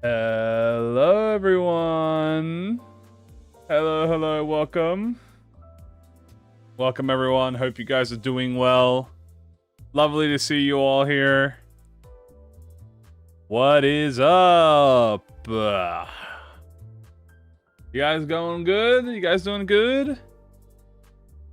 Hello, everyone. Hello, welcome. Welcome, everyone. Hope you guys are doing well. Lovely to see you all here. What is up? You guys going good? You guys doing good?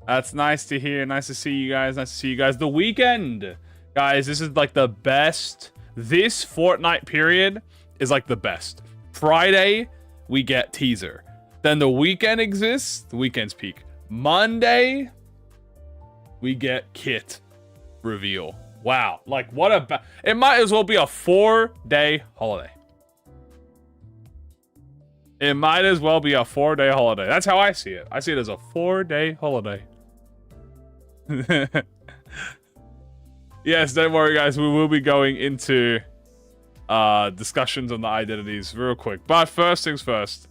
That's nice to hear. Nice to see you guys. Nice to see you guys. The weekend. Guys, this is like the best. This fortnight period is like the best. Friday, we get teaser. Then the weekend exists. The weekend's peak. Monday, we get kit reveal. Wow. Like, what a... It might as well be a 4-day holiday. It might as well be a 4-day holiday. That's how I see it. I see it as a 4-day holiday. Yes, don't worry, guys. We will be going into discussions on the identities real quick. But first things first.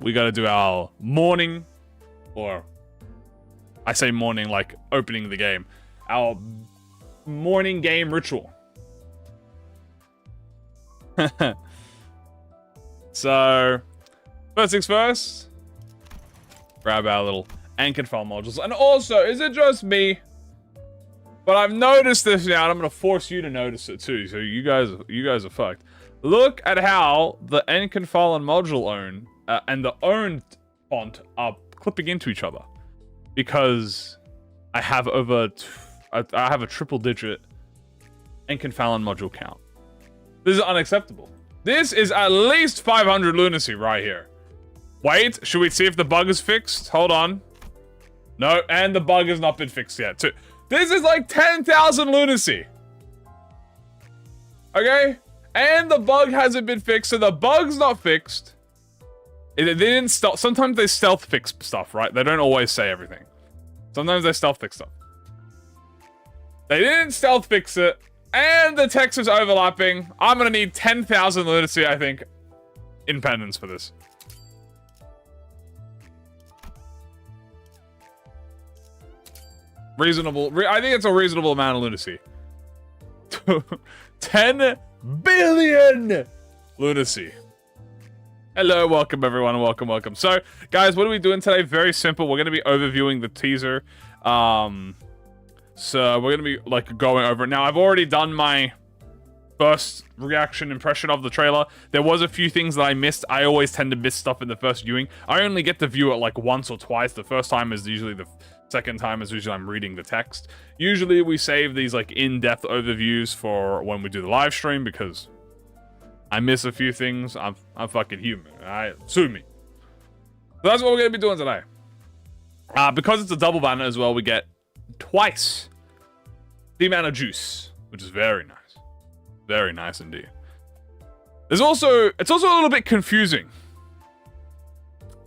We got to do our morning, or I say morning like opening the game. Our morning game ritual. So, first things first. Grab our little anchored file modules. And also, is it just me? But I've noticed this now, and I'm gonna force you to notice it too. So you guys are fucked. Look at how the enconfile and module own and the owned font are clipping into each other, because I have I have a triple-digit enconfile and module count. This is unacceptable. This is at least 500 lunacy right here. Wait, should we see if the bug is fixed? Hold on. No, and the bug has not been fixed yet too. This is like 10,000 lunacy. Okay? And the bug hasn't been fixed, so the bug's not fixed. They didn't stealth. Sometimes they stealth fix stuff, right? They don't always say everything. Sometimes they stealth fix stuff. They didn't stealth fix it, and the text is overlapping. I'm gonna need 10,000 lunacy, I think, in penance for this. Reasonable. I think it's a reasonable amount of lunacy. 10 billion lunacy. Hello, welcome everyone, welcome. So, guys, what are we doing today? Very simple. We're going to be overviewing the teaser. So we're going to be like going over it. Now, I've already done my first reaction impression of the trailer. There was a few things that I missed. I always tend to miss stuff in the first viewing. I only get to view it like once or twice. The first time is usually the second time is usually I'm reading the text. Usually we save these like in-depth overviews for when we do the live stream, because I miss a few things. I'm fucking human. Alright, sue me. So that's what we're gonna be doing today. Because it's a double banner as well, we get twice the amount of juice, which is very nice. Very nice indeed. It's also a little bit confusing.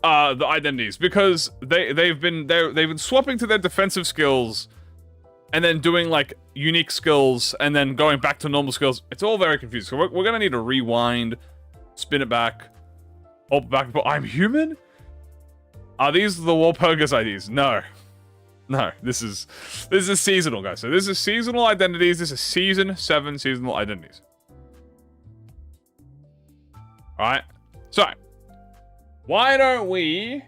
The identities, because they've been swapping to their defensive skills and then doing like unique skills and then going back to normal skills. It's all very confusing. So we're gonna need to rewind, spin it back, hold it back. I'm human? Are these the Walpurgis IDs? No. This is seasonal, guys. So this is seasonal identities. This is season 7 seasonal identities. All right. So why don't we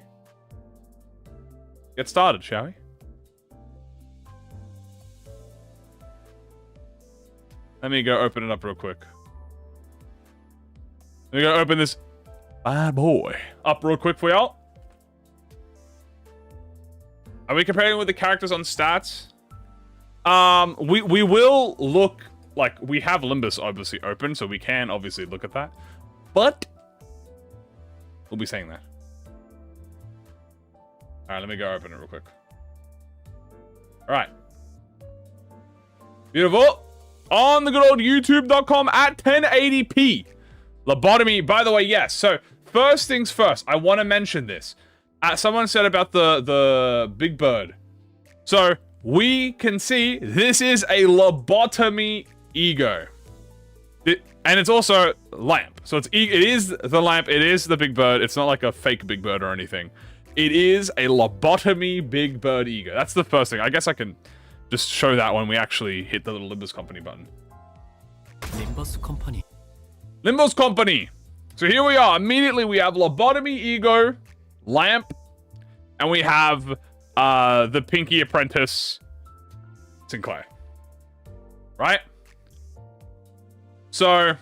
get started, shall we? Let me go open it up real quick. Let me go open this bad boy up real quick for y'all. Are we comparing with the characters on stats? We will look, like, we have Limbus obviously open, so we can obviously look at that. But we'll be saying that. Alright, let me go open it real quick. Alright. Beautiful. On the good old youtube.com at 1080p. Lobotomy, by the way, yes. So, first things first, I want to mention this. Someone said about the Big Bird. So, we can see this is a lobotomy ego. And it's also lamp. So it is the lamp, it is the Big Bird. It's not like a fake Big Bird or anything. It is a lobotomy Big Bird ego. That's the first thing. I guess I can just show that when we actually hit the little Limbus company button. Limbus company. Limbus company. So here we are. Immediately we have lobotomy, ego, lamp, and we have the pinky apprentice, Sinclair. Right? So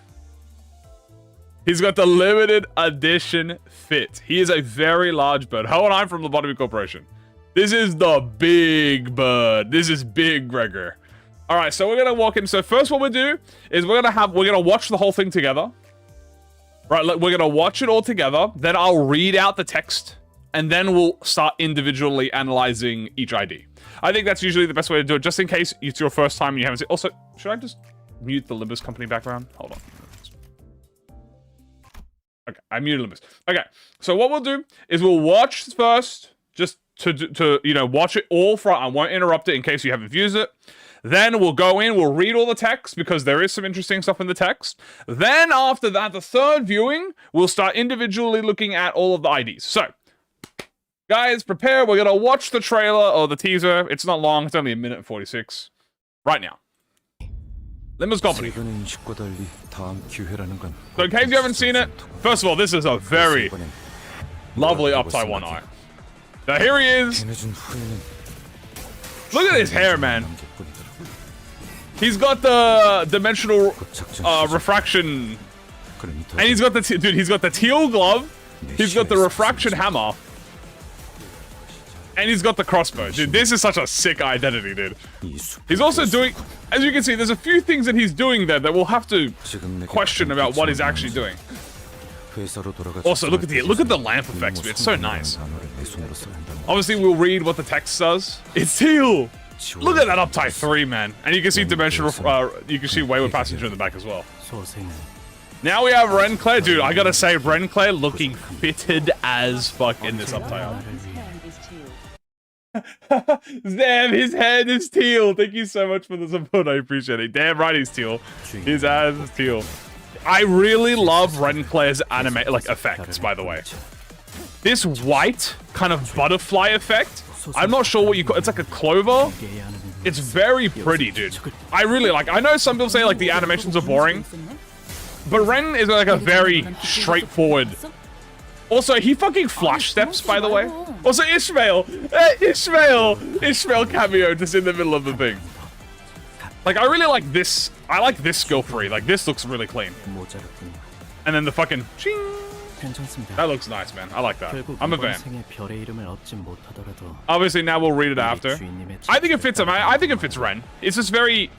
he's got the limited edition fit. He is a very large bird. Ho and I'm from Lobotomy Corporation. This is the big bird. This is big Gregor. All right, so we're gonna walk in. So first, what we do is we're gonna watch the whole thing together. Right, we're gonna watch it all together. Then I'll read out the text, and then we'll start individually analyzing each ID. I think that's usually the best way to do it, just in case it's your first time and you haven't seen. Also, should I just mute the Limbus company background? Hold on. Okay, I muted Limbus. Okay, so what we'll do is we'll watch first, just to you know, watch it all front. I won't interrupt it in case you haven't viewed it. Then we'll go in, we'll read all the text because there is some interesting stuff in the text. Then after that, the third viewing, we'll start individually looking at all of the IDs. So, guys, prepare. We're gonna watch the trailer or the teaser. It's not long. It's only 1 minute and 46. Right now. Limbus company. So in case you haven't seen it, first of all, this is a very lovely upside one eye. Now here he is. Look at his hair, man. He's got the dimensional refraction, and he's got the dude. He's got the teal glove. He's got the refraction hammer, and he's got the crossbow. Dude, this is such a sick identity, dude. He's also doing, as you can see, there's a few things that he's doing there that we'll have to question about what he's actually doing. Also, look at the lamp effects, dude. It's so nice. Obviously, we'll read what the text says. It's teal. Look at that uptight 3, man. And you can see dimensional, you can see Wayward Passenger in the back as well. Now we have RenClair. Dude, I gotta say, RenClair looking fitted as fuck in this uptight. Damn, his head is teal. Thank you so much for the support. I appreciate it. Damn right he's teal. His ass is teal. I really love RenClair's effects, by the way. This white kind of butterfly effect, I'm not sure what you call it. It's like a clover. It's very pretty, dude. I really like. I know some people say like the animations are boring, but Ren is like a very straightforward. Also, he fucking flash steps, by the way. Also, Ishmael cameo just in the middle of the thing. Like, I really like this. I like this skill free. Like, this looks really clean. And then the fucking ching. That looks nice, man. I like that. I'm a fan. Obviously, now we'll read it after. I think it fits him. I think it fits Ren. It's just very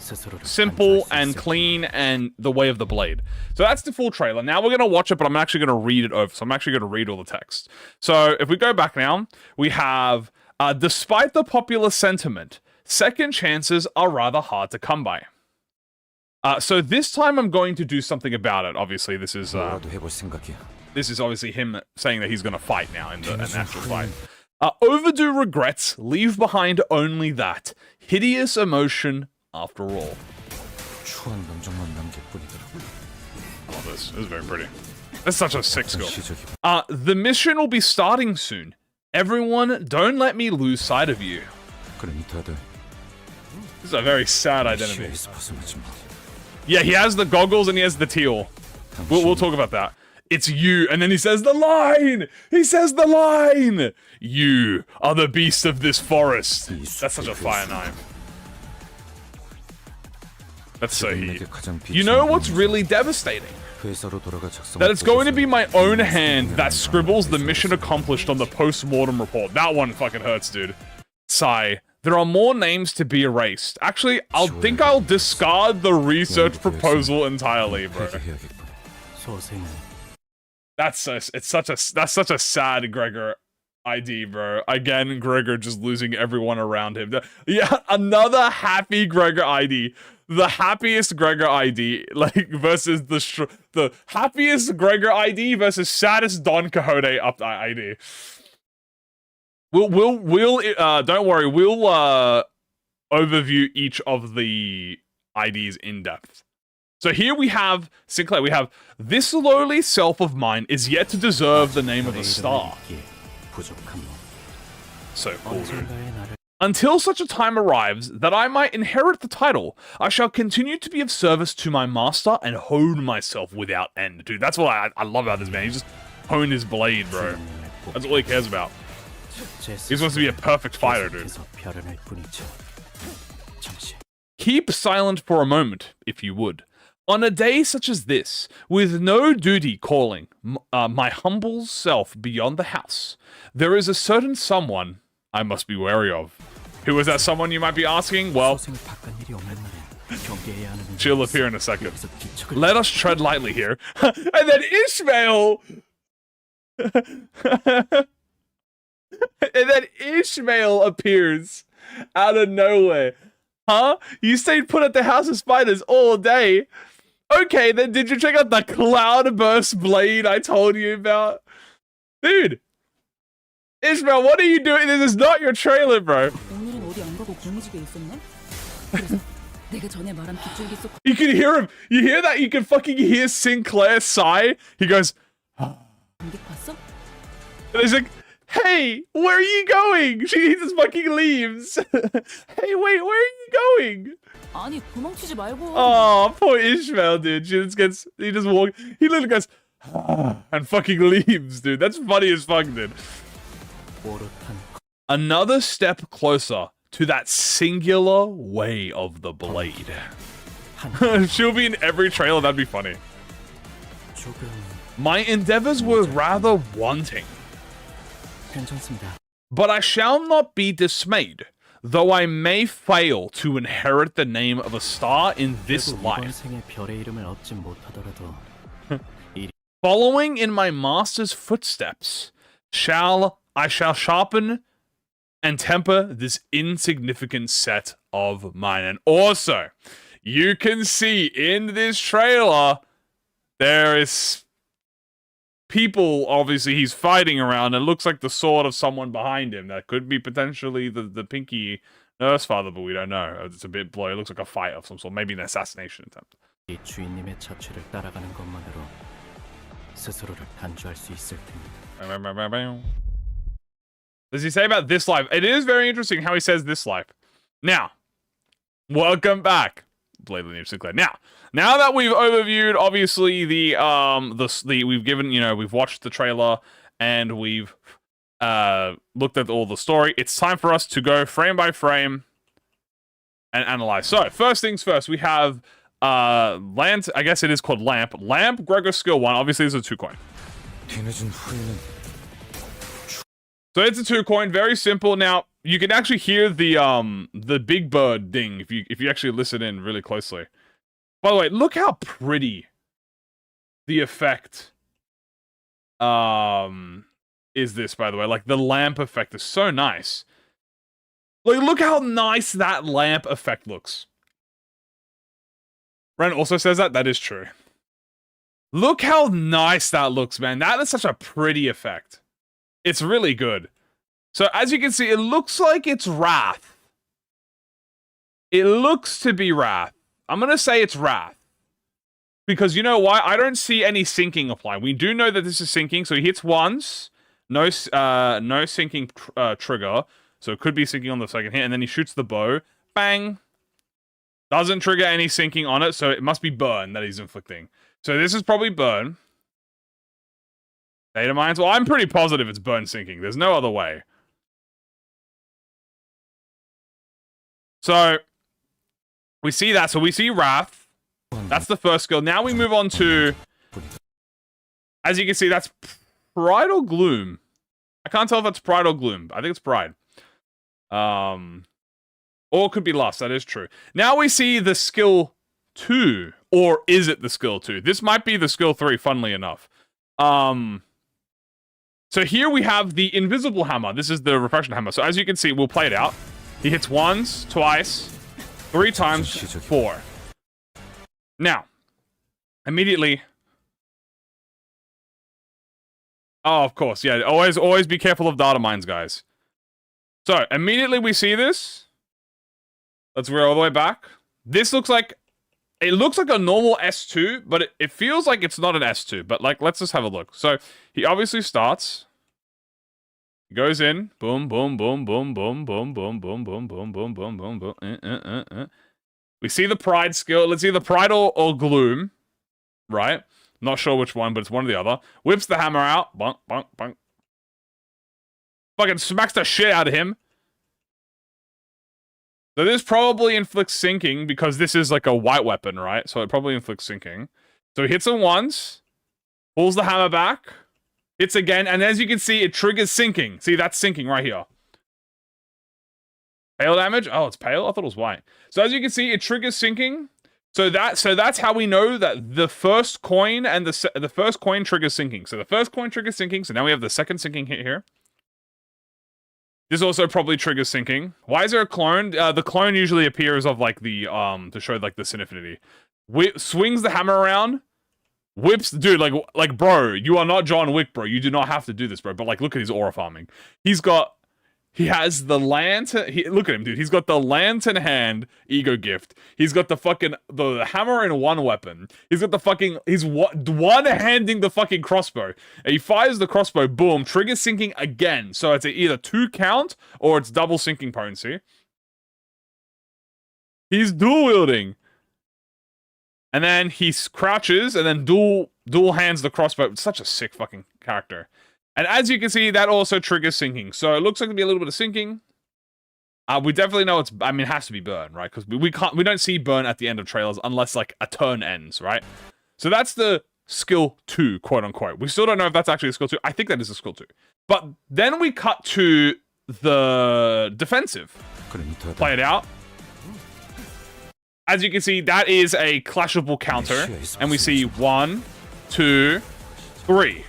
simple and clean and the way of the blade. So that's the full trailer. Now we're going to watch it, but I'm actually going to read it over. So I'm actually going to read all the text. So if we go back now, we have, despite the popular sentiment, second chances are rather hard to come by. So this time I'm going to do something about it. Obviously, this is obviously him saying that he's going to fight now in an actual fight. Overdue regrets leave behind only that hideous emotion after all. I love this. This is very pretty. That's such a sick skill. The mission will be starting soon. Everyone, don't let me lose sight of you. This is a very sad identity. Yeah, he has the goggles and he has the teal. We'll talk about that. It's you, and then he says the line! He says the line! You are the beast of this forest. That's such a fire name. That's so heat. You know what's really devastating? That it's going to be my own hand that scribbles the mission accomplished on the post-mortem report. That one fucking hurts, dude. Sigh. There are more names to be erased. Actually, I'll discard the research proposal entirely, bro. That's such a sad Gregor ID, bro. Again, Gregor just losing everyone around him. Yeah, another happy Gregor ID. The happiest Gregor ID, like, versus the happiest Gregor ID versus saddest Don Quixote up ID. We'll don't worry, we'll overview each of the IDs in depth. So here we have Sinclair. We have this lowly self of mine is yet to deserve the name of a star. So cool, dude. Until such a time arrives that I might inherit the title, I shall continue to be of service to my master and hone myself without end. Dude, that's what I love about this man. He just honed his blade, bro. That's all he cares about. He just wants to be a perfect fighter, dude. Keep silent for a moment, if you would. On a day such as this, with no duty calling my humble self beyond the house, there is a certain someone I must be wary of. Who is that someone, you might be asking? Well, she'll appear in a second. Let us tread lightly here. And then Ishmael! And then Ishmael appears out of nowhere. Huh? You stayed put at the House of Spiders all day. Okay, then did you check out the cloudburst blade I told you about? Dude! Ishmael, what are you doing? This is not your trailer, bro. You can hear him. You hear that? You can fucking hear Sinclair sigh. He goes, and he's like, hey, where are you going? She just fucking leaves. Hey, wait, where are you going? Oh, poor Ishmael, dude. He just walks, he literally goes, and fucking leaves, dude. That's funny as fuck, dude. Another step closer to that singular way of the blade. She'll be in every trailer, that'd be funny. My endeavors were rather wanting. But I shall not be dismayed, though I may fail to inherit the name of a star in this life. Following in my master's footsteps, I shall sharpen and temper this insignificant set of mine. And also, you can see in this trailer, there is people, obviously, he's fighting around. It looks like the sword of someone behind him. That could be potentially the Pinky Nurse Father, but we don't know. It's a bit blurry. It looks like a fight of some sort. Maybe an assassination attempt. Does he say about this life? It is very interesting how he says this life. Now, welcome back, Blade Lineage Sinclair. Now that we've overviewed, obviously we've given, we've watched the trailer and we've looked at all the story. It's time for us to go frame by frame and analyze. So first things first, we have Lamp. I guess it is called Lamp. Lamp, Gregor skill 1. Obviously, it's a 2 coin. So it's a 2 coin, very simple. Now you can actually hear the big bird ding if you actually listen in really closely. By the way, look how pretty the effect is this, by the way. Like the lamp effect is so nice. Like look how nice that lamp effect looks. Ren also says that is true. Look how nice that looks, man. That is such a pretty effect. It's really good. So as you can see, it looks like it's Wrath. It looks to be Wrath. I'm going to say it's Wrath. Because you know why? I don't see any sinking apply. We do know that this is sinking, so he hits once. No sinking trigger. So it could be sinking on the second hit, and then he shoots the bow. Bang. Doesn't trigger any sinking on it, so it must be burn that he's inflicting. So this is probably burn. Data mines? Well, I'm pretty positive it's burn sinking. There's no other way. So, we see that. So we see Wrath. That's the first skill. Now we move on to... As you can see, that's Pride or Gloom. I can't tell if that's Pride or Gloom. I think it's Pride. Or it could be Lust. That is true. Now we see the skill 2. Or is it the skill 2? This might be the skill 3, funnily enough. So here we have the invisible hammer. This is the refraction hammer. So as you can see, we'll play it out. He hits once, twice, 3 times, 4. Now, immediately... Oh, of course, yeah. Always be careful of data mines, guys. So, immediately we see this. Let's go all the way back. This looks like... It looks like a normal S2, but it feels like it's not an S2. But, like, let's just have a look. So, he obviously starts. He goes in. Boom, boom, boom, boom, boom, boom, boom, boom, boom, boom, boom, boom, boom, boom. We see the Pride skill. Let's see the Pride or Gloom. Right? Not sure which one, but it's one or the other. Whips the hammer out. Bunk, bunk, bunk. Fucking smacks the shit out of him. So this probably inflicts sinking because this is like a white weapon, right? So it probably inflicts sinking. So he hits him once. Pulls the hammer back. Hits again. And as you can see, it triggers sinking. See, that's sinking right here. Pale damage? Oh, it's pale? I thought it was white. So as you can see, it triggers sinking. So that's how we know that the first coin and the first coin triggers sinking. So the first coin triggers sinking. So now we have the second sinking hit here. This also probably triggers sinking. Why is there a clone? The clone usually appears of like the to show like the sin affinity. Swings the hammer around, whips, dude. Like bro, you are not John Wick, bro. You do not have to do this, bro. But like, look at his aura farming. He has the lantern. Look at him, dude. He's got the lantern hand ego gift. He's got the fucking the hammer in one weapon. He's got the fucking. He's one-handing the fucking crossbow. And he fires the crossbow. Boom. Trigger sinking again. So it's either 2 count or it's double sinking potency. He's dual wielding. And then he crouches and then dual hands the crossbow. It's such a sick fucking character. And as you can see, that also triggers sinking. So it looks like to be a little bit of sinking. We definitely know it has to be burn, right? Because we don't see burn at the end of trailers unless like a turn ends, right? So that's the skill 2, quote unquote. We still don't know if that's actually a skill 2. I think that is a skill 2. But then we cut to the defensive. Play it out. As you can see, that is a clashable counter. And we see 1, 2, 3.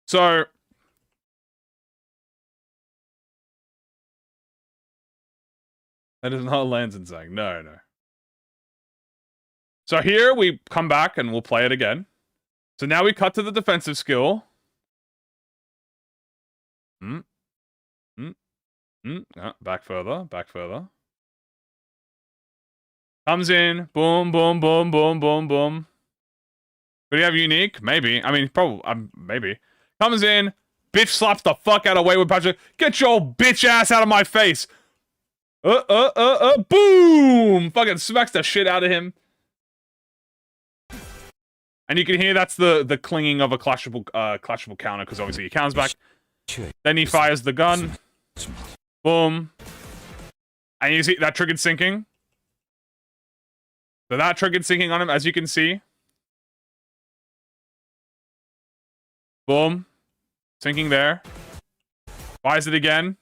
So, that is not Lanson saying. No. So here we come back and we'll play it again. So now we cut to the defensive skill. Back further. Comes in. Boom, boom, boom, boom, boom, boom. Could he have unique? Maybe. I mean, probably. Maybe. Comes in, bitch slaps the fuck out of Wayward Patrick. Get your bitch ass out of my face. Boom! Fucking smacks the shit out of him. And you can hear that's the clinging of a clashable counter, because obviously he counts back. Then he fires the gun. Boom. And you see that triggered sinking. So that triggered sinking on him, as you can see. Boom. Sinking there. Fires it again.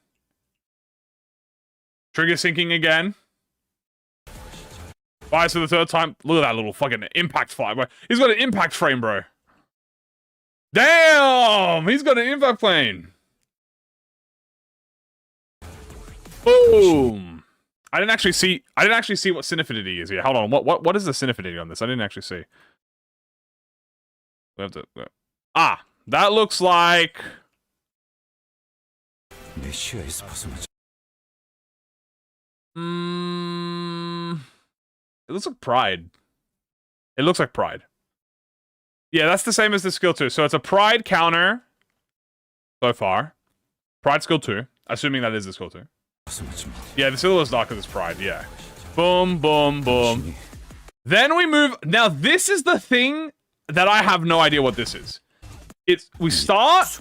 Trigger sinking again. Fires for the 3rd time. Look at that little fucking impact fire, bro. He's got an impact frame, bro. Damn! He's got an impact plane. Boom. I didn't actually see what sin affinity is here. Hold on. What is the sin affinity on this? I didn't actually see. We have to. That looks like. It looks like Pride. It looks like Pride. Yeah, that's the same as the skill 2. So it's a Pride counter. So far. Pride skill 2. Assuming that is the skill 2. Yeah, the Silver's Dark is Pride, yeah. Boom, boom, boom. Then we move. Now, this is the thing that I have no idea what this is. We start,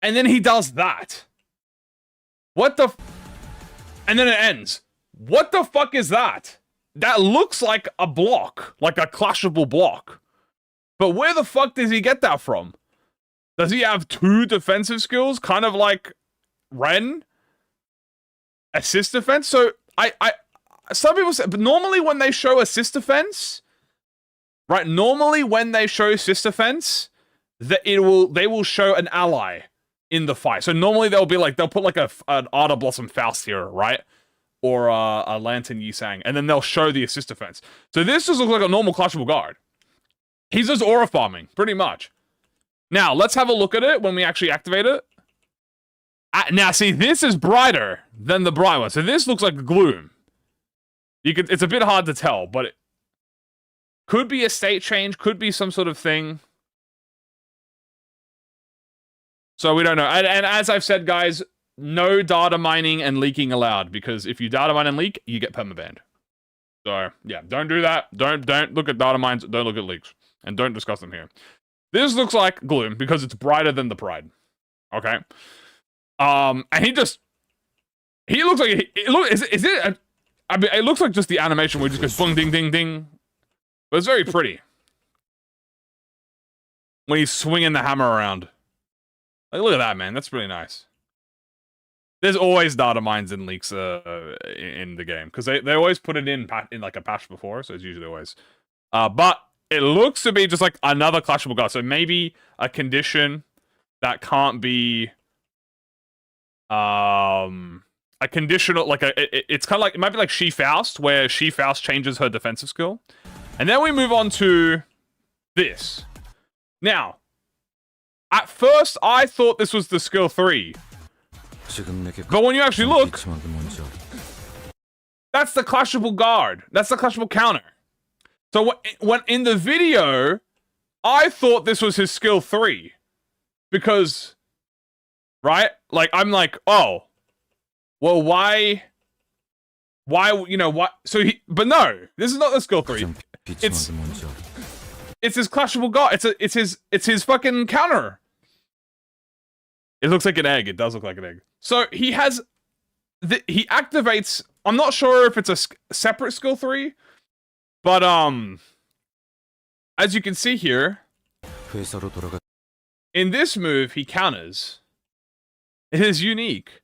and then he does that. What the? And then it ends. What the fuck is that? That looks like a block, like a clashable block. But where the fuck does he get that from? Does he have 2 defensive skills, kind of like Ren? Assist defense. So some people say, but normally when they show assist defense. Right, normally when they show assist defense, they will show an ally in the fight. So normally they'll put like an Ardor Blossom Faust here, right? Or a Lantern Yisang, and then they'll show the assist defense. So this just looks like a normal clashable guard. He's just aura farming, pretty much. Now, let's have a look at it when we actually activate it. Now, see, this is brighter than the bright one. So this looks like a Gloom. It's a bit hard to tell, but it could be a state change, could be some sort of thing. So we don't know. And as I've said, guys, no data mining and leaking allowed, because if you data mine and leak, you get permabanned. So yeah, don't do that. Don't look at data mines. Don't look at leaks, and don't discuss them here. This looks like Gloom because it's brighter than the Pride. Okay. And he looks like I mean, it looks like just the animation where it just goes boom, ding, ding, ding. But it's very pretty when he's swinging the hammer around. Like, look at that, man. That's really nice. There's always data mines and leaks in the game because they always put it in like a patch before, so it's usually always. But it looks to be just like another clashable guard. So maybe a condition that can't be a conditional, like it's kind of like, it might be like She-Faust, where She-Faust changes her defensive skill. And then we move on to this. Now, at first I thought this was the skill 3. But when you actually look, that's the clashable guard. That's the clashable counter. So when in the video, I thought this was his skill 3. Because, right? Like, I'm like, oh, well, why, you know, what? So but no, this is not the skill 3. It's his clashable guard. It's his fucking counter. It looks like an egg. It does look like an egg. So he has, he activates, I'm not sure if it's a separate skill 3, but as you can see here, in this move, he counters. It is unique.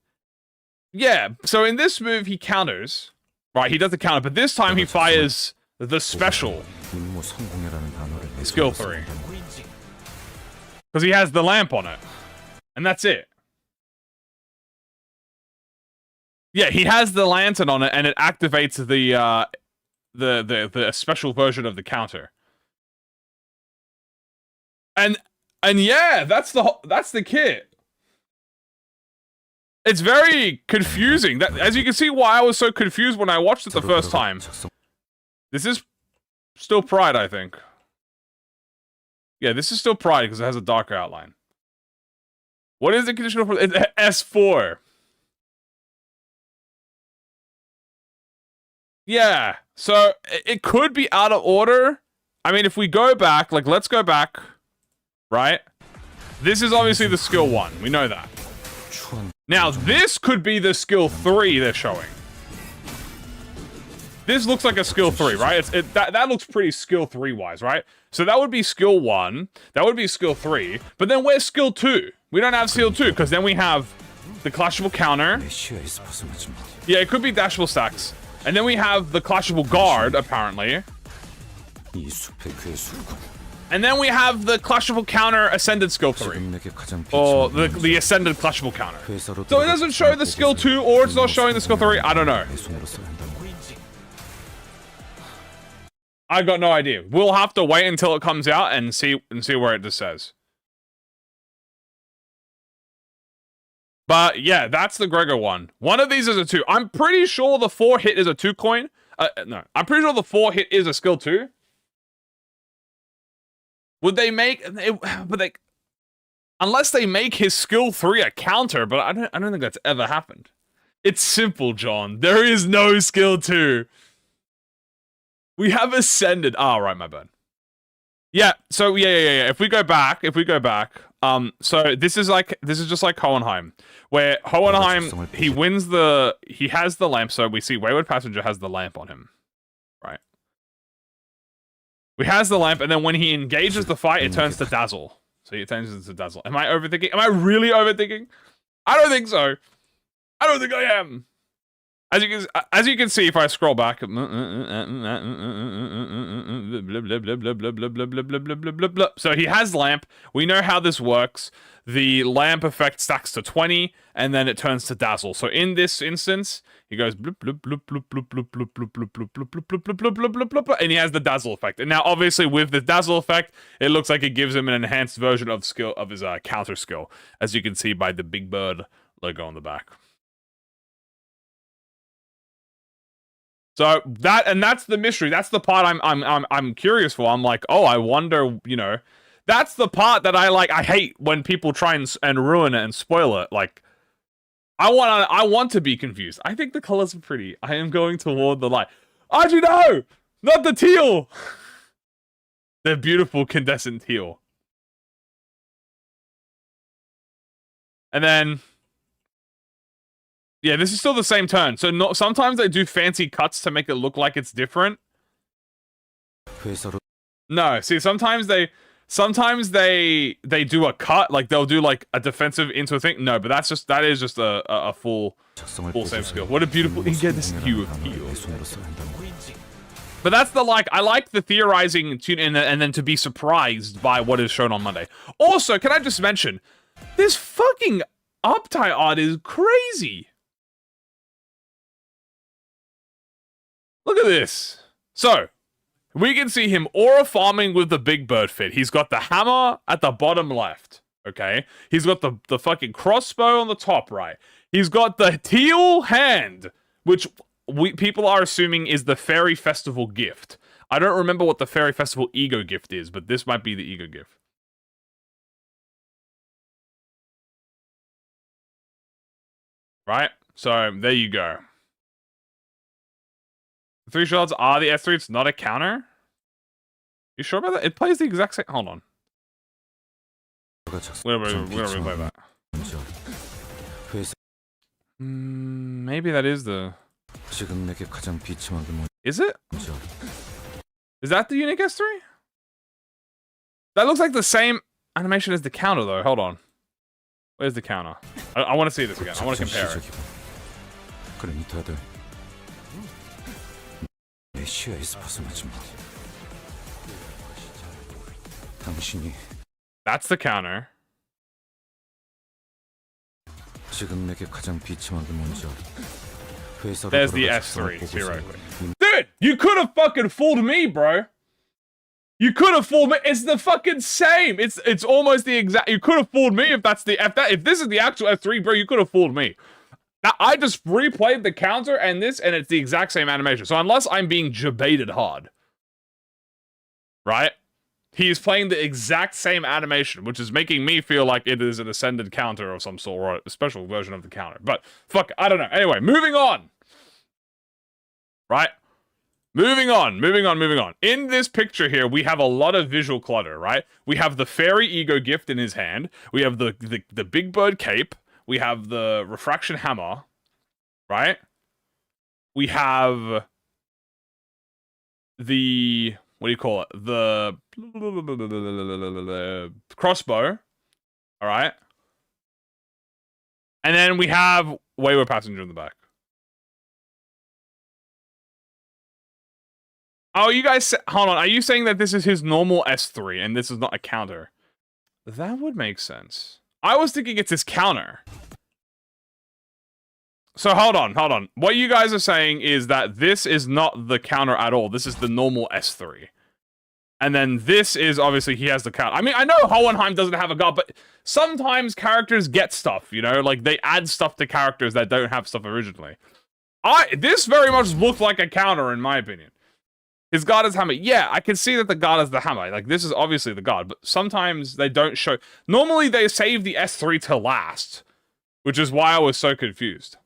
Yeah, so in this move, he counters. Right, he does the counter, but this time he fires the special skill 3. Because he has the lamp on it. And that's it. Yeah, he has the lantern on it, and it activates the special version of the counter. And yeah, that's the kit. It's very confusing. That, as you can see, why I was so confused when I watched it the first time. This is still Pride, I think. Yeah, this is still Pride because it has a darker outline. What is the conditional for? It's S4. Yeah, so it could be out of order. I mean, if we go back, like, let's go back, right? This is obviously the skill 1. We know that. Now, this could be the skill 3 they're showing. This looks like a skill 3, right? That looks pretty skill 3-wise, right? So that would be skill 1. That would be skill 3. But then where's skill 2? We don't have skill 2, because then we have the clashable counter. Yeah, it could be dashable stacks. And then we have the clashable guard, apparently. And then we have the clashable counter ascended skill 3. Or the ascended clashable counter. So it doesn't show the skill 2, or it's not showing the skill 3. I don't know. I got no idea. We'll have to wait until it comes out and see where it just says. But yeah, that's the Gregor one. One of these is a 2. I'm pretty sure the 4 hit is a 2 coin. No, I'm pretty sure the 4 hit is a skill 2. Would they make? Unless they make his skill 3 a counter, but I don't think that's ever happened. It's simple, John. There is no skill 2. We have ascended. Oh, right, my bad. Yeah. So yeah. If we go back, so this is just like Hohenheim, where Hohenheim, he has the lamp. So we see Wayward Passenger has the lamp on him, right? He has the lamp, and then when he engages the fight, it turns to Dazzle. So it turns into Dazzle. Am I overthinking? Am I really overthinking? I don't think so. I don't think I am. As you can see, if I scroll back, so he has lamp. We know how this works. The lamp effect stacks to 20, and then it turns to dazzle. So in this instance, he goes and he has the dazzle effect. And now, obviously, with the dazzle effect, it looks like it gives him an enhanced version of his counter skill, as you can see by the big bird logo on the back. So that's the mystery. That's the part I'm curious for. I'm like, oh, I wonder, you know, That's the part that I hate when people try and ruin it and spoil it. Like, I want to be confused. I think the colors are pretty. I am going toward the light. Actually, no! Not the teal! The beautiful condensant teal. And then... yeah, this is still the same turn. So sometimes they do fancy cuts to make it look like it's different. No, see, sometimes they do a cut, like they'll do like a defensive into a thing. No, but that is just a full same skill. What a beautiful, you get this hue of teal. But that's the I like the theorizing tune and then to be surprised by what is shown on Monday. Also, can I just mention, this fucking uptie art is crazy. Look at this. So, we can see him aura farming with the big bird fit. He's got the hammer at the bottom left, okay? He's got the fucking crossbow on the top right. He's got the teal hand, which people are assuming is the Fairy Festival gift. I don't remember what the Fairy Festival ego gift is, but this might be the ego gift. Right? So, there you go. The 3 shots are the S3, it's not a counter? You sure about that? It plays the exact same... hold on. We're gonna replay that. Maybe that is the... is it? Is that the unique S3? That looks like the same animation as the counter, though. Hold on. Where's the counter? I want to see this again. I want to compare it. That's the counter. There's the S3, theoretically. Dude, you could have fucking fooled me, bro. You could have fooled me. It's the fucking same. It's almost the exact. You could have fooled me if that's the if this is the actual S3, bro. You could have fooled me. Now, I just replayed the counter and this, and it's the exact same animation. So unless I'm being debated hard, right? He's playing the exact same animation, which is making me feel like it is an ascended counter of some sort, or a special version of the counter. But, fuck, I don't know. Anyway, moving on. Right? Moving on. In this picture here, we have a lot of visual clutter, right? We have the fairy ego gift in his hand. We have the big bird cape. We have the refraction hammer, right? We have the... what do you call it? The crossbow. All right. And then we have Wayward Passenger in the back. Oh, you guys... hold on. Are you saying that this is his normal S3 and this is not a counter? That would make sense. I was thinking it's his counter. So hold on. What you guys are saying is that this is not the counter at all. This is the normal S3. And then this is, obviously, he has the counter. I mean, I know Hohenheim doesn't have a god, but sometimes characters get stuff, you know? Like, they add stuff to characters that don't have stuff originally. This very much looked like a counter, in my opinion. His god is hammer. Yeah, I can see that the god is the hammer. Like, this is obviously the god, but sometimes they don't show... normally, they save the S3 to last, which is why I was so confused.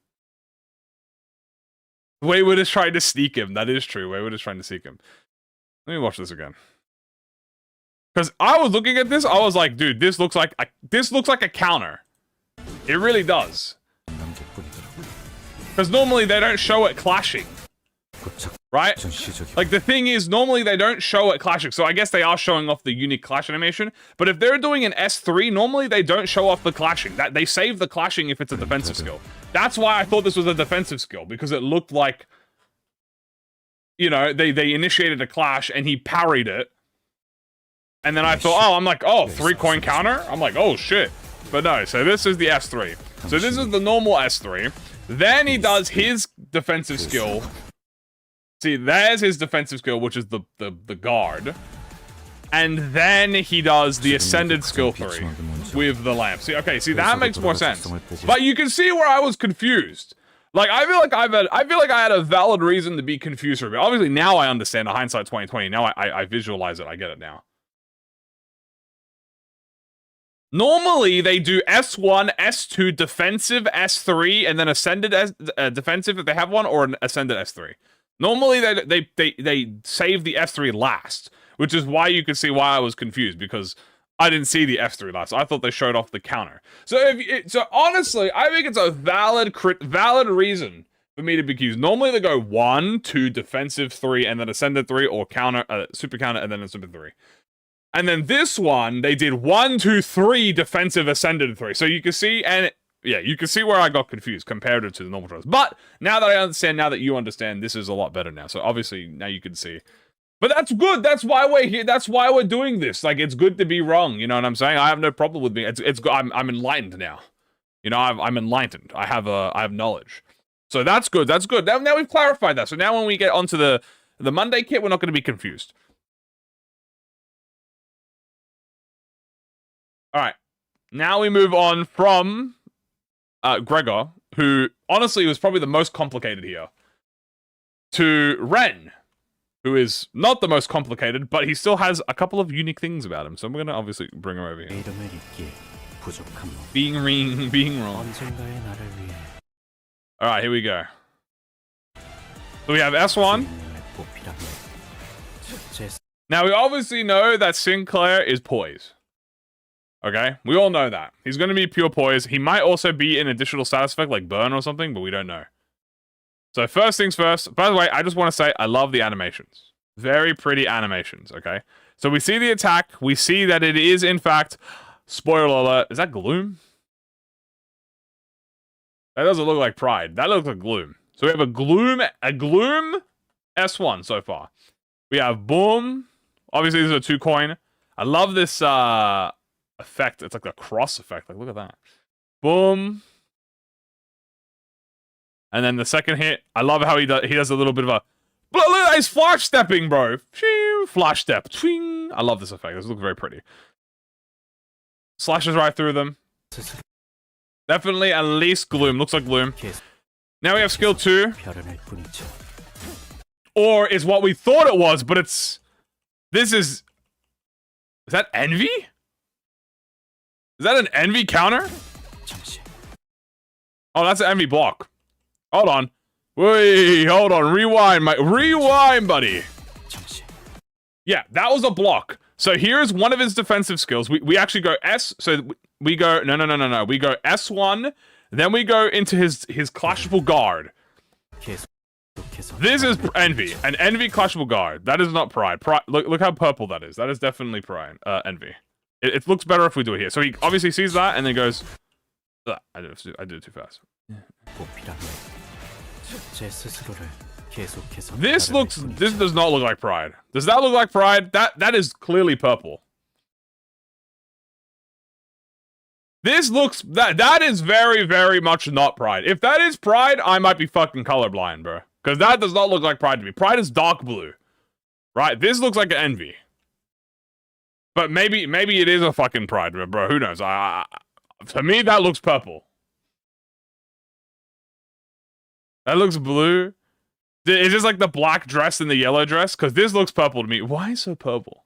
Wayward is trying to sneak him. That is true. Wayward is trying to sneak him. Let me watch this again. Because I was looking at this, I was like, dude, this looks like a counter. It really does. Because normally they don't show it clashing. Right? Like, the thing is, normally they don't show it clashing, so I guess they are showing off the unique clash animation. But if they're doing an S3, normally they don't show off the clashing. They save the clashing if it's a defensive skill. That's why I thought this was a defensive skill, because it looked like, you know, they initiated a clash and he parried it. And then I thought, oh, I'm like, oh, 3-coin counter? I'm like, oh, shit. But no, so this is the S3. So this is the normal S3. Then he does his defensive skill. See, there's his defensive skill, which is the guard. And then he does the ascended skill 3 with the lamp. See, okay, see, that makes more sense. But you can see where I was confused. Like, I feel like I had a valid reason to be confused for a bit. Obviously, now I understand the hindsight 2020. Now I visualize it. I get it now. Normally, they do S1, S2, defensive, S3, and then ascended as defensive if they have one, or an ascended S3. Normally, they save the F3 last, which is why you can see why I was confused, because I didn't see the F3 last. I thought they showed off the counter. So honestly, I think it's a valid reason for me to be confused. Normally, they go 1, 2, defensive 3, and then ascended 3, or counter, super counter, and then a super 3. And then this one, they did 1, 2, 3, defensive, ascended 3. So you can see, and yeah, you can see where I got confused compared to the normal trials. But now that I understand, now that you understand, this is a lot better now. So obviously, now you can see. But that's good. That's why we're here. That's why we're doing this. Like, it's good to be wrong. You know what I'm saying? I have no problem with being. I'm enlightened now. You know, I'm enlightened. I have knowledge. So that's good. That's good. Now we've clarified that. So now when we get onto the Monday kit, we're not going to be confused. All right. Now we move on from Gregor, who honestly was probably the most complicated here, to Ren, who is not the most complicated, but he still has a couple of unique things about him. So I'm going to obviously bring him over here. Being wrong. All right, here we go. So we have S1. Now we obviously know that Sinclair is poise. Okay, we all know that. He's going to be pure poise. He might also be an additional status effect like burn or something, but we don't know. So first things first. By the way, I just want to say I love the animations. Very pretty animations, okay? So we see the attack. We see that it is, in fact, spoiler alert. Is that Gloom? That doesn't look like Pride. That looks like Gloom. So we have a Gloom S1 so far. We have Boom. Obviously, this is a 2 coin. I love this effect. It's like a cross effect. Like, look at that. Boom. And then the second hit, I love how he does a little bit of a... Look at that, he's flash stepping, bro. Flash step. I love this effect. This looks very pretty. Slashes right through them. Definitely at least Gloom. Looks like Gloom. Now we have skill 2. Or is what we thought it was, but it's... This is... Is that Envy? Is that an Envy counter? Oh, that's an Envy block. Hold on. Wait, hold on. Rewind, buddy. Yeah, that was a block. So here's one of his defensive skills. We actually go S. So we go no. We go S1. Then we go into his clashable guard. This is Envy, an Envy clashable guard. That is not Pride. Look how purple that is. That is definitely Pride. Envy. It looks better if we do it here. So he obviously sees that and then goes. I did it too fast. This does not look like Pride. Does that look like Pride? That is clearly purple. This looks that is very, very much not Pride. If that is Pride, I might be fucking colorblind, bro. Because that does not look like Pride to me. Pride is dark blue. Right? This looks like an Envy. But maybe it is a fucking Pride, bro. Who knows? To me, that looks purple. That looks blue. Is this like the black dress and the yellow dress? Because this looks purple to me. Why so purple?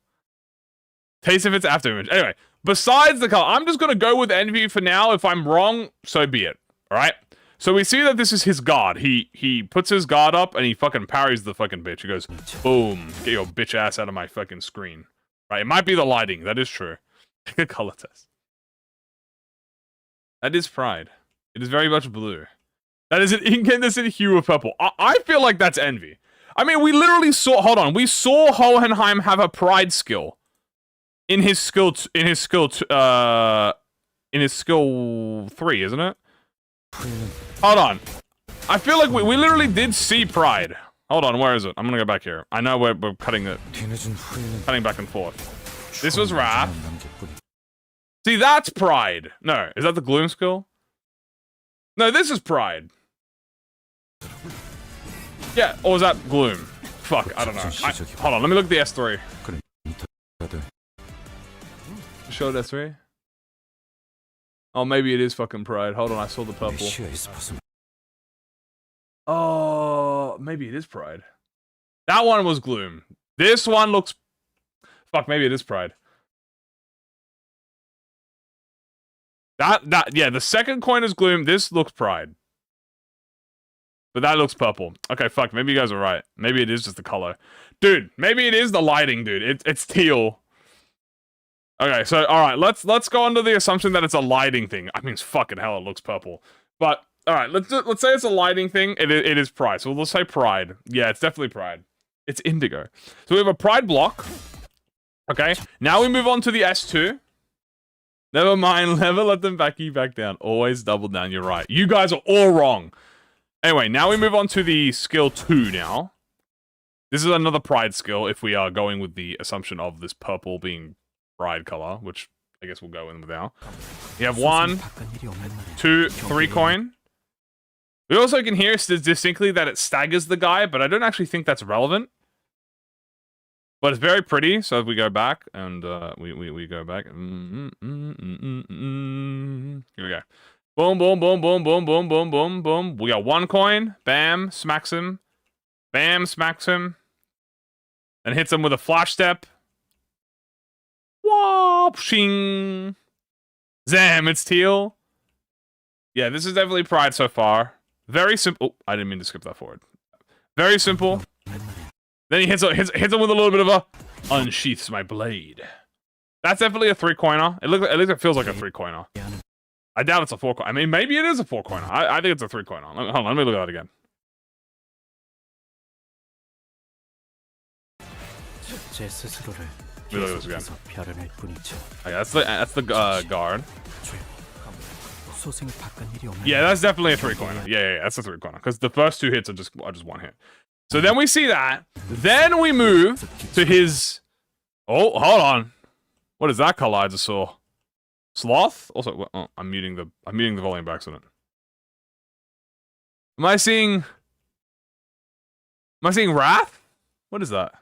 Taste of its after image. Anyway, besides the color, I'm just going to go with Envy for now. If I'm wrong, so be it. Alright? So we see that this is his guard. He puts his guard up and he fucking parries the fucking bitch. He goes, boom. Get your bitch ass out of my fucking screen. Right? It might be the lighting. That is true. Take a color test. That is Pride. It is very much blue. That is an incandescent hue of purple. I feel like that's Envy. I mean, we literally saw... Hold on. We saw Hohenheim have a Pride skill. In his skill 3, isn't it? Hold on. I feel like we literally did see Pride. Hold on, where is it? I'm gonna go back here. I know we're cutting it. Cutting back and forth. This was Wrath. See, that's Pride. No, is that the Gloom skill? No, this is Pride. Yeah, or was that Gloom? Fuck, I don't know. Hold on, let me look at the S3. Show S3? Oh, maybe it is fucking Pride. Hold on, I saw the purple. Oh, maybe it is Pride. That one was Gloom. This one looks... Fuck, maybe it is Pride. Yeah, the second coin is Gloom. This looks Pride. But that looks purple. Okay, fuck. Maybe you guys are right. Maybe it is just the color. Dude, maybe it is the lighting, dude. It's teal. Okay, so, alright. Let's go under the assumption that it's a lighting thing. I mean, fucking hell, it looks purple. But, alright, let's say it's a lighting thing. It is Pride. So let's say Pride. Yeah, it's definitely Pride. It's indigo. So we have a Pride block. Okay, now we move on to the S2. Never mind, never let them back you back down. Always double down, you're right. You guys are all wrong. Anyway, now we move on to the skill 2 now. This is another Pride skill if we are going with the assumption of this purple being Pride color, which I guess we'll go in with now. You have 1, 2, 3 coin. We also can hear distinctly that it staggers the guy, but I don't actually think that's relevant. But it's very pretty, so if we go back, and we go back. Here we go. Boom, boom, boom, boom, boom, boom, boom, boom, boom. We got 1 coin. Bam, smacks him. Bam, smacks him. And hits him with a flash step. Whoop, shing. Zam, it's teal. Yeah, this is definitely Pride so far. Very simple. Oh, I didn't mean to skip that forward. Very simple. Then he hits him with a little bit of a unsheaths my blade. That's definitely a 3-coiner. At least it feels like a 3-coiner. I doubt it's a 4-coiner. I mean, maybe it is a 4-coiner. I think it's a 3-coiner. Hold on, let me look at that again. Let me look at this again. Okay, that's the guard. Yeah, that's definitely a 3-coiner. Yeah, that's a 3-coiner. Because the first 2 hits are just 1 hit. So then we see that. Then we move to his... Oh, hold on. What is that color I just saw? Sloth? Also, oh, I'm muting the volume by accident. Am I seeing Wrath? What is that?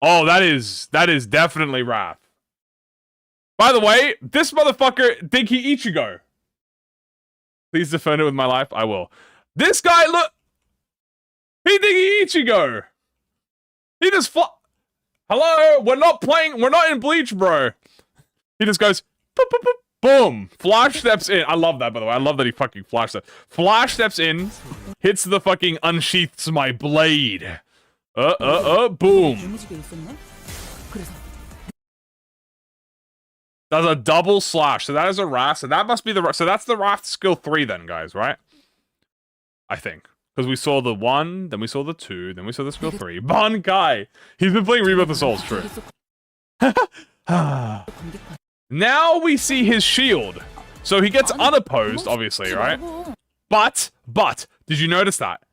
Oh, that is definitely Wrath. By the way, this motherfucker think he Ichigo. Please defend it with my life. I will. This guy, look. He think he Ichigo. He just Hello, we're not in Bleach, bro. He just goes, boop, boop, boop, boom. Flash steps in. I love that, by the way. I love that he fucking flash steps. Flash steps in, hits the fucking unsheaths my blade. Boom. Does a double slash. So that is a Wrath. So that must be so that's the Wrath skill 3 then, guys, right? I think. Because we saw the 1, then we saw the 2, then we saw the skill 3. Bankai! He's been playing Rebirth of Souls, true. Now we see his shield. So he gets unopposed, obviously, right? But, did you notice that?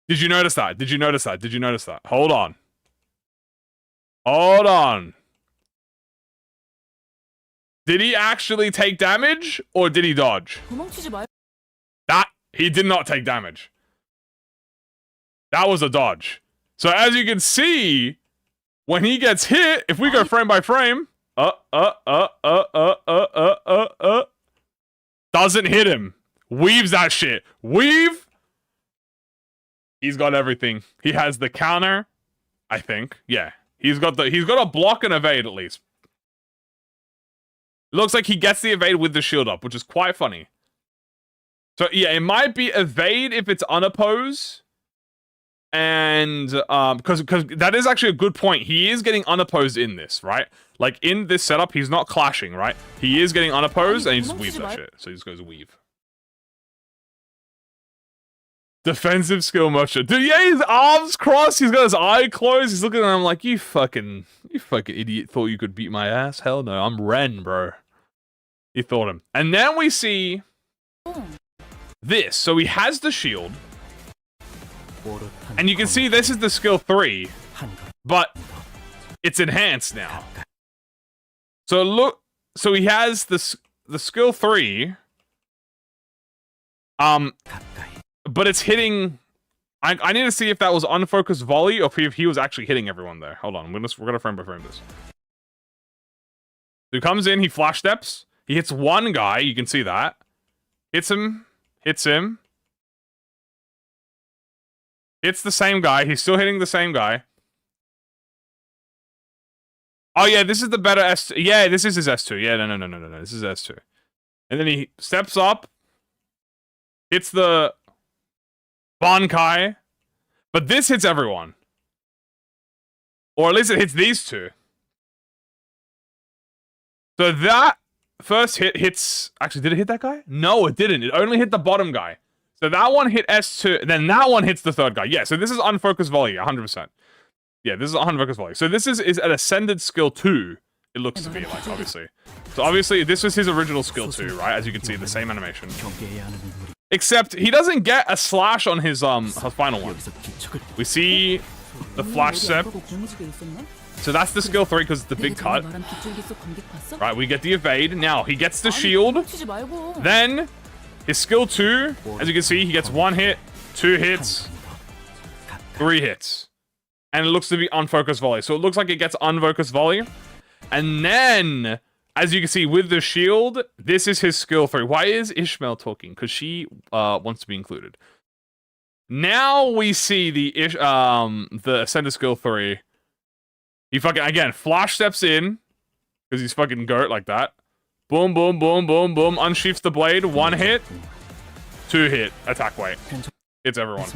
Did you notice that? Did you notice that? Did you notice that? Hold on. Hold on. Did he actually take damage, or did he dodge? He did not take damage. That was a dodge. So as you can see, when he gets hit, if we go frame by frame, doesn't hit him. Weaves that shit. Weave. He's got everything. He has the counter, I think. Yeah. He's got a block and evade at least. It looks like he gets the evade with the shield up, which is quite funny. So yeah, it might be evade if it's unopposed. And because that is actually a good point. He is getting unopposed in this, right? Like in this setup, he's not clashing, right? He is getting unopposed and he just weaves that shit. So he just goes weave. Defensive skill merchant. Dude, yeah, his arms crossed, he's got his eye closed, he's looking at him like, you fucking idiot thought you could beat my ass? Hell no, I'm Ren, bro. He thought him. And then we see this. So he has the shield. And you can see this is the skill 3, but it's enhanced now. So look, so he has the skill 3, but it's hitting. I need to see if that was unfocused volley or if he was actually hitting everyone there. Hold on, we're gonna frame by frame this. So he comes in, he flash steps, he hits one guy. You can see that. Hits him. It's the same guy. He's still hitting the same guy. Oh yeah, this is the better S2. Yeah, this is his S2. Yeah, no. This is S2. And then he steps up, hits the Bankai, but this hits everyone. Or at least it hits these two. So that first hit hits... Actually, did it hit that guy? No, it didn't. It only hit the bottom guy. So that one hit S2, then that one hits the third guy. Yeah, so this is unfocused volley, 100%. Yeah, this is unfocused volley. So this is an ascended skill 2, it looks to be like, obviously. So obviously, this was his original skill 2, right? As you can see, the same animation. Except, he doesn't get a slash on his final one. We see the flash step. So that's the skill 3 because it's the big cut. Right, we get the evade. Now, he gets the shield. Then, his skill 2, as you can see, he gets 1 hit, 2 hits, 3 hits. And it looks to be unfocused volley. So it looks like it gets unfocused volley. And then, as you can see, with the shield, this is his skill 3. Why is Ishmael talking? Because she wants to be included. Now we see the Ascended skill 3. He fucking, again, flash steps in. Because he's fucking goat like that. Boom, boom, boom, boom, boom. Unsheaths the blade. 1 hit. 2 hit. Attack weight. Hits everyone.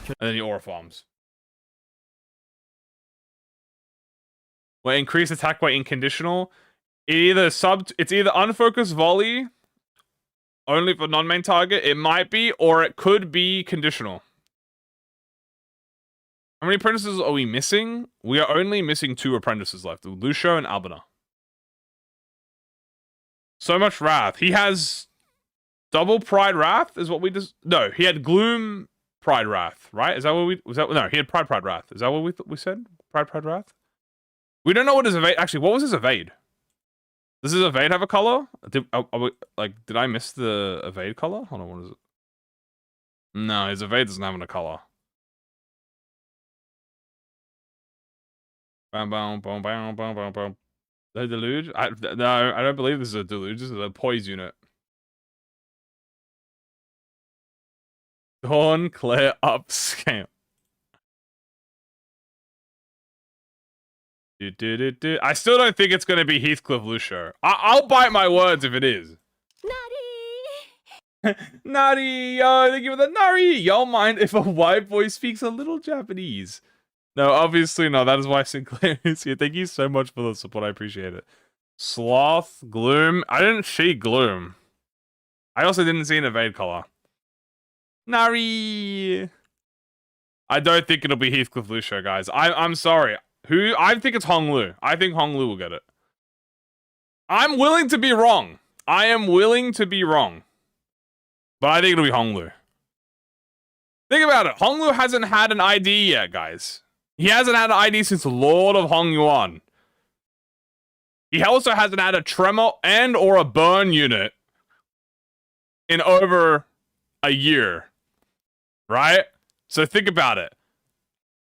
And then he aura farms. Where increased attack weight in conditional. It's either unfocused volley. Only for non-main target. It might be. Or it could be conditional. How many apprentices are we missing? We are only missing 2 apprentices left. Lucio and Albina. So much Wrath. He has double Pride Wrath is what we just... No, he had Gloom Pride Wrath, right? Is that what we... Was that... No, he had Pride Wrath. Is that what we said? Pride Wrath? We don't know what his evade... Actually, what was his evade? Does his evade have a color? Did I miss the evade color? Hold on, what is it? No, his evade doesn't have a color. Bam, bam, bam, bam, bam, bam, bam. The deluge? No, I don't believe this is a deluge. This is a poise unit. RenClair upscale. I still don't think it's going to be Heathcliff Lucio. I'll bite my words if it is. Nari! Nari! Yo, thank you for the Nari! Y'all mind if a white boy speaks a little Japanese? No, obviously no. That is why Sinclair is here. Thank you so much for the support. I appreciate it. Sloth, Gloom. I didn't see Gloom. I also didn't see an evade color. Nari! I don't think it'll be Heathcliff Lucio, guys. I'm sorry. I think it's Hong Lu. I think Hong Lu will get it. I'm willing to be wrong. I am willing to be wrong. But I think it'll be Hong Lu. Think about it. Hong Lu hasn't had an ID yet, guys. He hasn't had an ID since Lord of Hong Yuan. He also hasn't had a tremor and or a burn unit in over a year. Right? So think about it.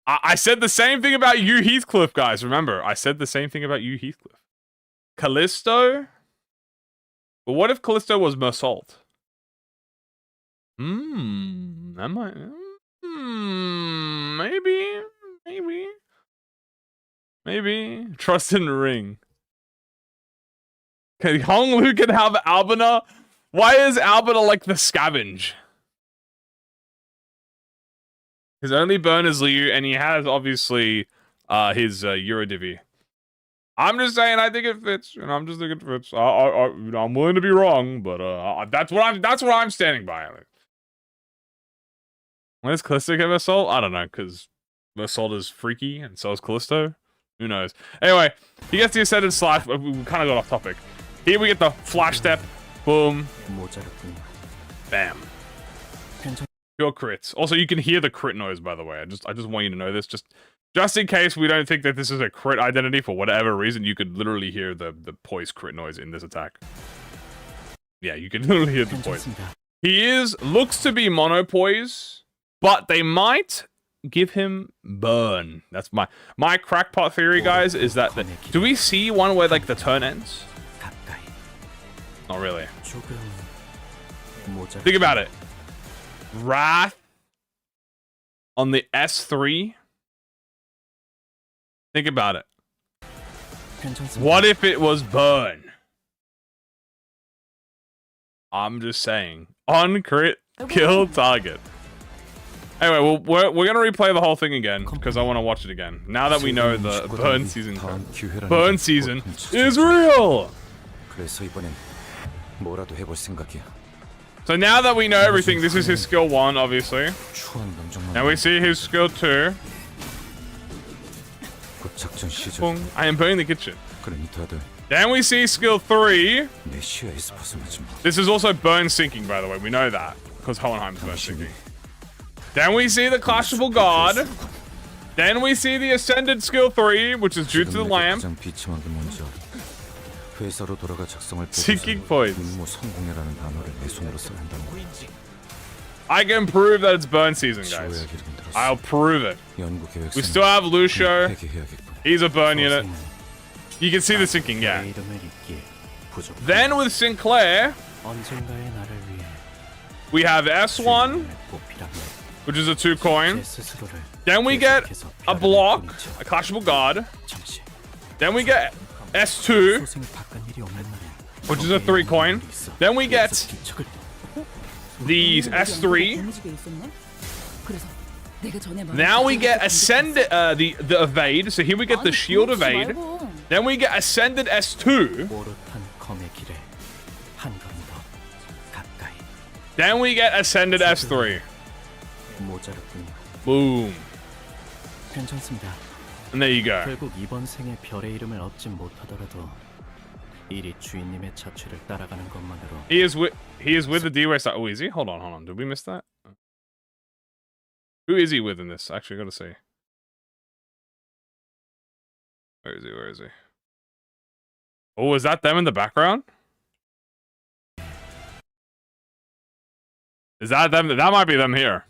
I said the same thing about you, Heathcliff, guys. Remember, I said the same thing about you, Heathcliff. Callisto? But what if Callisto was Mersault? That might... Maybe. Trust in the ring. Okay, Hong Lu can have Albina. Why is Albina like the scavenge? His only burn is Liu, and he has, obviously, his Eurodivi. I'm just saying, I think it fits, and I'm just thinking it fits. I'm willing to be wrong, but that's what I'm standing by. When does Callisto get Assault? I don't know, because Assault is freaky, and so is Callisto. Who knows? Anyway, he gets the Ascended Slash. We kind of got off topic. Here we get the Flash Step. Boom. Bam. Pure crits. Also, you can hear the crit noise, by the way. I just want you to know this. Just in case we don't think that this is a crit identity for whatever reason, you could literally hear the poise crit noise in this attack. Yeah, you can literally hear the poise. He looks to be mono poise, but they might give him burn. That's my crackpot theory, guys, is that do we see one where like the turn ends? Not really. Think about it. Wrath on the S3. Think about it. What if it was burn? I'm just saying. On crit, kill target. Anyway, we're gonna replay the whole thing again because I want to watch it again. Now that we know the burn season is real. So now that we know everything, this is his skill 1, obviously. Now we see his skill 2. I am burning the kitchen. Then we see skill 3. This is also burn sinking, by the way. We know that because Hohenheim's burn sinking. Then we see the clashable god. Then we see the ascended skill 3, which is due to the lamp. Sinking points. I can prove that it's burn season, guys. I'll prove it. We still have Lucio. He's a burn unit. You can see the sinking, yeah. Then with Sinclair, we have S1, which is a 2 coin. Then we get a block, a clashable god. Then we get S2, which is a 3 coin. Then we get the S3. Now we get ascended, the evade. So here we get the shield evade. Then we get ascended S2. Then we get ascended S3. Boom. And there you go. He is with the Dihui side. Oh, is he? Hold on. Did we miss that? Who is he with in this? Actually, I gotta see. Where is he? Oh, is that them in the background? Is that them? That might be them here.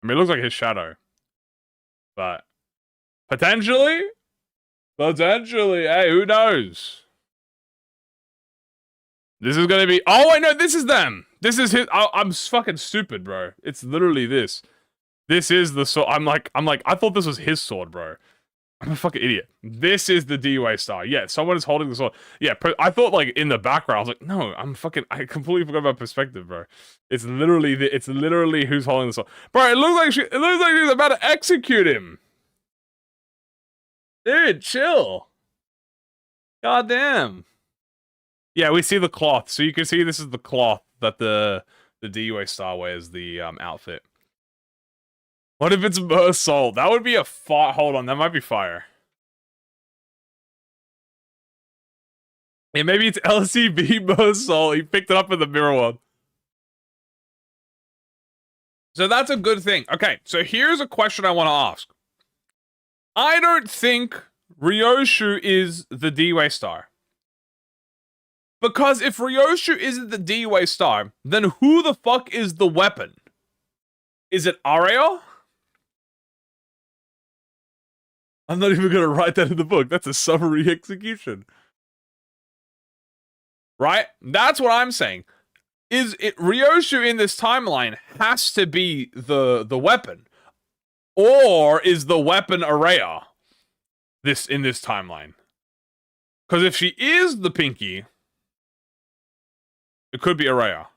I mean, it looks like his shadow. But potentially, hey, who knows? This is gonna be. Oh, I know. This is them. This is his. I'm fucking stupid, bro. It's literally this. This is the sword. I'm like. I thought this was his sword, bro. I'm a fucking idiot. This is the Dihui star. Yeah, someone is holding the sword. Yeah, I thought like in the background. I was like, no, I completely forgot about perspective, bro. It's literally who's holding the sword, bro. It looks like she's about to execute him. Dude, chill. God damn. Yeah, we see the cloth. So you can see this is the cloth that the Dihui star wears, the outfit. What if it's Mer Soul? That would be a fire. Hold on, that might be fire. Yeah, maybe it's LCB Mer Soul. He picked it up in the mirror one. So that's a good thing. Okay, so here's a question I want to ask. I don't think Ryoshu is the Dihui star. Because if Ryoshu isn't the Dihui star, then who the fuck is the weapon? Is it Areo? I'm not even gonna write that in the book. That's a summary execution. Right? That's what I'm saying. Is it Ryoshu in this timeline has to be the weapon? Or is the weapon Areo in this timeline? Because if she is the pinky, it could be Areo.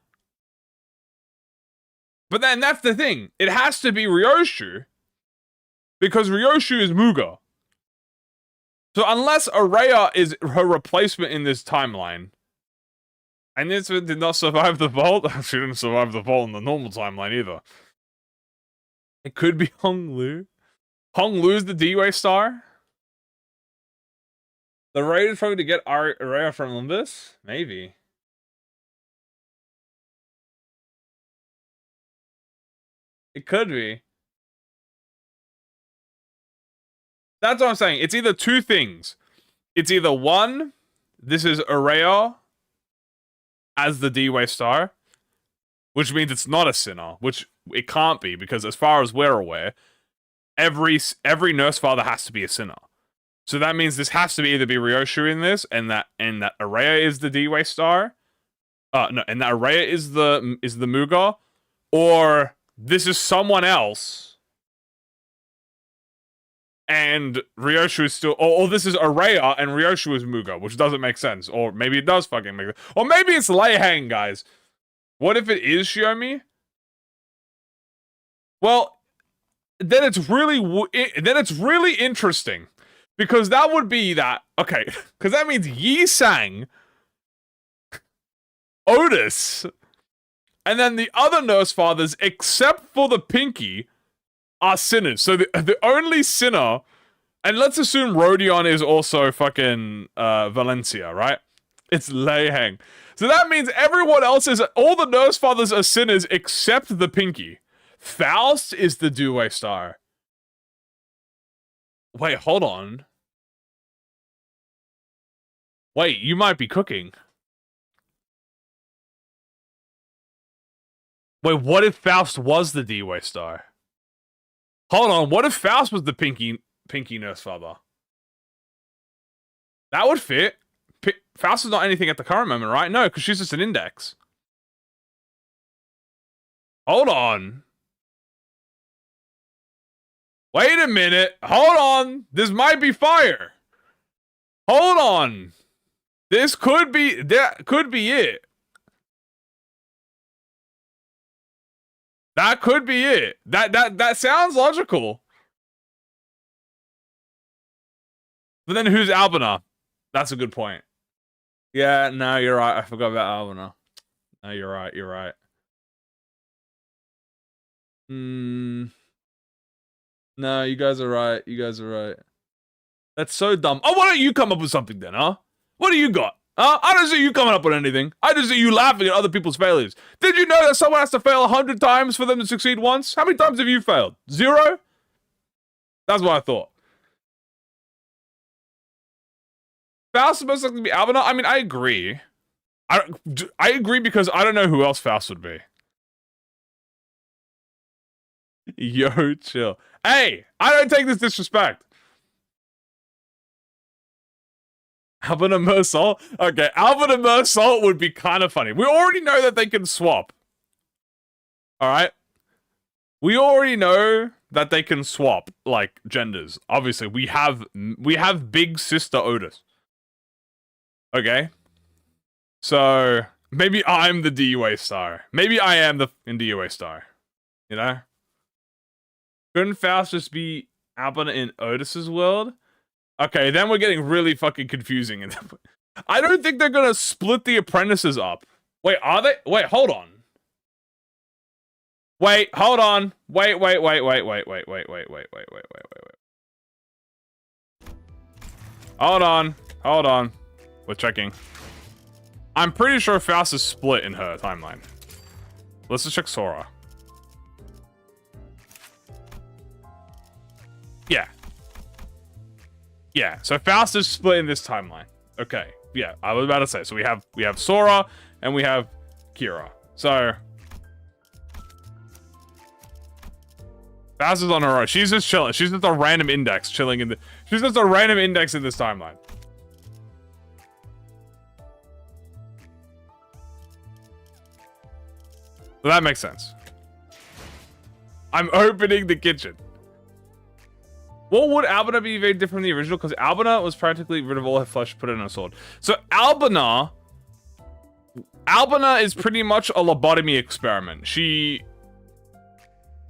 But then that's the thing. It has to be Ryoshu. Because Ryoshu is Muga. So unless Areo is her replacement in this timeline, and this did not survive the vault, she didn't survive the vault in the normal timeline either. It could be Honglu. Honglu's the Dihui star? The raid is probably to get Areo from Limbus? Maybe. It could be. That's what I'm saying. It's either two things. It's either one, this is Areo as the Dihui star, which means it's not a sinner, which it can't be, because as far as we're aware, every nurse father has to be a sinner. So that means this has to either be Ryoshu in this, and that Areo is the Dihui star. No, and that Areo is the Muga, or this is someone else and Ryoshu is still, or this is Araya and Ryoshu is Muga, which doesn't make sense. Or maybe it does fucking make sense. Or maybe it's Lei Hang, guys. What if it is Shiomi? Well, then it's really interesting, because that would be that, okay, because that means Yi Sang, Otis, and then the other nurse fathers, except for the Pinky, are sinners. So the only sinner, and let's assume Rodion is also fucking Valencia, right? It's Lei Hang. So that means everyone else is, all the nurse fathers are sinners except the Pinky. Faust is the Dihui star. Wait, hold on. Wait, you might be cooking. Wait, what if Faust was the Dihui star? Hold on, what if Faust was the Pinky nurse father? That would fit. Faust is not anything at the current moment, right? No, because she's just an index. Hold on. Wait a minute. Hold on. This might be fire. Hold on. This could be, that could be it. That could be it. That sounds logical. But then who's Albina? That's a good point. Yeah, no, you're right. I forgot about Albina. No, you're right. You're right. No, you guys are right. You guys are right. That's so dumb. Oh, why don't you come up with something then, huh? What do you got? I don't see you coming up with anything. I just see you laughing at other people's failures. Did you know that someone has to fail 100 times for them to succeed once? How many times have you failed? 0? That's what I thought. Faust is most likely to be Albina? I mean, I agree. I agree because I don't know who else Faust would be. Yo, chill. Hey, I don't take this disrespect. Albina Mersalt? Okay, Albina Mersalt would be kind of funny. We already know that they can swap. Alright? We already know that they can swap, like, genders. Obviously, we have big sister Otis. Okay? So, maybe I'm the Dihui star. Maybe I am the Dihui star. You know? Couldn't Faust just be Albina in Otis's world? Okay, then we're getting really fucking confusing. I don't think they're gonna split the apprentices up. Wait, are they? Wait, hold on. Wait, hold on. Wait. Hold on. We're checking. I'm pretty sure Faust is split in her timeline. Let's just check Sora. Yeah, so Faust is split in this timeline. Okay, yeah, I was about to say. So we have Sora and we have Kira. So Faust is on her own. She's just chilling. She's just a random index chilling in the. She's just a random index in this timeline. So that makes sense. I'm opening the kitchen. What would Albina be very different from the original? Because Albina was practically rid of all her flesh, put it in a sword. So Albina is pretty much a lobotomy experiment. She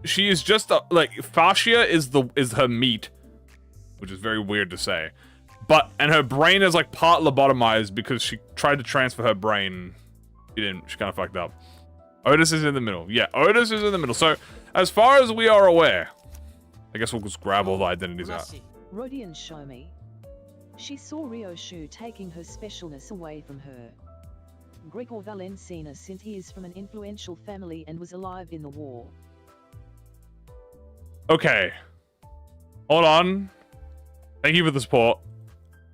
is just like fascia is her meat, which is very weird to say. And her brain is like part lobotomized because she tried to transfer her brain. She didn't. She kind of fucked up. Otis is in the middle. Yeah, Otis is in the middle. So as far as we are aware. I guess we'll just grab all the identities out. Rodion show me. She saw Ryoshu taking her specialness away from her. Gregor Valencina since he is from an influential family and was alive in the war. Okay. Hold on. Thank you for the support.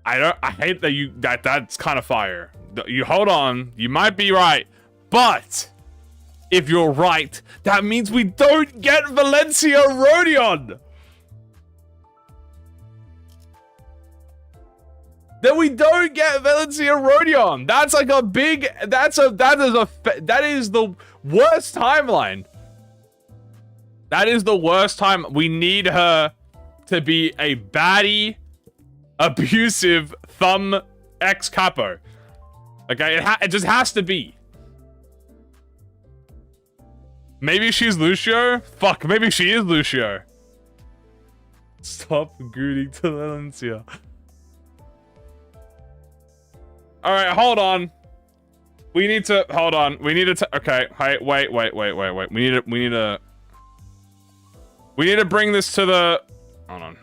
I hate that that's kind of fire. You hold on. You might be right. But if you're right, that means we don't get Valencia Rodion. Then we don't get Valencia Rodion. That's like a big. That is the worst timeline. That is the worst time. We need her to be a baddie, abusive thumb ex-capo. Okay, it just has to be. Maybe she's Lucio? Fuck, maybe she is Lucio. Stop gooting to Valencia. Alright, hold on. We need to, hold on. We need to, okay, wait. We need to bring this to the, hold on.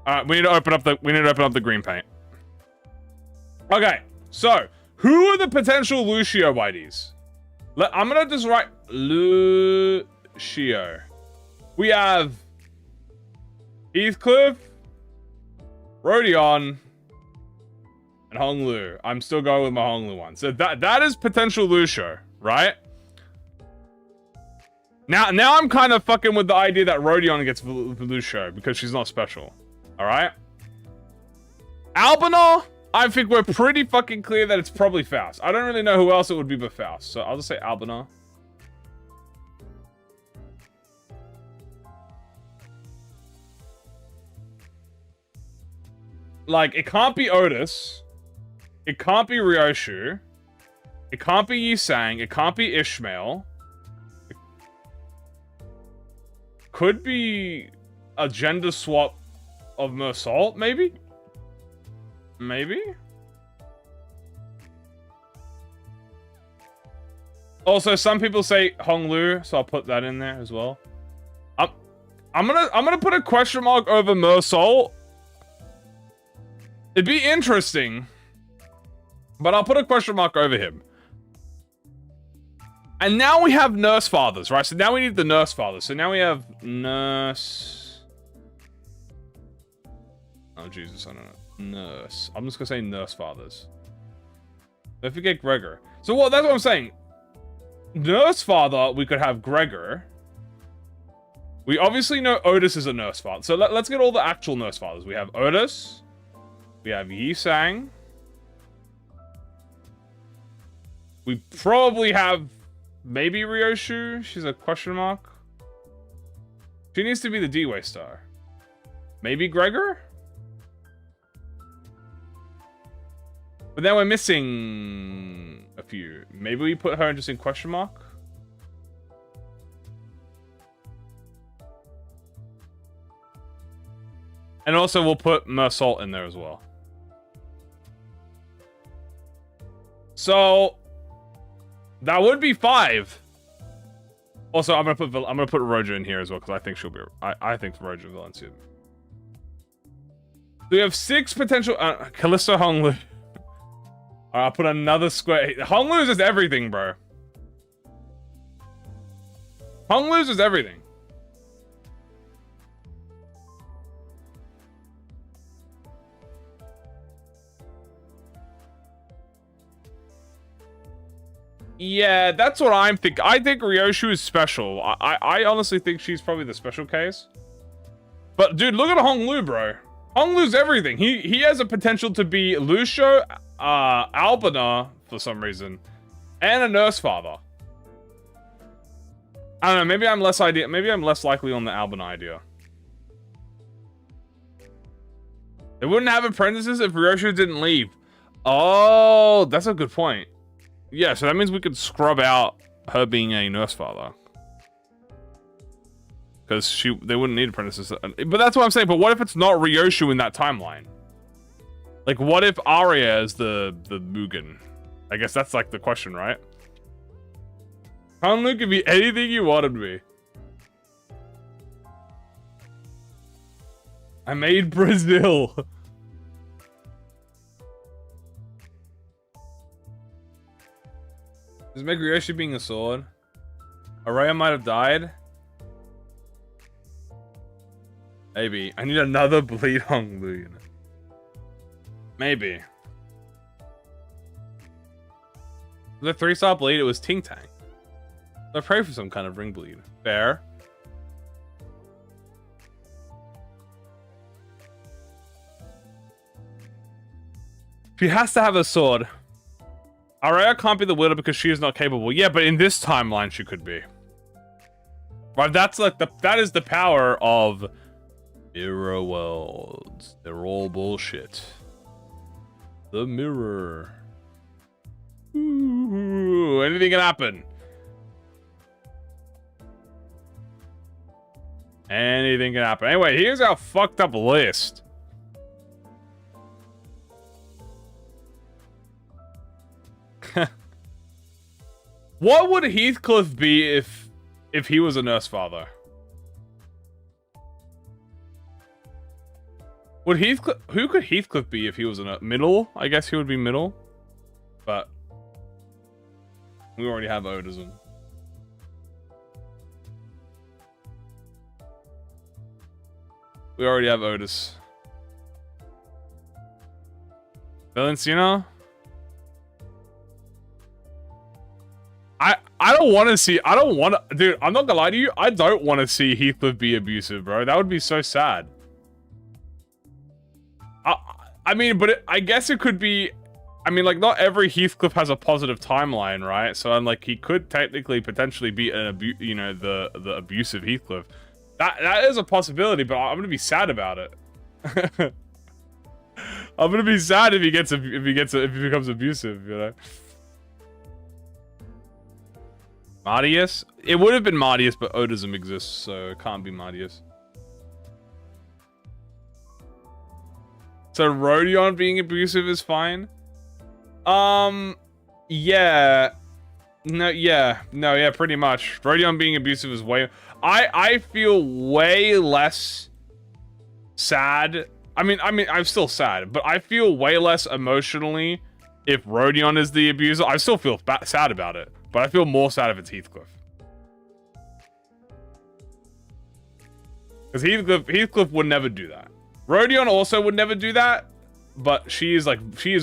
Alright, we need to open up the green paint. Okay, so, who are the potential Lucio IDs? I'm gonna just write Lucio. We have Heathcliff, Rodion, and Honglu. I'm still going with my Honglu one. So that is potential Lucio, right? Now I'm kind of fucking with the idea that Rodion gets Lucio because she's not special. Alright? Albina, I think we're pretty fucking clear that it's probably Faust. I don't really know who else it would be but Faust. So I'll just say Albina. Like, it can't be Otis. It can't be Ryoshu. It can't be Yisang. It can't be Ishmael. It could be a gender swap of Mersalt, maybe? Maybe? Also, some people say Honglu, so I'll put that in there as well. I'm gonna put a question mark over Mersalt. It'd be interesting, but I'll put a question mark over him. And now we have nurse fathers, right? So now we need the nurse fathers. So now we have nurse. Oh, Jesus, I don't know. Nurse. I'm just gonna say nurse fathers. Don't forget Gregor. So what? That's what I'm saying. Nurse father, we could have Gregor. We obviously know Otis is a nurse father. So let's get all the actual nurse fathers. We have Otis. We have Yisang. We probably have maybe Ryoshu. She's a question mark. She needs to be the D-Way star. Maybe Gregor? But then we're missing a few. Maybe we put her just in question mark? And also we'll put Mersalt in there as well. So that would be 5. Also, I'm gonna put Roja in here as well because I think she'll be. I think Roja Valencia. So we have 6 potential. Callisto Honglu. Alright, I'll put another square. Honglu is just everything, bro. Honglu is just everything. Yeah, that's what I'm thinking. I think Ryoshu is special. I honestly think she's probably the special case. But dude, look at Honglu, bro. Honglu's everything. He has a potential to be Lucio, Albina for some reason, and a nurse father. I don't know. Maybe I'm less likely on the Albina idea. They wouldn't have apprentices if Ryoshu didn't leave. Oh, that's a good point. Yeah, so that means we could scrub out her being a nurse father. Because they wouldn't need apprentices. But that's what I'm saying. But what if it's not Ryoshu in that timeline? Like, what if Arya is the Mugen? I guess that's like the question, right? Honglu could be anything you wanted me. I made Brazil. Is Meguryoshi being a sword? Araya might have died. Maybe. I need another bleed Honglu unit. Maybe. The 3-star bleed, it was Ting Tang. I pray for some kind of ring bleed. Fair. She has to have a sword. Araya can't be the widow because she is not capable. Yeah, but in this timeline, she could be. Right, that's like that is the power of Mirror worlds. They're all bullshit. The mirror. Ooh, anything can happen. Anything can happen. Anyway, here's our fucked up list. What would Heathcliff be if he was a nurse father? Would Heathcliff... Who could Heathcliff be if he was a middle? I guess he would be middle. But... we already have Odism. We already have Otis. Valenciana? I don't want to see... I don't want to... Dude, I'm not gonna lie to you. I don't want to see Heathcliff be abusive, bro. That would be so sad. I mean, but I guess it could be... I mean, like, not every Heathcliff has a positive timeline, right? So, I'm like, he could technically, potentially be an the abusive Heathcliff. That is a possibility, but I'm gonna be sad about it. I'm gonna be sad if he becomes abusive, you know? Mardius? It would have been Mardius, but Odism exists, so it can't be Mardius. So Rodion being abusive is fine? Yeah. No, yeah, pretty much. Rodion being abusive is way... I feel way less sad. I mean, I'm still sad, but I feel way less emotionally if Rodion is the abuser. I still feel sad about it, but I feel more sad if it's Heathcliff. Because Heathcliff would never do that. Rodion also would never do that, but she is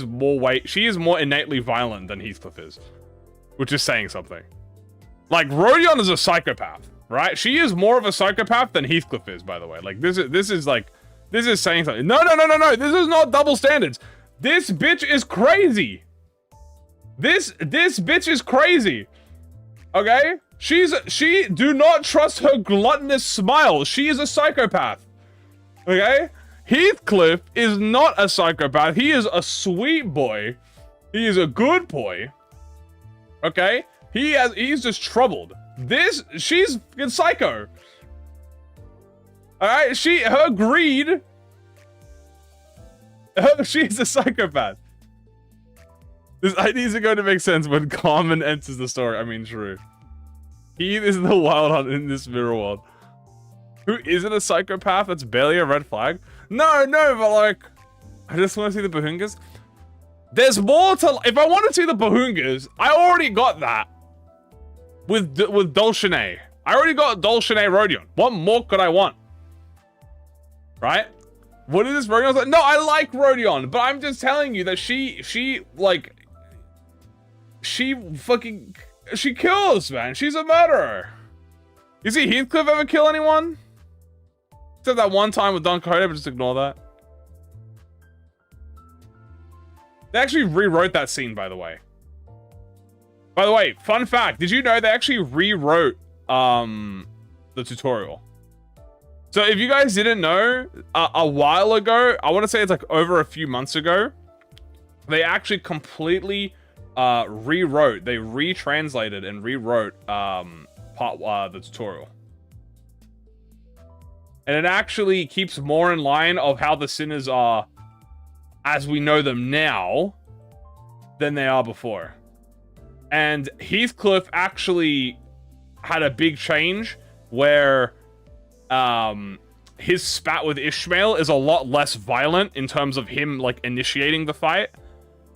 more innately violent than Heathcliff is, which is saying something. Like, Rodion is a psychopath, right? She is more of a psychopath than Heathcliff is, by the way. Like, this is saying something. No. This is not double standards. This bitch is crazy. This bitch is crazy. Okay? She do not trust her gluttonous smile. She is a psychopath. Okay? Heathcliff is not a psychopath. He is a sweet boy. He is a good boy. Okay? He's just troubled. She's fucking psycho. Alright? Her greed. She's a psychopath. This ideas are going to make sense when Carmen enters the story. I mean, true. He is the wild hunt in this mirror world. Who isn't a psychopath? That's barely a red flag. No, but like, I just want to see the Bahungas. There's more to... If I want to see the Bahungas, I already got that. With Dulcinea. I already got Dulcinea Rodion. What more could I want? Right? What is this Rodion like? No, I like Rodion, but I'm just telling you that she kills, man. She's a murderer. You see Heathcliff ever kill anyone? Except that one time with Don Quixote, but just ignore that. They actually rewrote that scene, by the way. By the way, fun fact. Did you know they actually rewrote the tutorial? So if you guys didn't know, a while ago, I want to say it's like over a few months ago, they actually completely rewrote, they retranslated and rewrote the tutorial. And it actually keeps more in line of how the sinners are as we know them now than they are before. And Heathcliff actually had a big change where his spat with Ishmael is a lot less violent in terms of him like initiating the fight.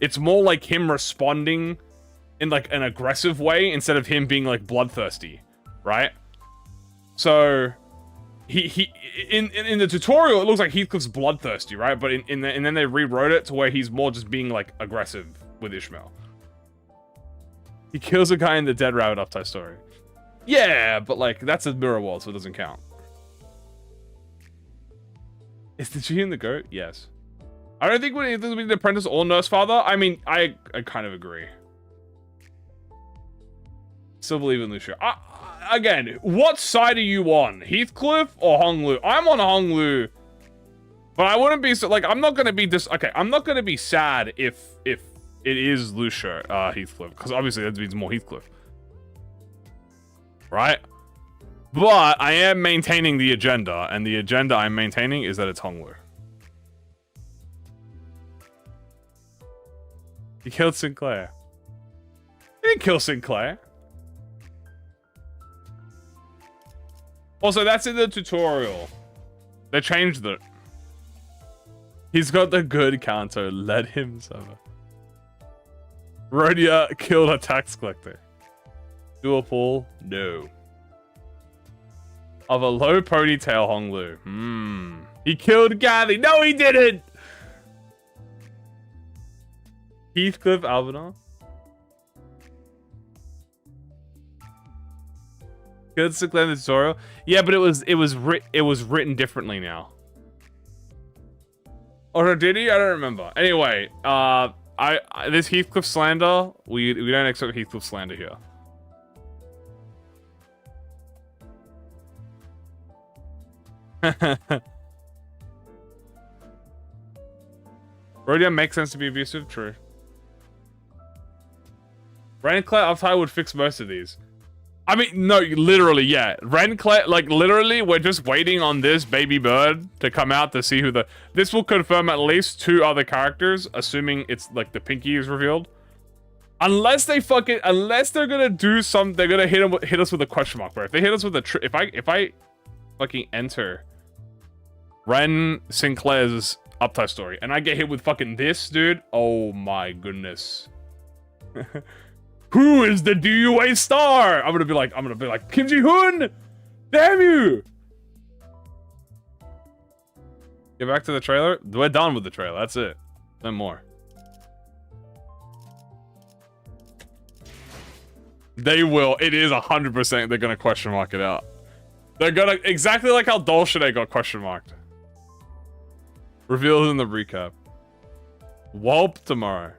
It's more like him responding in like an aggressive way instead of him being like bloodthirsty, right? So he in the tutorial it looks like Heathcliff's bloodthirsty, right? But and then they rewrote it to where he's more just being like aggressive with Ishmael. He kills a guy in the Dead Rabbit Uptie story. Yeah, but like that's a mirror world, so it doesn't count. Is the G in the goat? Yes. I don't think this will be the apprentice or nurse father. I mean, I kind of agree. Still believe in Lucio. Again, what side are you on? Heathcliff or Honglu? I'm on Honglu But I wouldn't be so like I'm not gonna be okay. I'm not gonna be sad if it is Lucia Heathcliff, because obviously that means more Heathcliff, right? But I am maintaining the agenda, and the agenda I'm maintaining is that it's Hongwu. He killed Sinclair. He didn't kill Sinclair. Also, that's in the tutorial. They changed it. He's got the good counter. Let him suffer. Rhodia killed a tax collector. Do a pull? No. Of a low ponytail Honglu. He killed Gathy. No, he didn't! Heathcliff Albanar. Good Sinclair in the tutorial. Yeah, but it was written differently now. Or did he? I don't remember. Anyway, this Heathcliff slander, we don't accept Heathcliff slander here. Rhodia makes sense to be abusive. True. RenClair uptime would fix most of these. I mean, no, literally, yeah. RenClair, like, literally, we're just waiting on this baby bird to come out to see who the... This will confirm at least 2 other characters, assuming it's, like, the Pinky is revealed. Unless they fucking... Unless they're gonna do some... They're gonna hit us with a question mark, bro. If they hit us with a... If I fucking enter Ren Sinclair's uptime story, and I get hit with fucking this, dude, oh my goodness. Who is the Dihui star? I'm gonna be like Kim Ji-hoon! Damn you! Get back to the trailer. We're done with the trailer. That's it. No more. They will. It is 100% they're gonna question mark it out. They're gonna exactly like how Dolce got question marked. Revealed in the recap. Whelp tomorrow.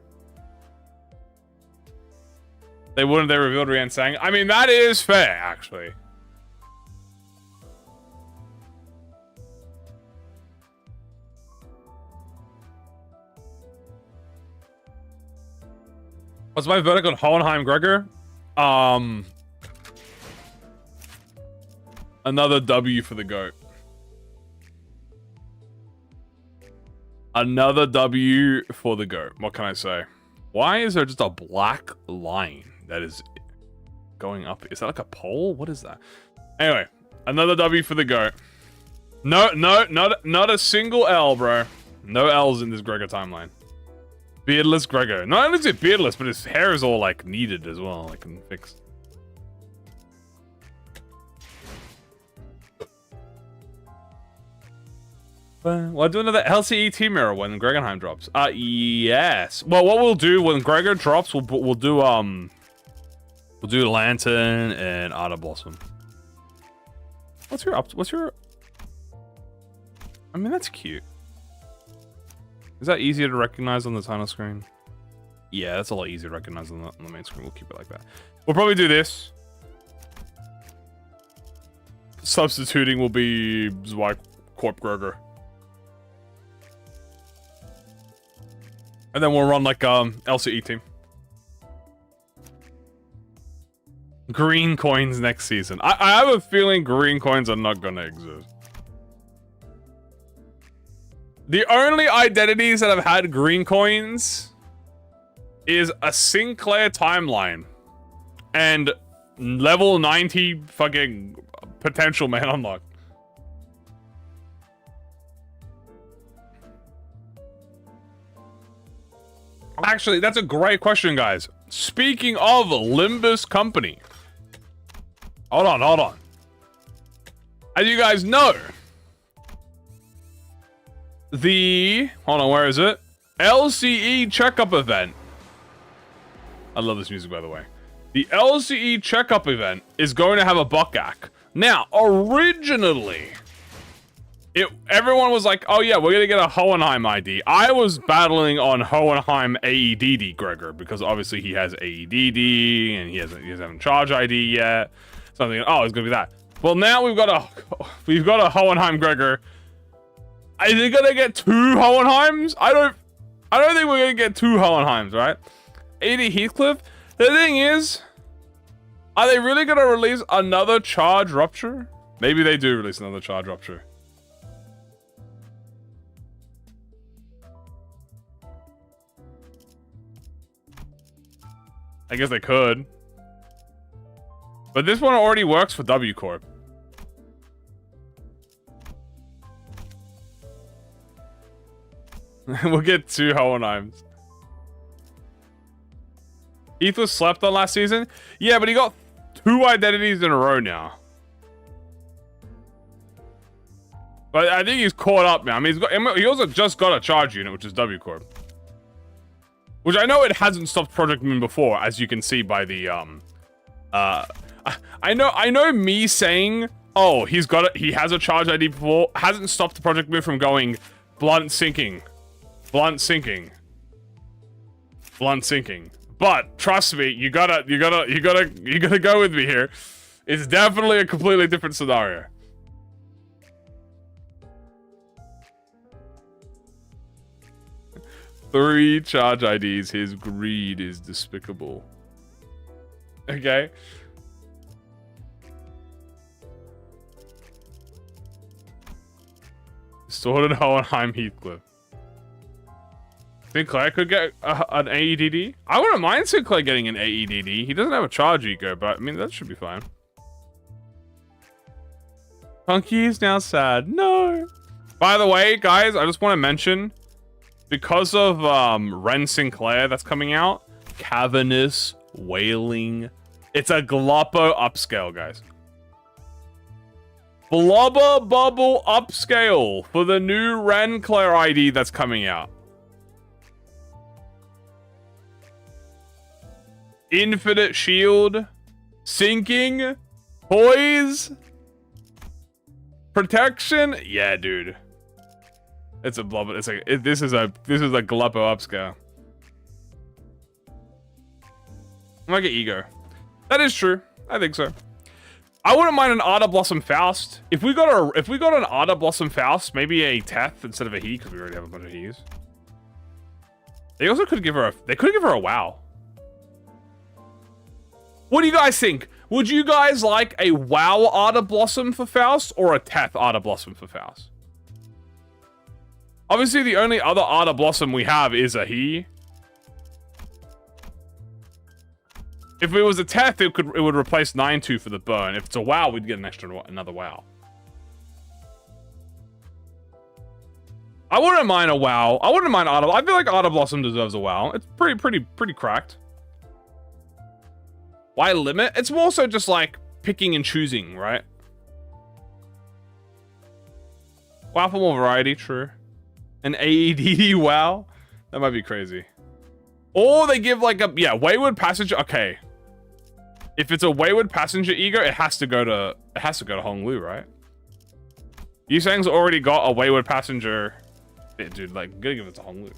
They wouldn't. They revealed Rian Sang. I mean, that is fair, actually. What's my verdict on Hohenheim Gregor? Another W for the GOAT. Another W for the GOAT. What can I say? Why is there just a black line that is going up? Is that like a pole? What is that? Anyway, another W for the GOAT. No, not a single L, bro. No L's in this Gregor timeline. Beardless Gregor. Not only is it beardless, but his hair is all like kneaded as well, like and fixed. Well, I'll do another LCET mirror when GregHeim drops. Yes. Well, what we'll do when Gregor drops, we'll do Lantern and Ada Blossom. What's your? I mean, that's cute. Is that easier to recognize on the title screen? Yeah, that's a lot easier to recognize on the main screen. We'll keep it like that. We'll probably do this. Substituting will be Zwei Corp Gregor. And then we'll run like LCE team. Green coins next season. I have a feeling green coins are not gonna exist. The only identities that have had green coins is a Sinclair timeline and level 90 fucking potential man unlock. Actually, that's a great question, guys. Speaking of Limbus Company. Hold on. As you guys know, hold on, where is it? LCE checkup event. I love this music, by the way. The LCE checkup event is going to have a Buck-Ack. Now, originally, everyone was like, oh yeah, we're going to get a Hohenheim ID. I was battling on Hohenheim AEDD Gregor, because obviously he has AEDD, and he hasn't charge ID yet. So I'm thinking, oh, it's going to be that. Well, now we've got a Hohenheim Gregor Is it gonna get 2 Hohenheims? I don't think we're gonna get 2 Hohenheims, right? 80 Heathcliff. The thing is, are they really gonna release another charge rupture? Maybe they do release another charge rupture. I guess they could. But this one already works for W Corp. We'll get 2 Hohenheims. Heath was slept on last season? Yeah, but he got 2 identities in a row now. But I think he's caught up now. I mean, he also just got a charge unit, which is W Corp. Which I know it hasn't stopped ProjectMoon before, as you can see by the, I know me saying, oh, he has a charge ID before, hasn't stopped ProjectMoon from going blunt sinking. Blunt sinking. Blunt sinking. But trust me, you gotta go with me here. It's definitely a completely different scenario. Three charge IDs. His greed is despicable. Okay. Sorted Hohenheim Heathcliff. Sinclair could get an AEDD. I wouldn't mind Sinclair getting an AEDD. He doesn't have a charge ego, but I mean, that should be fine. Punky is now sad. No. By the way, guys, I just want to mention, because of Sinclair that's coming out, Cavernous Wailing. It's a Gloppo upscale, guys. Blubber Bubble upscale for the new RenClair ID that's coming out. Infinite shield, sinking, poise, protection. Yeah, dude. It's a blubber. It's like this is a Gluppo upscale. I might get ego. That is true. I think so. I wouldn't mind an Arda Blossom Faust. If we got an Arda Blossom Faust, maybe a Teth instead of a he, because we already have a bunch of he's. They also could give her a wow. What do you guys think? Would you guys like a WoW Arda Blossom for Faust or a Teth Arda Blossom for Faust? Obviously, the only other Arda Blossom we have is a he. If it was a Teth, it would replace 9-2 for the burn. If it's a WoW, we'd get another WoW. I wouldn't mind a WoW. I wouldn't mind Arda. I feel like Arda Blossom deserves a WoW. It's pretty cracked. Why limit? It's more so just like picking and choosing, right? WoW for more variety, true. An AED WoW? That might be crazy. Or they give like a, yeah, Wayward Passenger. Okay. If it's a Wayward Passenger ego, it has to go to Honglu, right? Yusang's already got a Wayward Passenger. Yeah, dude, like, I'm gonna give it to Honglu.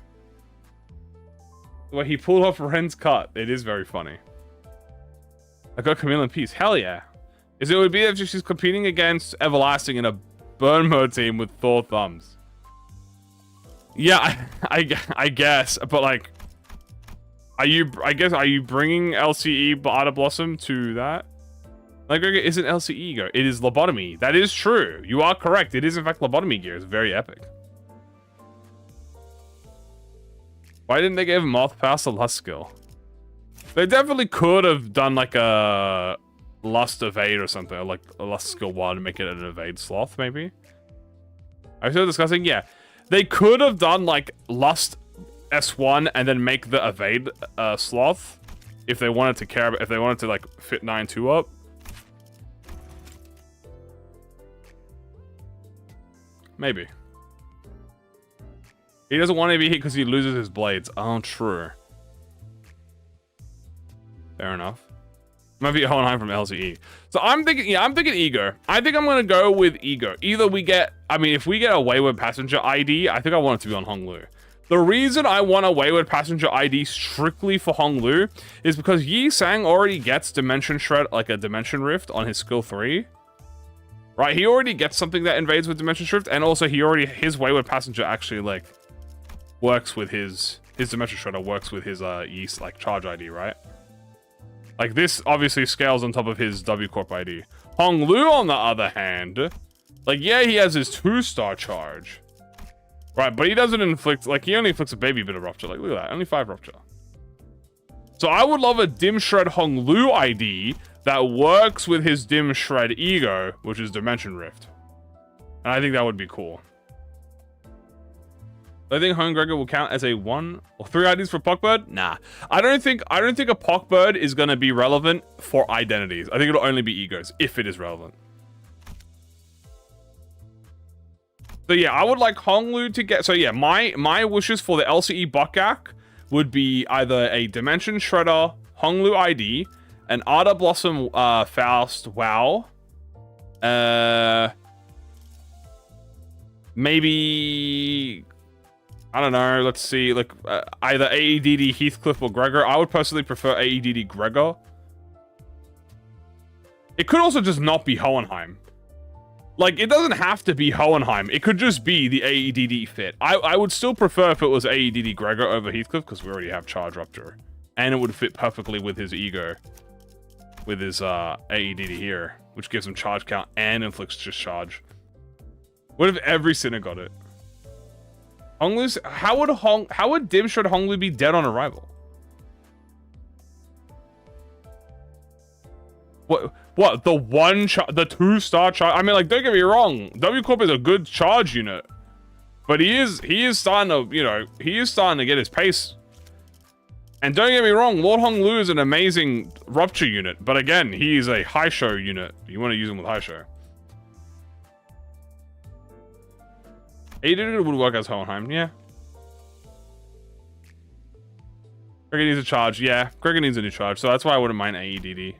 Well, he pulled off Ren's cut. It is very funny. I got Camille in peace. Hell yeah. It would be if she's competing against Everlasting in a burn mode team with Thor thumbs. Yeah, I guess, but like, are you bringing LCE Arda Blossom to that? Like, Gregor isn't LCE ego. It is lobotomy. That is true. You are correct. It is in fact lobotomy gear. It's very epic. Why didn't they give Moth Pass a lust skill? They definitely could have done like a lust evade or something, or like a lust skill 1 to make it an evade sloth, maybe. Are we still discussing? Yeah. They could have done like lust S1 and then make the evade sloth if they wanted to care about, if they wanted to like fit 9-2 up. Maybe. He doesn't want to be hit because he loses his blades. Oh, true. Fair enough. Might be Hohenheim from LCE. So I'm thinking, yeah, I'm thinking ego. I think I'm going to go with ego. Either we get, I mean, if we get a Wayward Passenger ID, I think I want it to be on Honglu. The reason I want a Wayward Passenger ID strictly for Honglu is because Yi Sang already gets Dimension Shred, like a Dimension Rift on his skill 3. Right, he already gets something that invades with Dimension Shift, and also his Wayward Passenger actually, like, works with his Dimension Shredder works with his, Yeast, like, charge ID, right? Like, this obviously scales on top of his W Corp ID. Hong Lu, on the other hand, like, yeah, he has his 2-star charge. Right, but he doesn't inflict, like, he only inflicts a baby bit of Rupture. Like, look at that, only 5 Rupture. So I would love a Dim Shred Hong Lu ID that works with his Dim Shred Ego, which is Dimension Rift. And I think that would be cool. I think Home Gregor will count as a 1 or 3 IDs for Pockbird? Nah. I don't think a Pockbird is gonna be relevant for identities. I think it'll only be egos, if it is relevant. So yeah, I would like Hong Lu to get... So yeah, my wishes for the LCE Bokgak would be either a Dimension Shredder Hong Lu ID, an Arda Blossom Faust WoW, maybe, I don't know, let's see, like either AEDD Heathcliff or Gregor. I would personally prefer AEDD Gregor. It could also just not be Hohenheim. Like, it doesn't have to be Hohenheim. It could just be the AEDD fit. I would still prefer if it was AEDD Gregor over Heathcliff, because we already have Charge Rupture. And it would fit perfectly with his ego. With his AEDD here, which gives him charge count and inflicts just charge. What if every sinner got it? Honglu's, how would Dim Shred Honglu be dead on arrival? What? The 2-star charge? I mean, like, don't get me wrong. W Corp is a good charge unit, but he is starting to, you know, he is starting to get his pace. And don't get me wrong, Lord Hong Lu is an amazing Rupture unit, but again, he is a high show unit. You want to use him with high show. AEDD would work as Hohenheim, yeah. Gregor needs a charge, yeah. Gregor needs a new charge, so that's why I wouldn't mind AEDD.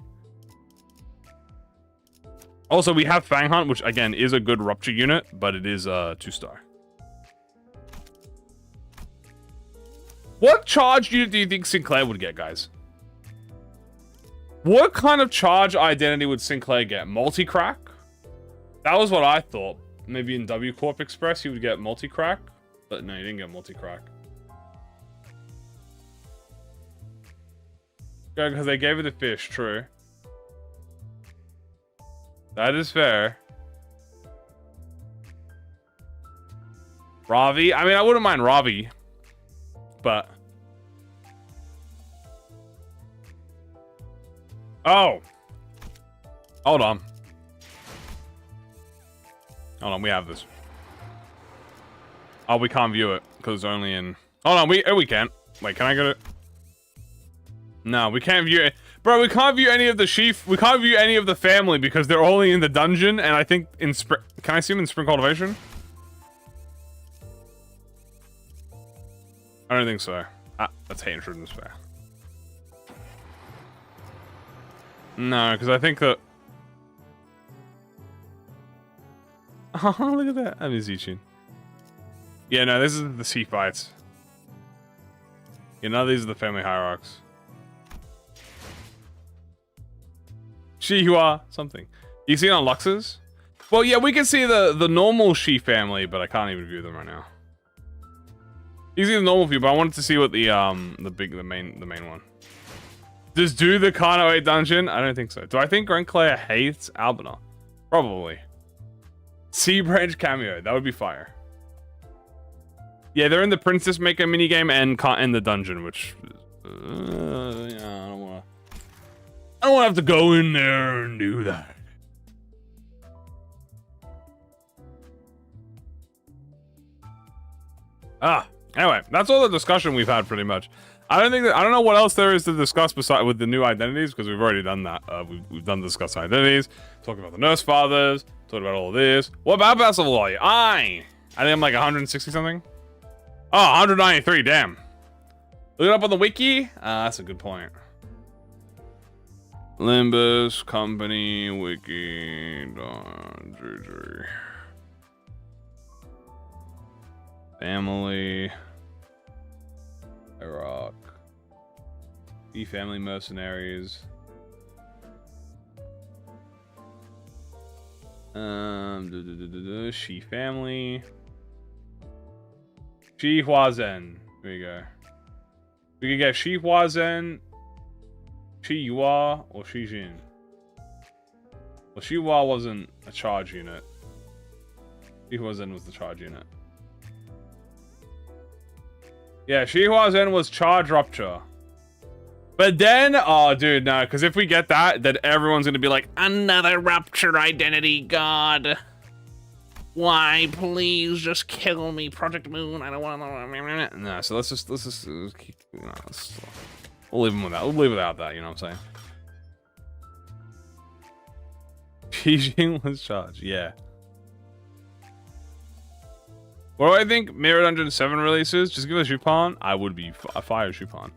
Also, we have Fang Hunt, which again is a good Rupture unit, but it is a 2-star. What charge unit do you think Sinclair would get, guys? What kind of charge identity would Sinclair get? Multi-crack? That was what I thought. Maybe in W Corp Express he would get multi-crack. But no, he didn't get multi-crack. Because they gave it a fish, true. That is fair. Ravi? I mean, I wouldn't mind Ravi. But... Oh! Hold on. Hold on, we have this. Oh, we can't view it, because it's only in... Hold on, we can't. Wait, can I get it? No, we can't view it. Bro, we can't view any of the sheaf. We can't view any of the family, because they're only in the dungeon, and I think in spring... Can I see them in Spring Cultivation? I don't think so. Ah, that's hatred and despair. No, because I think that... Oh, look at that. I'm Zichin. Yeah, no, this is the sea fights. You know, these are the family hierarchs. Shihua, something. You see it on Lux's? Well, yeah, we can see the normal Shi family, but I can't even view them right now. You see the normal view, but I wanted to see what the main one. Does do the Kano 8 dungeon? I don't think so. Do I think RenClair hates Albina? Probably. Sea Branch cameo. That would be fire. Yeah, they're in the Princess Maker minigame and in the dungeon, which... yeah, I don't want to have to go in there and do that. Anyway, that's all the discussion we've had pretty much. I don't know what else there is to discuss beside with the new identities, because we've already done that. We've done discuss identities, talking about the Nurse Fathers, talking about all of this. What about Basil are you? I think I'm like 160 something. Oh, 193, damn. Look it up on the wiki. That's a good point. Limbus, company, wiki, GG. Family. Iraq. E-family mercenaries. Shi family. Shi Huazen. There you go. We could get Shi Huazen, Shi Yua, or Shi Jin. Well, Shi Hua wasn't a charge unit. Shi Huazen was the charge unit. Yeah, Shi Huazen was charge rupture. But then, oh, dude, no, because if we get that, then everyone's going to be like, another rupture identity, God. Why, please, just kill me, ProjectMoon. I don't want to. No, so let's just keep. You know, we'll leave him without. We'll leave without that. You know what I'm saying? Beijing was charged. Yeah. What do I think? Mirrored 107 releases. Just give us Jupan. I would be a fire Jupan.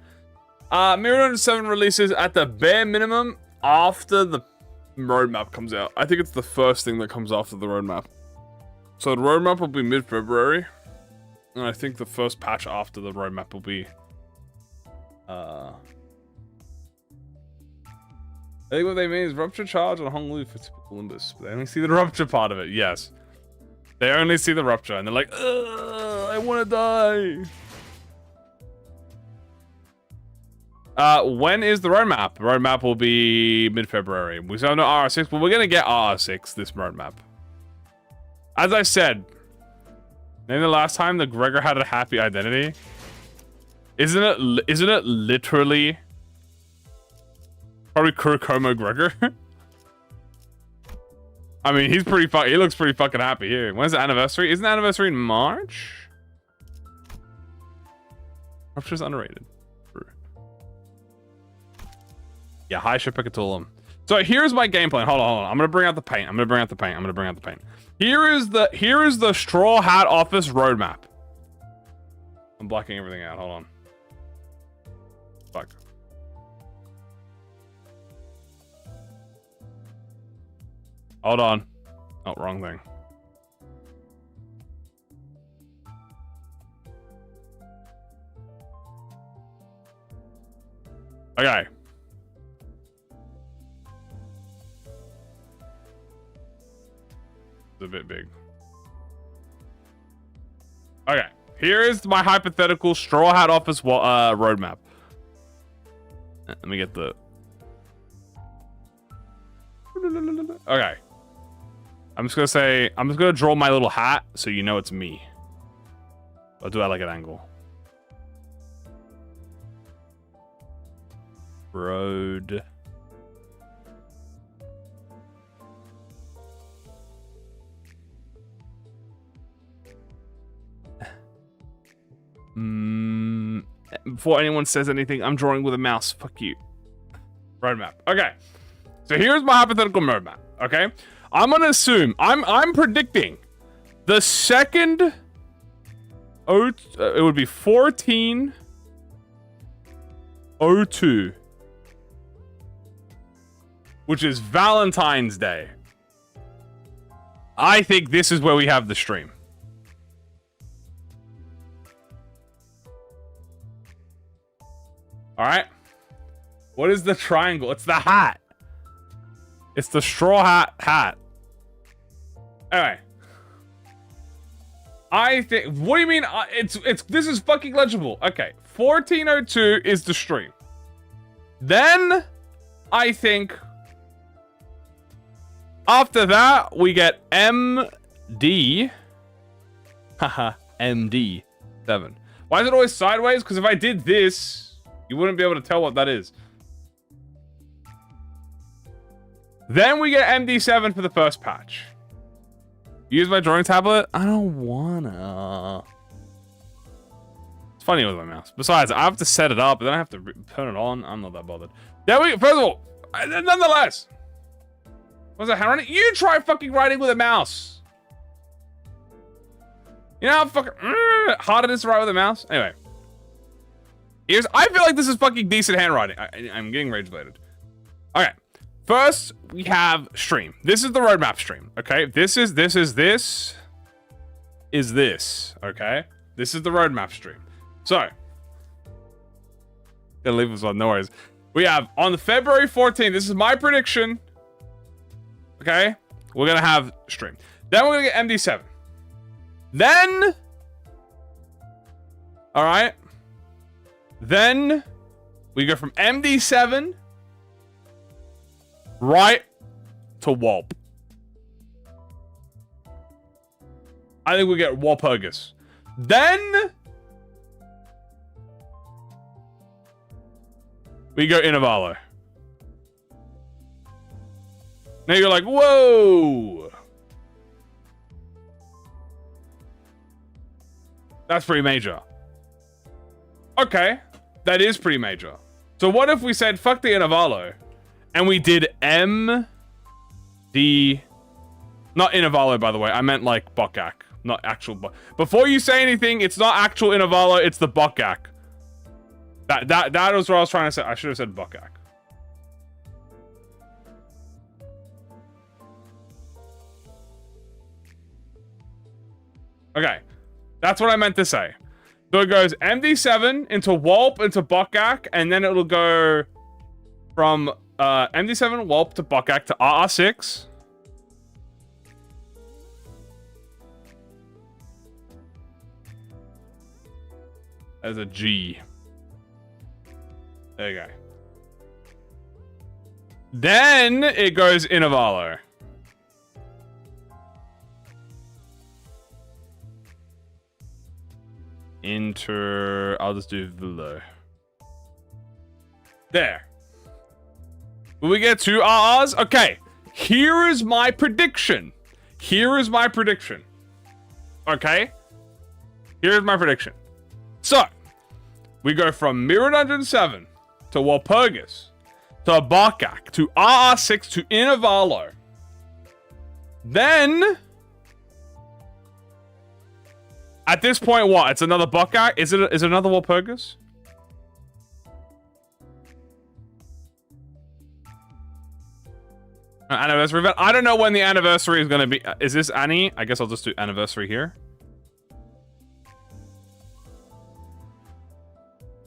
Mirrored 107 releases at the bare minimum after the roadmap comes out. I think it's the first thing that comes after the roadmap. So the roadmap will be mid-February, and I think the first patch after the roadmap will be, I think what they mean is rupture charge on Honglu for typical Limbus. They only see the rupture part of it, yes. They only see the rupture, and they're like, ugh, I want to die. When is the roadmap? The roadmap will be mid-February. We still have no RR6, but we're going to get RR6 this roadmap. As I said, maybe the last time that Gregor had a happy identity, isn't it literally probably Kurokomo Gregor? I mean, he looks pretty fucking happy here. When's the anniversary? Isn't the anniversary in March? Rupture's underrated. Yeah, high ship Picatulum. So here's my game plan. Hold on. I'm gonna bring out the paint. Here is the Straw Hat Office roadmap. I'm blocking everything out. Hold on. Fuck. Hold on. Oh, wrong thing. Okay. It's a bit big. Okay. Here is my hypothetical Straw Hat Office roadmap. Let me get the... Okay. I'm just gonna draw my little hat so you know it's me. I'll do that like an angle. Road. Before anyone says anything, I'm drawing with a mouse. Fuck you. Roadmap. Okay. So here's my hypothetical roadmap. Okay. I'm gonna assume I'm predicting the second it would be 14/02, which is Valentine's Day. I think this is where we have the stream. All right. What is the triangle? It's the hat. It's the straw hat. Anyway. I think... What do you mean? This is fucking legible. Okay. 1402 is the stream. Then, I think... After that, we get MD. Haha. MD 7. Why is it always sideways? Because if I did this, you wouldn't be able to tell what that is. Then we get MD7 for the first patch. Use my drawing tablet? I don't wanna. It's funny with my mouse. Besides, I have to set it up, and then I have to turn it on. I'm not that bothered. First of all, nonetheless. What's that handwriting? You try fucking writing with a mouse. You know how fucking hard it is to write with a mouse? Anyway. I feel like this is fucking decent handwriting. I'm getting rage-related. Okay. First, we have stream. This is the roadmap stream, okay? This is this, okay? This is the roadmap stream. So, gonna leave this on, no worries. We have, on February 14th, this is my prediction, okay? We're going to have stream. Then we're going to get MD7. Then... Alright. Then... We go from MD7... Right... To Wulp. I think we get Walpurgis. Then... We go Inavalo. Now you're like, whoa! That's pretty major. Okay. That is pretty major. So what if we said, fuck the Inavalo, and we did M... D... Not Inavalo, by the way. I meant like Bokak. Not actual Before you say anything, it's not actual Inavalo, it's the Bokak. That was what I was trying to say. I should have said Bokak. Okay. That's what I meant to say. So it goes MD7 into Wulp into Bokak, and then it'll go from MD7 Wulp to Bokak to RR6. As a G. There you go. Then it goes Inavalo. I'll just do Vilo. There. Will we get 2 RRs? Okay. Here is my prediction. Here is my prediction. Okay. Here's my prediction. So, we go from Mirror Dungeon 7 to Walpurgis to Bokak to RR6 to Inavalo. Then, at this point, what? It's another Bokak? Is it another Walpurgis? Anniversary event? I don't know when the anniversary is going to be. Is this Annie? I guess I'll just do anniversary here.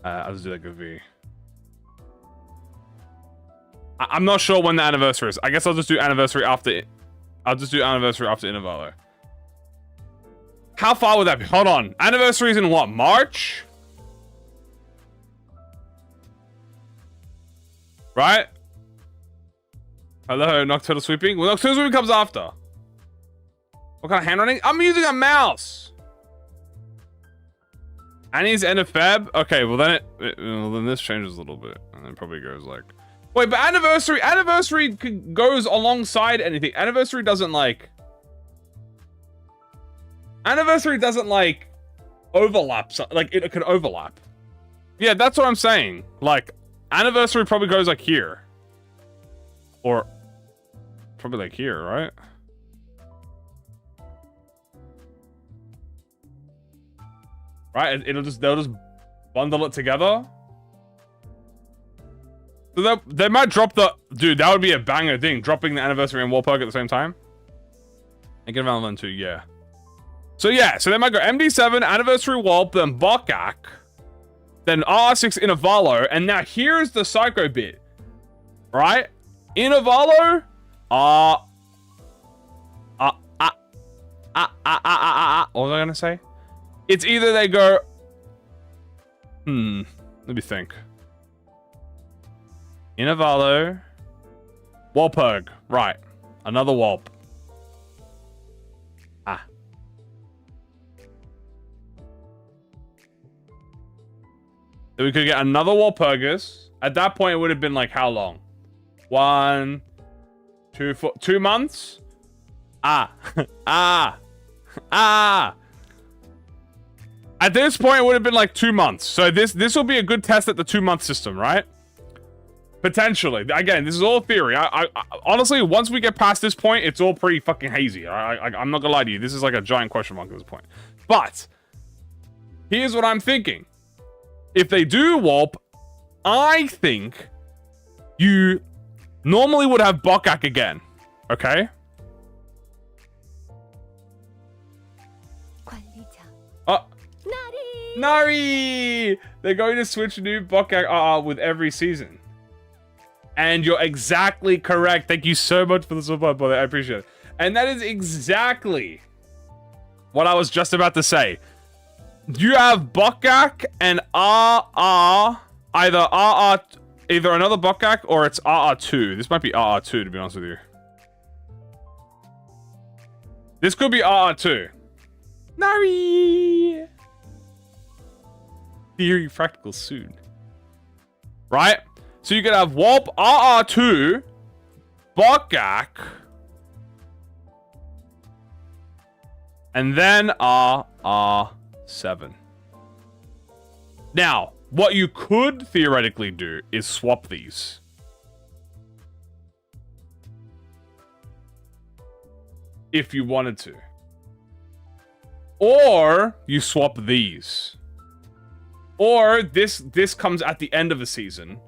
I'll just do like a V. I'm not sure when the anniversary is. I guess I'll just do anniversary after. I'll just do anniversary after Inavalo. How far would that be? Hold on. Anniversary is in what? March? Right? Hello, Nocturnal Sweeping? Well, Nocturnal Sweeping comes after. What kind of handwriting? I'm using a mouse. Annie's end of Feb? Okay, well then then this changes a little bit. And then probably goes like... Wait, but anniversary goes alongside anything. Anniversary doesn't like overlap. Like it could overlap. Yeah, that's what I'm saying. Like anniversary probably goes like here. Or probably like here, right? Right? They'll just bundle it together. So they might drop the... Dude, that would be a banger thing. Dropping the anniversary and Walpurg at the same time. And get Valentine too, yeah. So yeah, so they might go MD7, anniversary Wulp, then Bokak, then R6 Inavalo, and now here's the psycho bit. Right? Inavalo, what was I gonna say? It's either they go... let me think. Inavalo, Walpurg, right. Another Wulp. Then we could get another Walpurgis. At that point, it would have been like how long? 1, 2, 4, 2 months? At this point, it would have been like 2 months. So this will be a good test at the 2-month system, right? Potentially. Again, this is all theory. I honestly, once we get past this point, it's all pretty fucking hazy. I'm not gonna lie to you. This is like a giant question mark at this point. But here's what I'm thinking. If they do Wulp, I think you normally would have Bokak again. Okay? Oh. Nari! They're going to switch new Bokak with every season. And you're exactly correct. Thank you so much for the support, brother. I appreciate it. And that is exactly what I was just about to say. You have Bokak and RR, either another Bokak or it's RR2. This might be RR2, to be honest with you. This could be RR2. Nari! Theory practical soon. Right? So you could have Warp RR2, Bokak, and then RR7. Now, what you could theoretically do is swap these. If you wanted to. Or you swap these. Or this comes at the end of the season.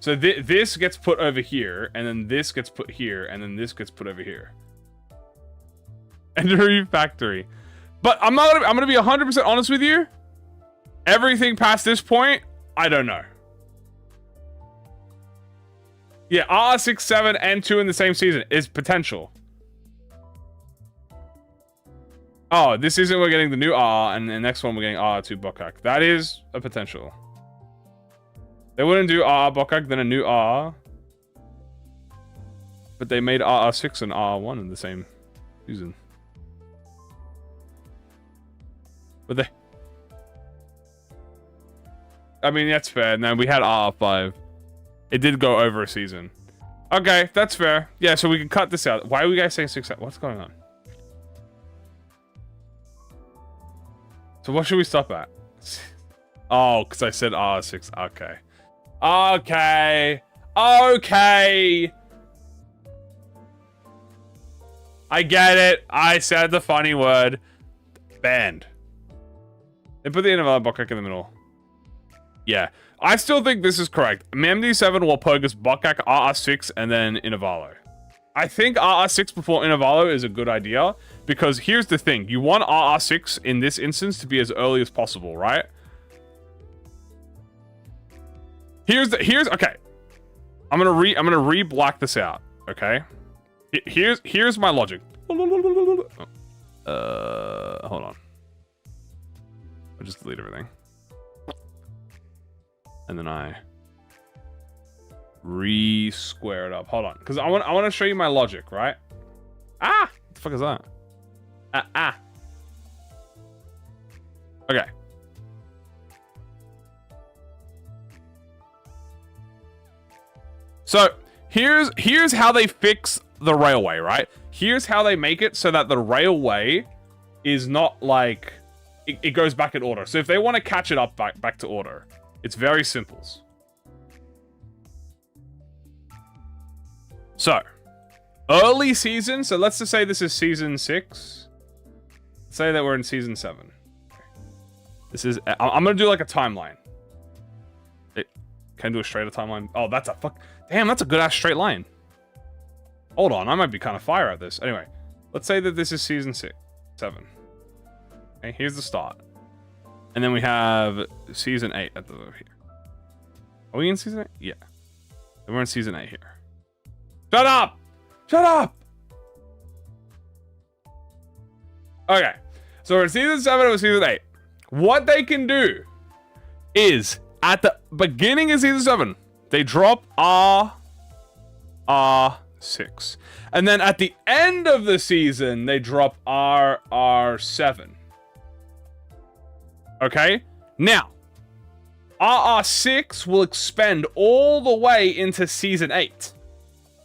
So this gets put over here, and then this gets put here, and then this gets put over here. And refactory. But I'm gonna be 100% honest with you. Everything past this point, I don't know. Yeah, RR6, 7, and 2 in the same season is potential. Oh, this season we're getting the new R, and the next one we're getting RR2 Bokak. That is a potential. They wouldn't do RR Bokak, then a new R. But they made RR6 and RR1 in the same season. But they... I mean, that's fair. No, we had RR5. It did go over a season. Okay, that's fair. Yeah, so we can cut this out. Why are we guys saying 6? What's going on? So what should we stop at? Oh, because I said R6. Okay. Okay. Okay. I get it. I said the funny word. Banned. They put the Innovala Bokak in the middle. Yeah. I still think this is correct. MD7 will Pogus Bokak, RR6, and then Innovalo. I think RR6 before Innovalo is a good idea, because here's the thing. You want RR6 in this instance to be as early as possible, right? Okay. I'm gonna re-black this out, okay? Here's my logic. Hold on. I'll just delete everything. And then I re-square it up. Hold on, because I want to show you my logic, right? Ah, what the fuck is that? Okay. So here's how they fix the railway, right? Here's how they make it so that the railway is not like it goes back in order. So if they want to catch it up back to order, it's very simple. So, early season. So let's just say this is season 6. Let's say that we're in season 7. This is. I'm gonna do like a timeline. It can do a straighter timeline. Oh, that's a fuck. Damn, that's a good ass straight line. Hold on, I might be kind of fire at this. Anyway, let's say that this is season 7. Okay, here's the start. And then we have season 8 at the here. Are we in season 8? Yeah. Then we're in season 8 here. Shut up! Shut up! Okay. So we're in season 7 and season 8. What they can do is at the beginning of season 7, they drop R6. And then at the end of the season, they drop RR7. Okay? Now, RR6 will expend all the way into season 8.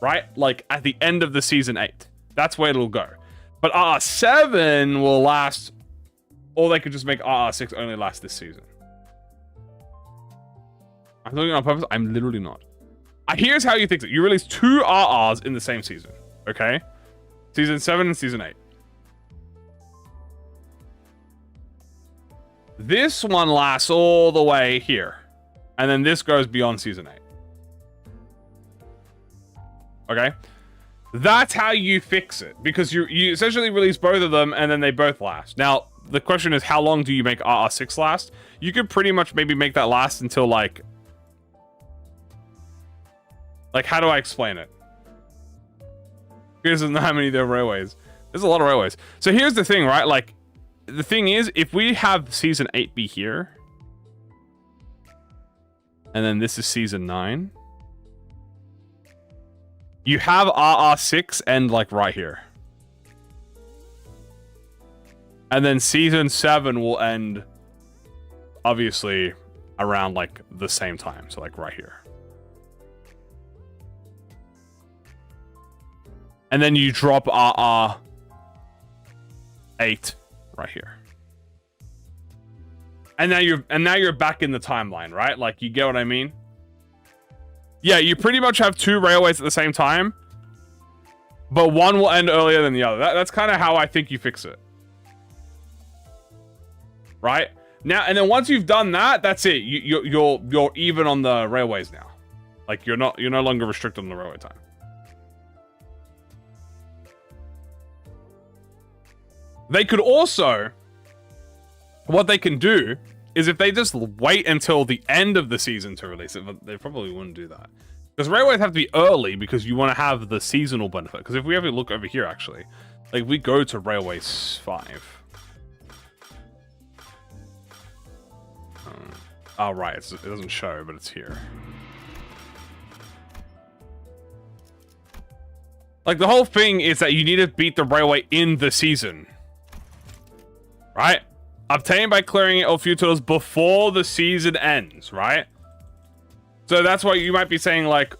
Right? Like at the end of the season 8. That's where it'll go. But RR7 will last, or they could just make RR6 only last this season. I'm doing it on purpose. I'm literally not. Here's how you fix it. You release 2 RRs in the same season. Okay? Season 7 and season 8. This one lasts all the way here. And then this goes beyond season 8. Okay? That's how you fix it. Because you essentially release both of them and then they both last. Now, the question is, how long do you make RR6 last? You could pretty much maybe make that last until like Like, how do I explain it? Here's not how many there are railways. There's a lot of railways. So here's the thing, right? Like, the thing is, if we have season 8 be here, and then this is season 9, you have RR6 end like right here. And then season 7 will end, obviously, around like the same time. So like right here. And then you drop RR8 right here. And now you're back in the timeline, right? Like, you get what I mean? Yeah, you pretty much have 2 railways at the same time, but one will end earlier than the other. That's kind of how I think you fix it. Right? Now, and then once you've done that, that's it. You're even on the railways now. Like, you're no longer restricted on the railway time. They could also, what they can do is if they just wait until the end of the season to release it, but they probably wouldn't do that. Because railways have to be early because you want to have the seasonal benefit. Because if we ever look over here, actually, like, we go to railways 5. Oh, right, it doesn't show, but it's here. Like, the whole thing is that you need to beat the railway in the season. Right? Obtained by clearing it or few tools before the season ends, right? So that's why you might be saying, like,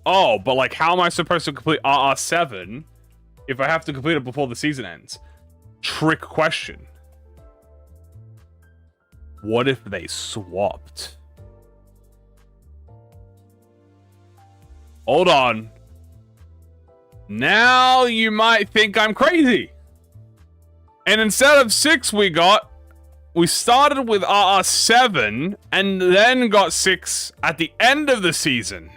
oh, but, like, how am I supposed to complete RR7 if I have to complete it before the season ends? Trick question. What if they swapped? Hold on. Now you might think I'm crazy. And instead of 6 we started with RR7 and then got 6 at the end of the season.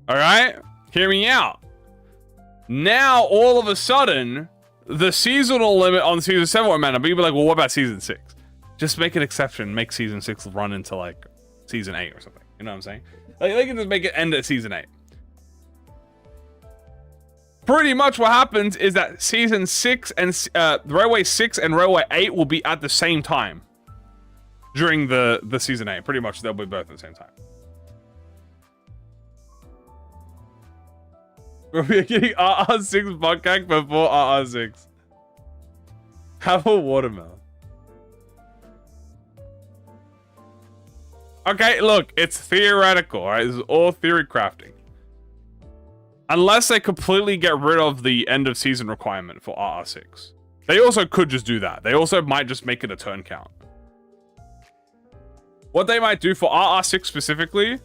Alright? Hear me out. Now, all of a sudden, the seasonal limit on season 7 won't matter. But you'll be like, well, what about season 6? Just make an exception. Make season 6 run into, like, season 8 or something. You know what I'm saying? Like, they can just make it end at season 8. Pretty much what happens is that season 6 and Railway 6 and Railway 8 will be at the same time during the season 8. Pretty much they'll be both at the same time. We're getting RR6 Buckhack before RR6. Have a watermelon. Okay, look, it's theoretical, right? This is all theory crafting. Unless they completely get rid of the end of season requirement for RR6. They also could just do that. They also might just make it a turn count. What they might do for RR6 specifically,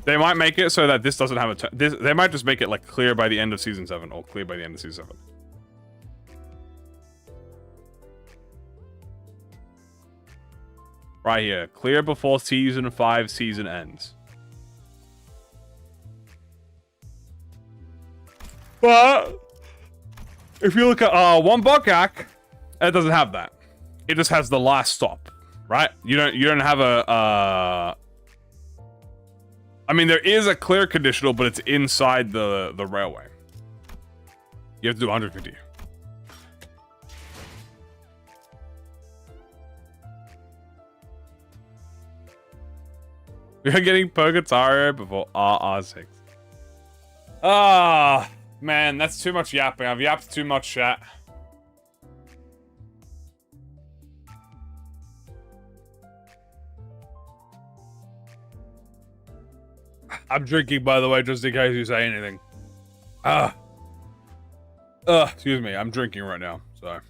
they might make it so that this doesn't have a turn. They might just make it like clear by the end of season 7 or clear by the end of season 7. Right here. Clear before season 5 season ends. But if you look at one Buckhack, it doesn't have that. It just has the last stop, right? You don't have a I mean, there is a clear conditional, but it's inside the railway. You have to do 150. We're getting Purgatorio before RR6. Ah, man, that's too much yapping. I've yapped too much, chat. I'm drinking, by the way, just in case you say anything. Excuse me. I'm drinking right now, so.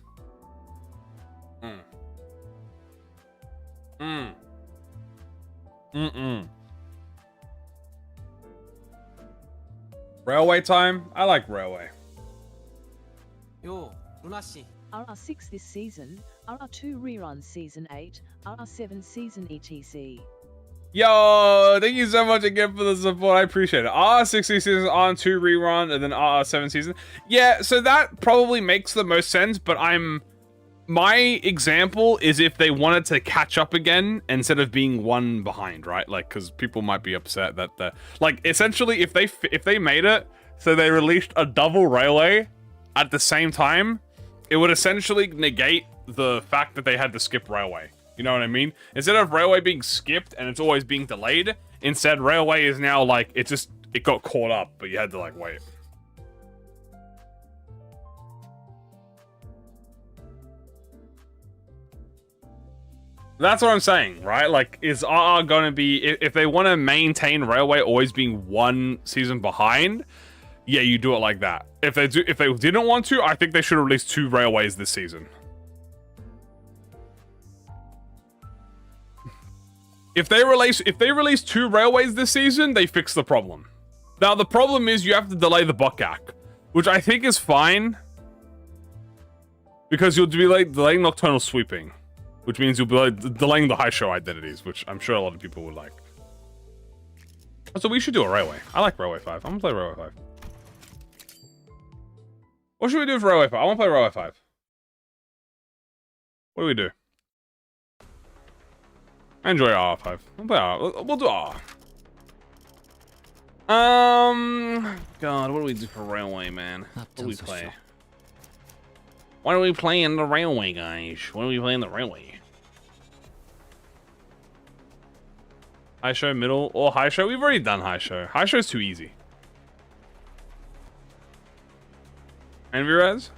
Railway time? I like railway. Yo, Lunashi. RR6 this season, RR2 rerun season 8, RR7 season etc. Yo, thank you so much again for the support. I appreciate it. RR60 season on 2 rerun and then RR7 season. Yeah, so that probably makes the most sense, but I'm my example is if they wanted to catch up again instead of being one behind, right? Like, because people might be upset that the like essentially if they made it so they released a double railway at the same time, it would essentially negate the fact that they had to skip railway. You know what I mean? Instead of railway being skipped and it's always being delayed, instead railway is now like it got caught up, but you had to like wait. That's what I'm saying, right? Like, is RR gonna be if they want to maintain railway always being one season behind? Yeah, you do it like that. If they didn't want to, I think they should release 2 railways this season. If they release 2 railways this season, they fix the problem. Now the problem is you have to delay the Bokak, which I think is fine because you'll be like delaying nocturnal sweeping, which means you'll be like delaying the high show identities, which I'm sure a lot of people would like. So we should do a railway. I like railway 5. I'm gonna play railway 5. What should we do for railway 5? I want to play railway 5. What do we do? I enjoy R5. We'll play R. We'll do R. God, what do we do for railway, man? What do we play? Why are we playing the railway, guys? Why are we playing the railway? High show, middle, or high show? We've already done high show. High show's too easy. Envy res?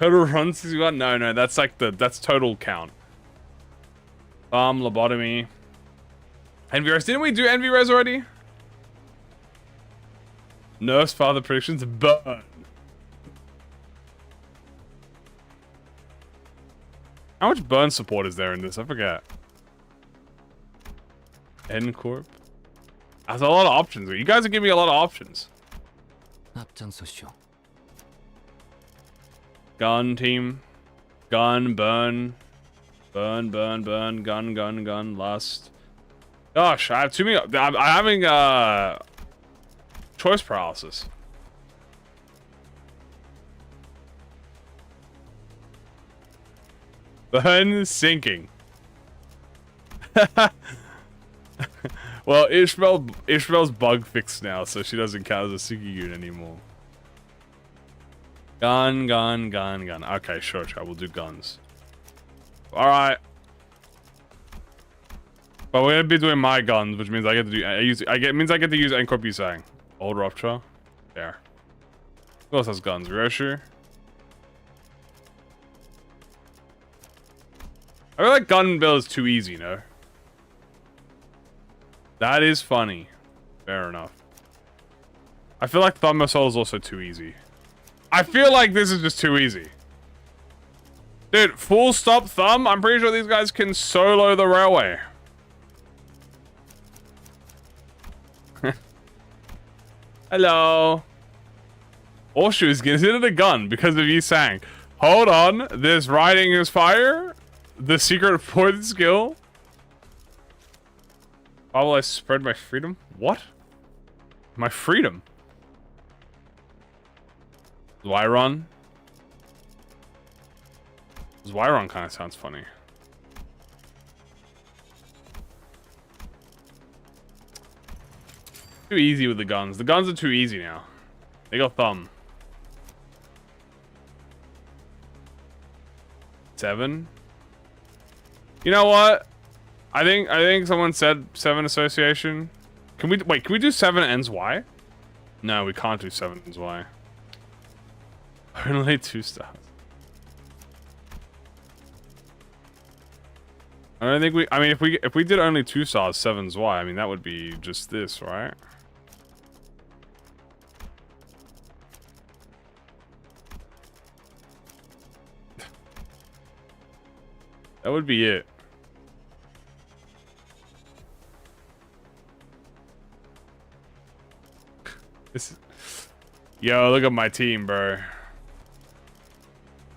Total run 61? No, that's like that's total count. Lobotomy. Envy res. Didn't we do envy res already? Nurse father predictions. Burn. How much burn support is there in this? I forget. N Corp. That's a lot of options. You guys are giving me a lot of options. Gun team. Gun, burn. Burn, gun, lust. Gosh, I have too many. I'm having choice paralysis. Burn sinking. Well, Ishmael's bug fixed now, so she doesn't count as a sinking unit anymore. Gun. Okay, sure, we'll do guns. Alright. But we're gonna be doing my guns, which means I get to do means I get to use Encore Busang. Old Rupture. There. Who else has guns? Ryoshu? I feel like gun build is too easy, no? That is funny. Fair enough. I feel like Thumb Assault is also too easy. I feel like this is just too easy. Dude, full stop Thumb? I'm pretty sure these guys can solo the railway. Hello. Horseshoe is considered a gun because of Yi-Sang. Hold on. This riding is fire. The secret poison skill. How will I spread my freedom? What? My freedom? Zyron? Zyron kind of sounds funny. Too easy with the guns. The guns are too easy now. They got Thumb. 7. You know what? I think someone said 7 association. Can we wait? Can we do 7 ends Y? No, we can't do 7 ends Y. Only 2 stars. I don't think we. I mean, if we did only 2 stars, 7's Y. I mean, that would be just this, right? That would be it. Yo, look at my team, bro.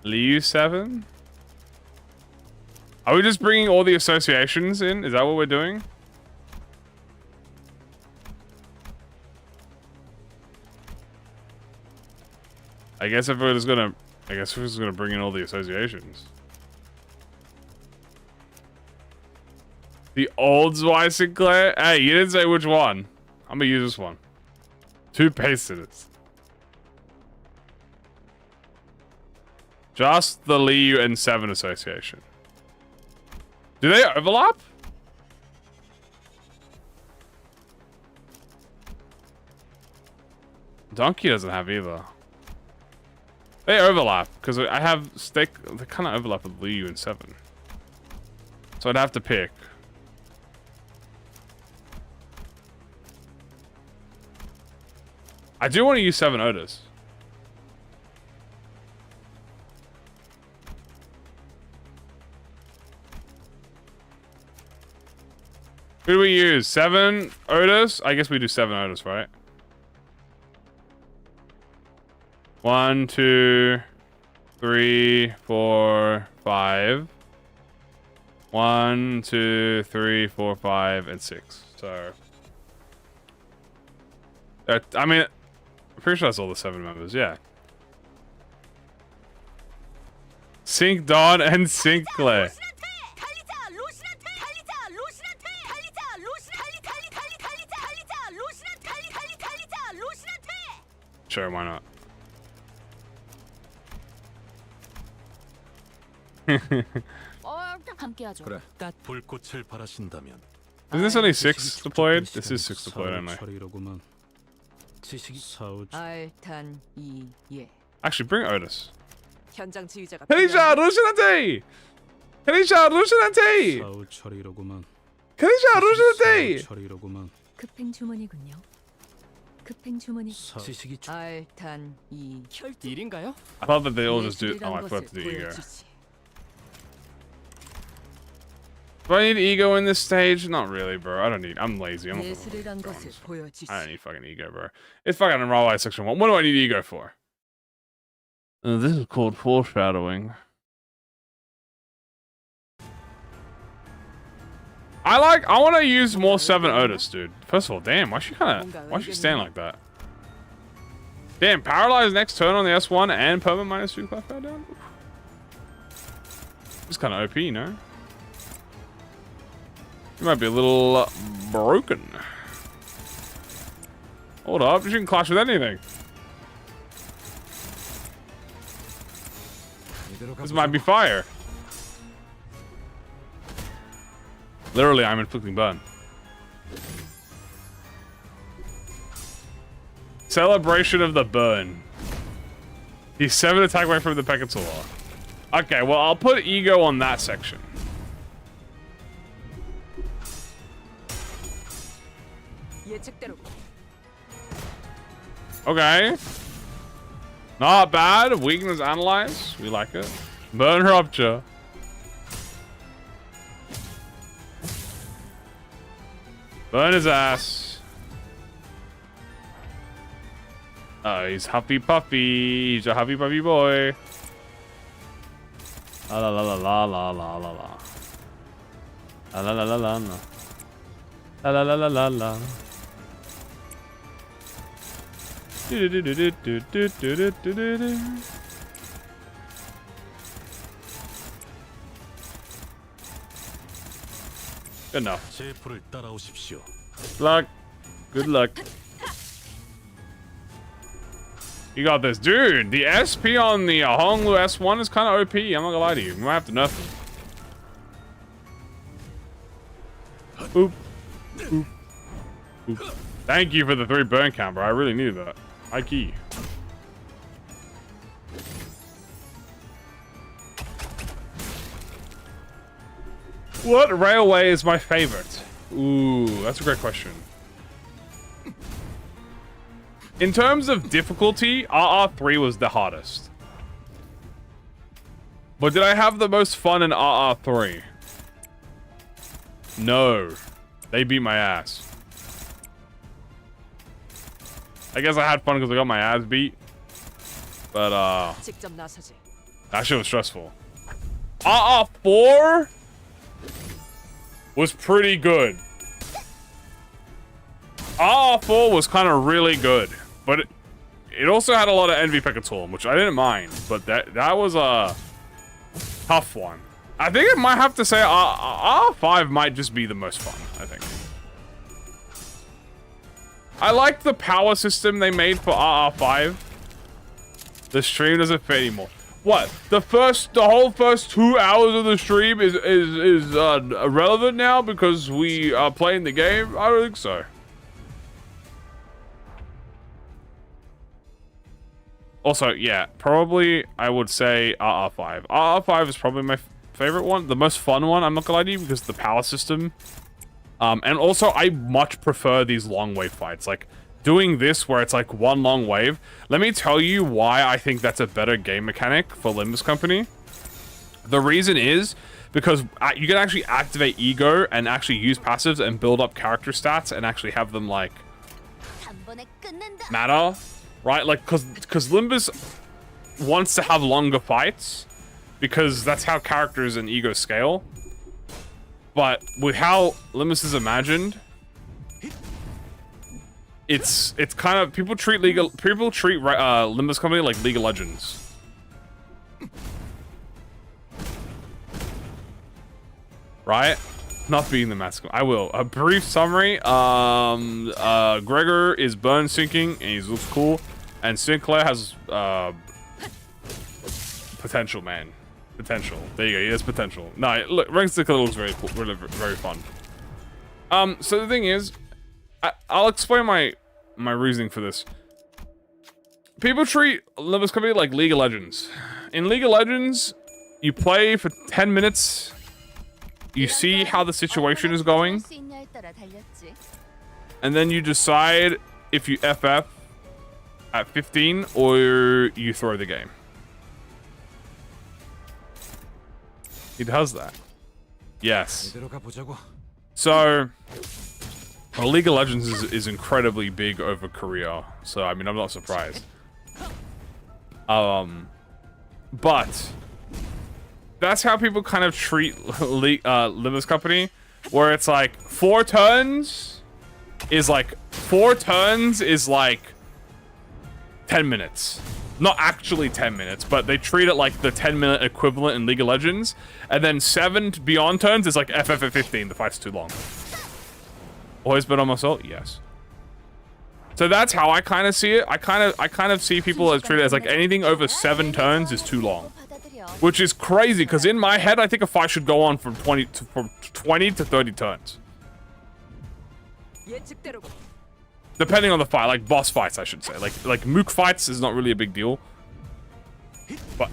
Liu 7? Are we just bringing all the associations in? Is that what we're doing? I guess if we're just gonna I guess we're just gonna bring in all the associations. The old Zwei Sinclair? Hey, you didn't say which one. I'm gonna use this one. 2 pacers. Just the Liu and 7 association. Do they overlap? Donkey doesn't have either. They overlap because I have they kind of overlap with Liu and 7. So I'd have to pick. I do want to use 7 Otis. Who do we use? 7 Otis? I guess we do 7 Otis, right? 1, 2, 3, 4, 5. 1, 2, 3, 4, 5, and 6. So, I mean, I'm pretty sure that's all the 7 members. Yeah. Sync Dawn and Sinclair. Sure, why not? 그래. 불꽃을 바라신다면. Is this only 6 deployed? This is 6 deployed only. Actually, bring Otis. Khadija, Roshanante! Khadija, Roshanante! Khadija, Roshanante! 급행 주문이군요. 급행 주문이. 일인가요? I thought that they all just do. Oh, I forgot to do ego. Do I need ego in this stage? Not really, bro. I don't need. I'm lazy. I'm I don't need fucking ego, bro. It's fucking Railway Section 1. What do I need ego for? This is called foreshadowing. I want to use more 7 Otis, dude. First of all, damn, why she stand like that? Damn, paralyzed next turn on the S1 and permanent minus 2 class power down? It's kind of OP, you know? You might be a little broken. Hold up, you can clash with anything. This might be fire. Literally, I'm inflicting burn. Celebration of the burn. He's 7 attack away from the Pekansula. Okay, well, I'll put ego on that section. Okay. Not bad. Weakness analyze. We like it. Burn rupture. Burn his ass. Oh, he's huffy puffy. He's a huffy puffy boy. La la la la la la la la. La la la la la la. La la la la la la. Do do do do do do do do do do. Good enough. Luck. Good luck. You got this. Dude, the SP on the Honglu S1 is kind of OP. I'm not gonna lie to you. We might have to nerf him. Oop. Oop. Oop. Thank you for the 3 burn count, bro. I really needed that. High key. What railway is my favorite? Ooh, that's a great question. In terms of difficulty, RR3 was the hardest. But did I have the most fun in RR3? No. They beat my ass. I guess I had fun because I got my ass beat. But, that shit was stressful. RR4 was pretty good. RR4 was kind of really good. But It also had a lot of Envy Pekatorm, which I didn't mind, but that was a tough one. I think I might have to say R5 might just be the most fun, I think. I like the power system they made for RR5. The stream doesn't fit anymore. What? The whole first 2 hours of the stream is irrelevant now because we are playing the game? I don't think so. Also, yeah, probably I would say RR5. RR5 is probably my favorite one, the most fun one, I'm not gonna lie to you, because of the power system. And also, I much prefer these long wave fights. Like, doing this where it's like one long wave. Let me tell you why I think that's a better game mechanic for Limbus Company. The reason is because you can actually activate Ego and actually use passives and build up character stats and actually have them, like, matter. Right? Like, because Limbus wants to have longer fights because that's how characters and Ego scale. But with how Limbus is imagined, it's kind of people treat Limbus Company like League of Legends. Right? Not being the mascot. I will. A brief summary. Gregor is burn sinking and he looks cool. And Sinclair has potential, man. Potential. There you go. He has potential. No, look, RenClair looks very cool, really, very fun. So the thing is, I'll explain my reasoning for this. People treat Limbus Company like League of Legends. In League of Legends, you play for 10 minutes. You see how the situation is going, and then you decide if you FF at 15 or you throw the game. He does that. Yes. So, well, League of Legends is incredibly big over Korea, so I mean, I'm not surprised. But that's how people kind of treat Limbus Company, where it's like 4 turns is like 10 minutes. Not actually 10 minutes, but they treat it like the 10-minute equivalent in League of Legends. And then 7 beyond turns is like FF at 15. The fight's too long. Always bet on myself? Yes. So that's how I kind of see it. I kind of see people as treat it as like anything over 7 turns is too long. Which is crazy, because in my head, I think a fight should go on from 20 to 30 turns. Depending on the fight, like boss fights, I should say. Like mook fights is not really a big deal. But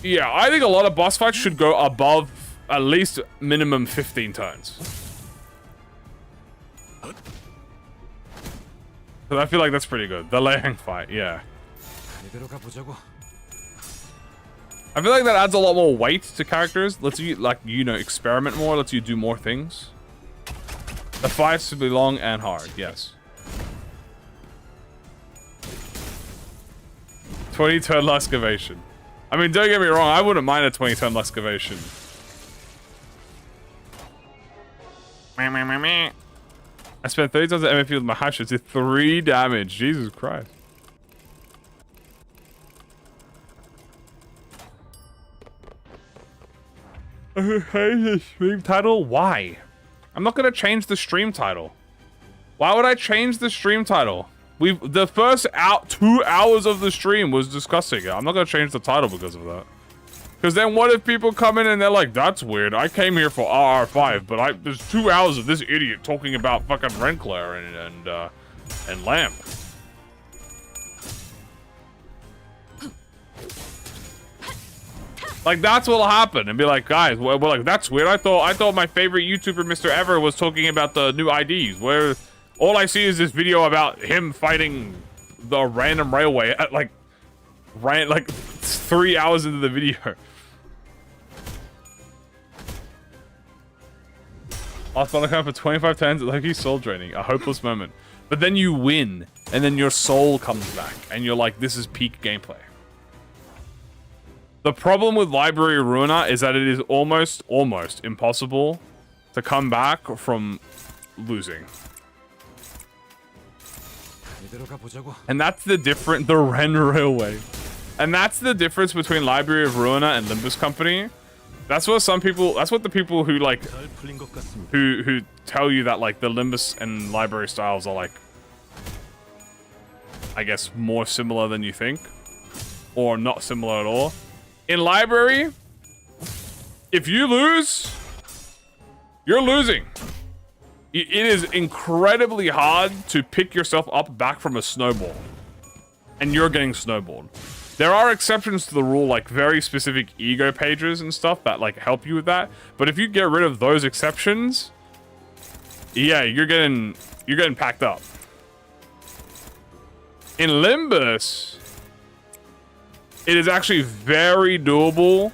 yeah, I think a lot of boss fights should go above at least minimum 15 turns. So I feel like that's pretty good. The Liang fight, yeah. I feel like that adds a lot more weight to characters. Lets you, like, you know, experiment more. Lets you do more things. The fights should be long and hard, yes. 20-turn excavation. I mean, don't get me wrong, I wouldn't mind a 20-turn excavation. I spent 30 times at MFP with my hash, did 3 damage. Jesus Christ. I hate the stream title. Why? I'm not gonna change the stream title. Why would I change the stream title? The first 2 hours of the stream was discussing it. I'm not gonna change the title because of that. Because then what if people come in and they're like, that's weird. I came here for RR5, but there's 2 hours of this idiot talking about fucking RenClair and Lamp. Like, that's what'll happen, and be like, guys, we're like, that's weird. I thought my favorite YouTuber, Mr. Ever, was talking about the new IDs, where all I see is this video about him fighting the random railway at like 3 hours into the video. I thought I for 25 turns, like he's soul draining, a hopeless moment. But then you win, and then your soul comes back, and you're like, this is peak gameplay. The problem with Library Ruiner is that it is almost impossible to come back from losing. And that's the the Ren Railway. And that's the difference between Library of Ruina and Limbus Company. That's what the people who like, who tell you that like the Limbus and Library styles are like, I guess, more similar than you think. Or not similar at all. In Library, if you lose, you're losing. It is incredibly hard to pick yourself up back from a snowball. And you're getting snowballed. There are exceptions to the rule, like very specific ego pages and stuff that like help you with that. But if you get rid of those exceptions, yeah, you're getting packed up. In Limbus, it is actually very doable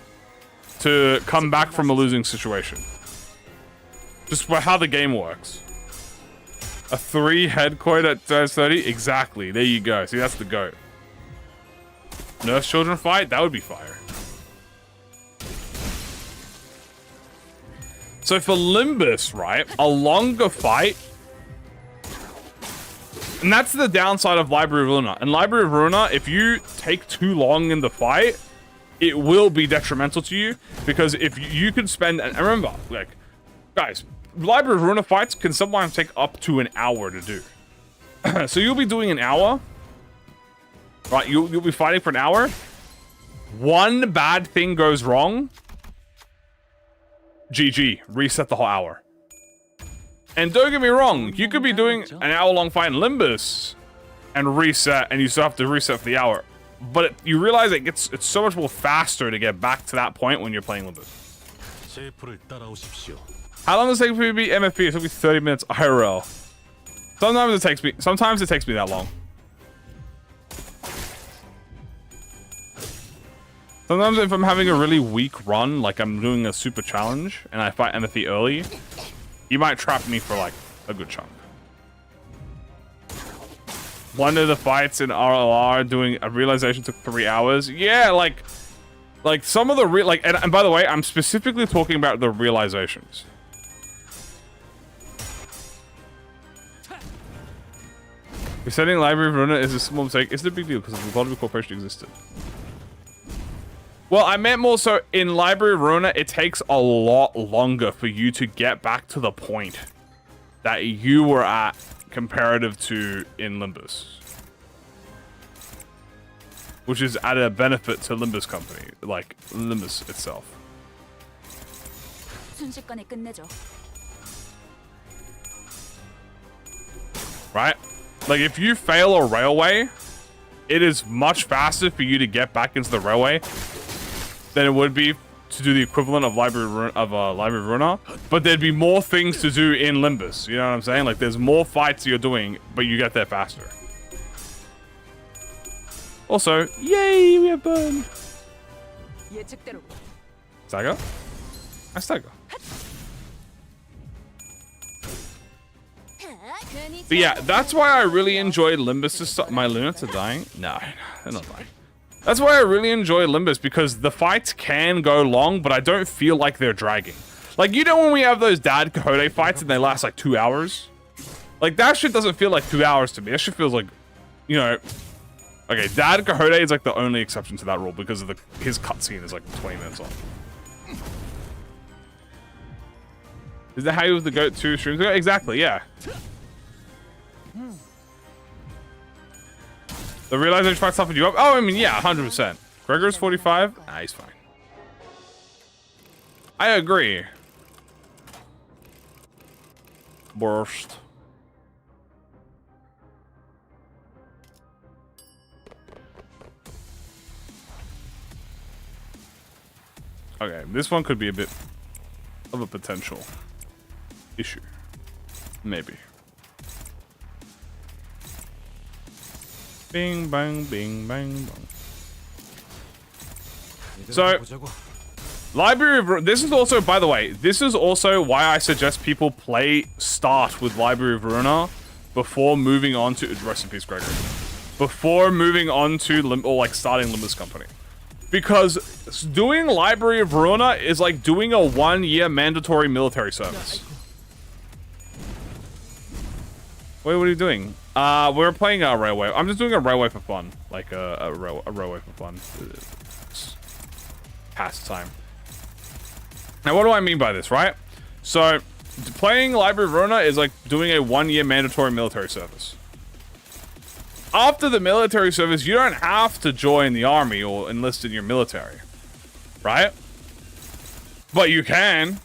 to come back from a losing situation. Just by how the game works. A 3 head quote at 30? Exactly. There you go. See, that's the GOAT. Nurse children fight? That would be fire. So for Limbus, right? A longer fight. And that's the downside of Library of Ruina. In Library of Ruina, if you take too long in the fight, it will be detrimental to you. Because if you could spend... And remember, like... Guys, Library of Ruina fights can sometimes take up to an hour to do. So you'll be doing an hour... Right, you'll be fighting for an hour. One bad thing goes wrong. GG. Reset the whole hour. And don't get me wrong, you could be doing an hour-long fight in Limbus and reset, and you still have to reset for the hour. But you realize it's so much more faster to get back to that point when you're playing Limbus. How long does it take for you to beat MFP? It took me 30 minutes IRL. Sometimes it takes me that long. Sometimes if I'm having a really weak run, like I'm doing a super challenge, and I fight MFE early, you might trap me for like a good chunk. One of the fights in RLR doing a realization took 3 hours. Yeah, like some of the and by the way, I'm specifically talking about the realizations. Resetting Library of Ruina is a small mistake. It's a big deal because the Lottery Corporation existed. Well, I meant more so in Library of Ruina, it takes a lot longer for you to get back to the point that you were at comparative to in Limbus. Which is at a benefit to Limbus Company, like Limbus itself. Right? Like if you fail a railway, it is much faster for you to get back into the railway than it would be to do the equivalent of Library of Ruina, but there'd be more things to do in Limbus. You know what I'm saying? Like there's more fights you're doing, but you get there faster. Also, yay, we have burn. Saga? Nice Saga. But yeah, that's why I really enjoy Limbus. My Lunats are dying? No, they're not dying. That's why I really enjoy Limbus, because the fights can go long, but I don't feel like they're dragging. Like, you know when we have those Dad Coyote fights and they last like 2 hours? Like, that shit doesn't feel like 2 hours to me. That shit feels like, you know... Okay, Dad Coyote is like the only exception to that rule because of his cutscene is like 20 minutes long. Is that how you was the GOAT 2 streams ago? Exactly, yeah. The realization fight suffered you up? Oh, I mean, yeah, 100%. Gregor's 45? Nah, he's fine. I agree. Burst. Okay, this one could be a bit of a potential issue. Maybe. Bing, bang, bing, bang, bang. So, Library of... This is also, by the way, this is also why I suggest people start with Library of Ruina before moving on to... Rest in peace, Gregor. Before moving on to, starting Limbus Company. Because doing Library of Ruina is like doing a 1-year mandatory military service. Wait, what are you doing? We're playing a railway. I'm just doing a railway for fun. Like a railway for fun. Pastime. Now, what do I mean by this, right? So, playing Library of Verona is like doing a 1-year mandatory military service. After the military service, you don't have to join the army or enlist in your military. Right? But you can.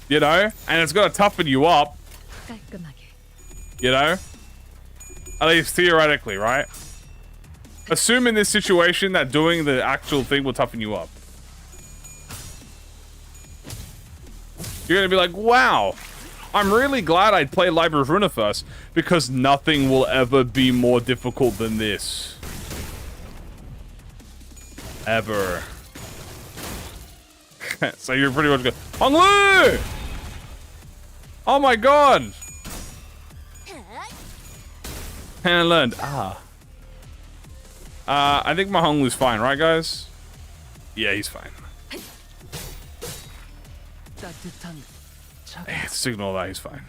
You know? And it's gonna toughen you up. You know? At least theoretically, right? Assume in this situation that doing the actual thing will toughen you up. You're gonna be like, wow, I'm really glad I played Library of Verona first, because nothing will ever be more difficult than this. Ever. So you're pretty much good. Hong Lu! Oh my god! And I learned. I think my Hong Lu's fine, right guys? Yeah, he's fine. Let's ignore that, he's fine.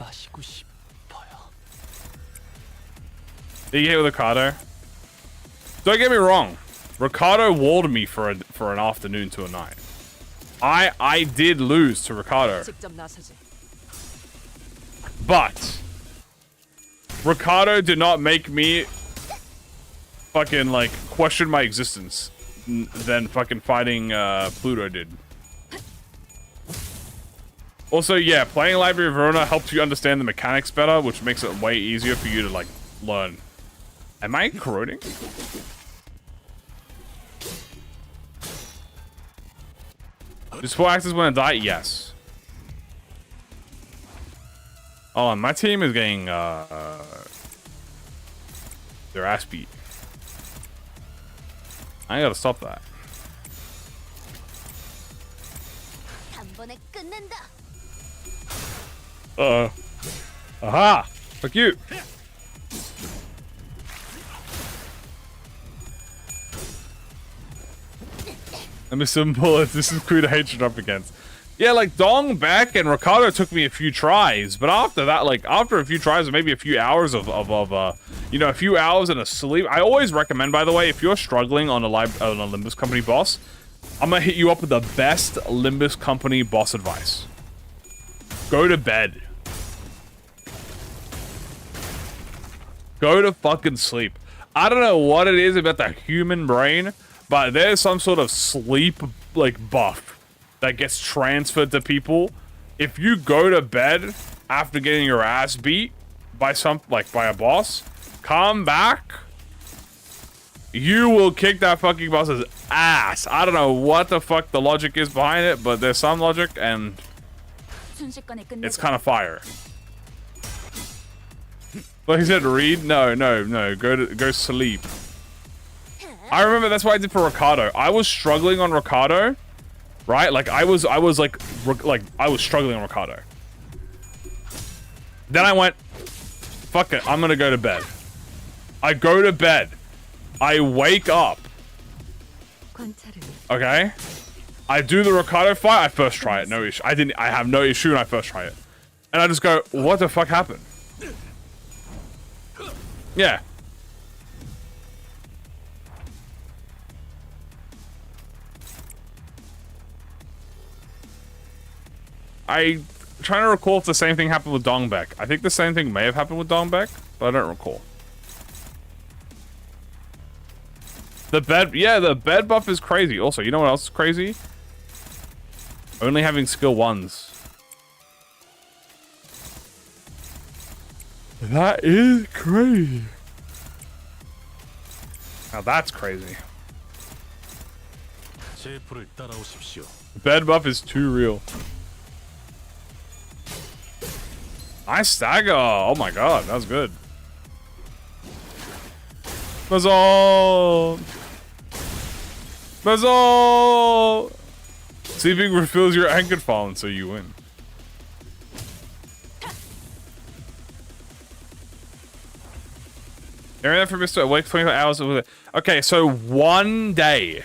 Did you hit with Ricardo? Don't get me wrong. Ricardo walled me for an afternoon to a night. I did lose to Ricardo. But Ricardo did not make me fucking like question my existence than fucking fighting Pluto did. Also, yeah, playing Library of Verona helps you understand the mechanics better, which makes it way easier for you to like learn. Am I corroding? Do support actors want to die? Yes. Oh, and my team is getting their ass beat. I gotta stop that. Aha! Fuck you! Let me some bullets. This is cool to hatred up against. Yeah, like Dong, Beck, and Ricardo took me a few tries, but after that, like after a few tries, or maybe a few hours of you know, a few hours and a sleep. I always recommend, by the way, if you're struggling on a Limbus company boss, I'm gonna hit you up with the best Limbus company boss advice. Go to bed. Go to fucking sleep. I don't know what it is about the human brain, but there's some sort of sleep like buff that gets transferred to people. If you go to bed after getting your ass beat by by a boss, come back, you will kick that fucking boss's ass. I don't know what the fuck the logic is behind it, but there's some logic and it's kind of fire. But he said read? No. Go sleep. I remember that's what I did for Ricardo. I was struggling on Ricardo, right? Like I was struggling on Ricardo. Then I went, fuck it, I'm gonna go to bed. I go to bed. I wake up. Okay? I do the Ricardo fight. I first try it. No issue. I have no issue when I first try it. And I just go, what the fuck happened? Yeah. I'm trying to recall if the same thing happened with Dongbaek. I think the same thing may have happened with Dongbaek, but I don't recall. The bed buff is crazy. Also, you know what else is crazy? Only having skill 1s. That is crazy. Now that's crazy. The bed buff is too real. Nice stagger. Oh my god, that was good. Mazal! Mazal! Sleeping refills your anchored fallen, so you win. Area that for Mr. Awake 24 hours with it. Okay, so one day.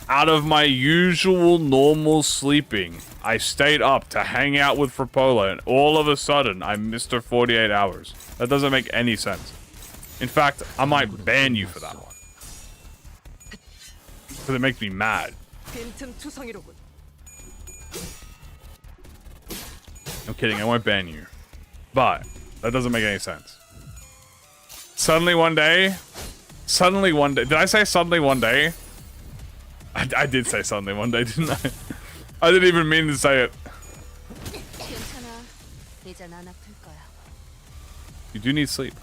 out of my usual normal sleeping. I stayed up to hang out with Frapolo, and all of a sudden, I missed her 48 hours. That doesn't make any sense. In fact, I might ban you for that one. Because it makes me mad. I'm kidding, I won't ban you. But, that doesn't make any sense. Suddenly one day, did I say suddenly one day? I did say suddenly one day, didn't I? I didn't even mean to say it. You do need sleep.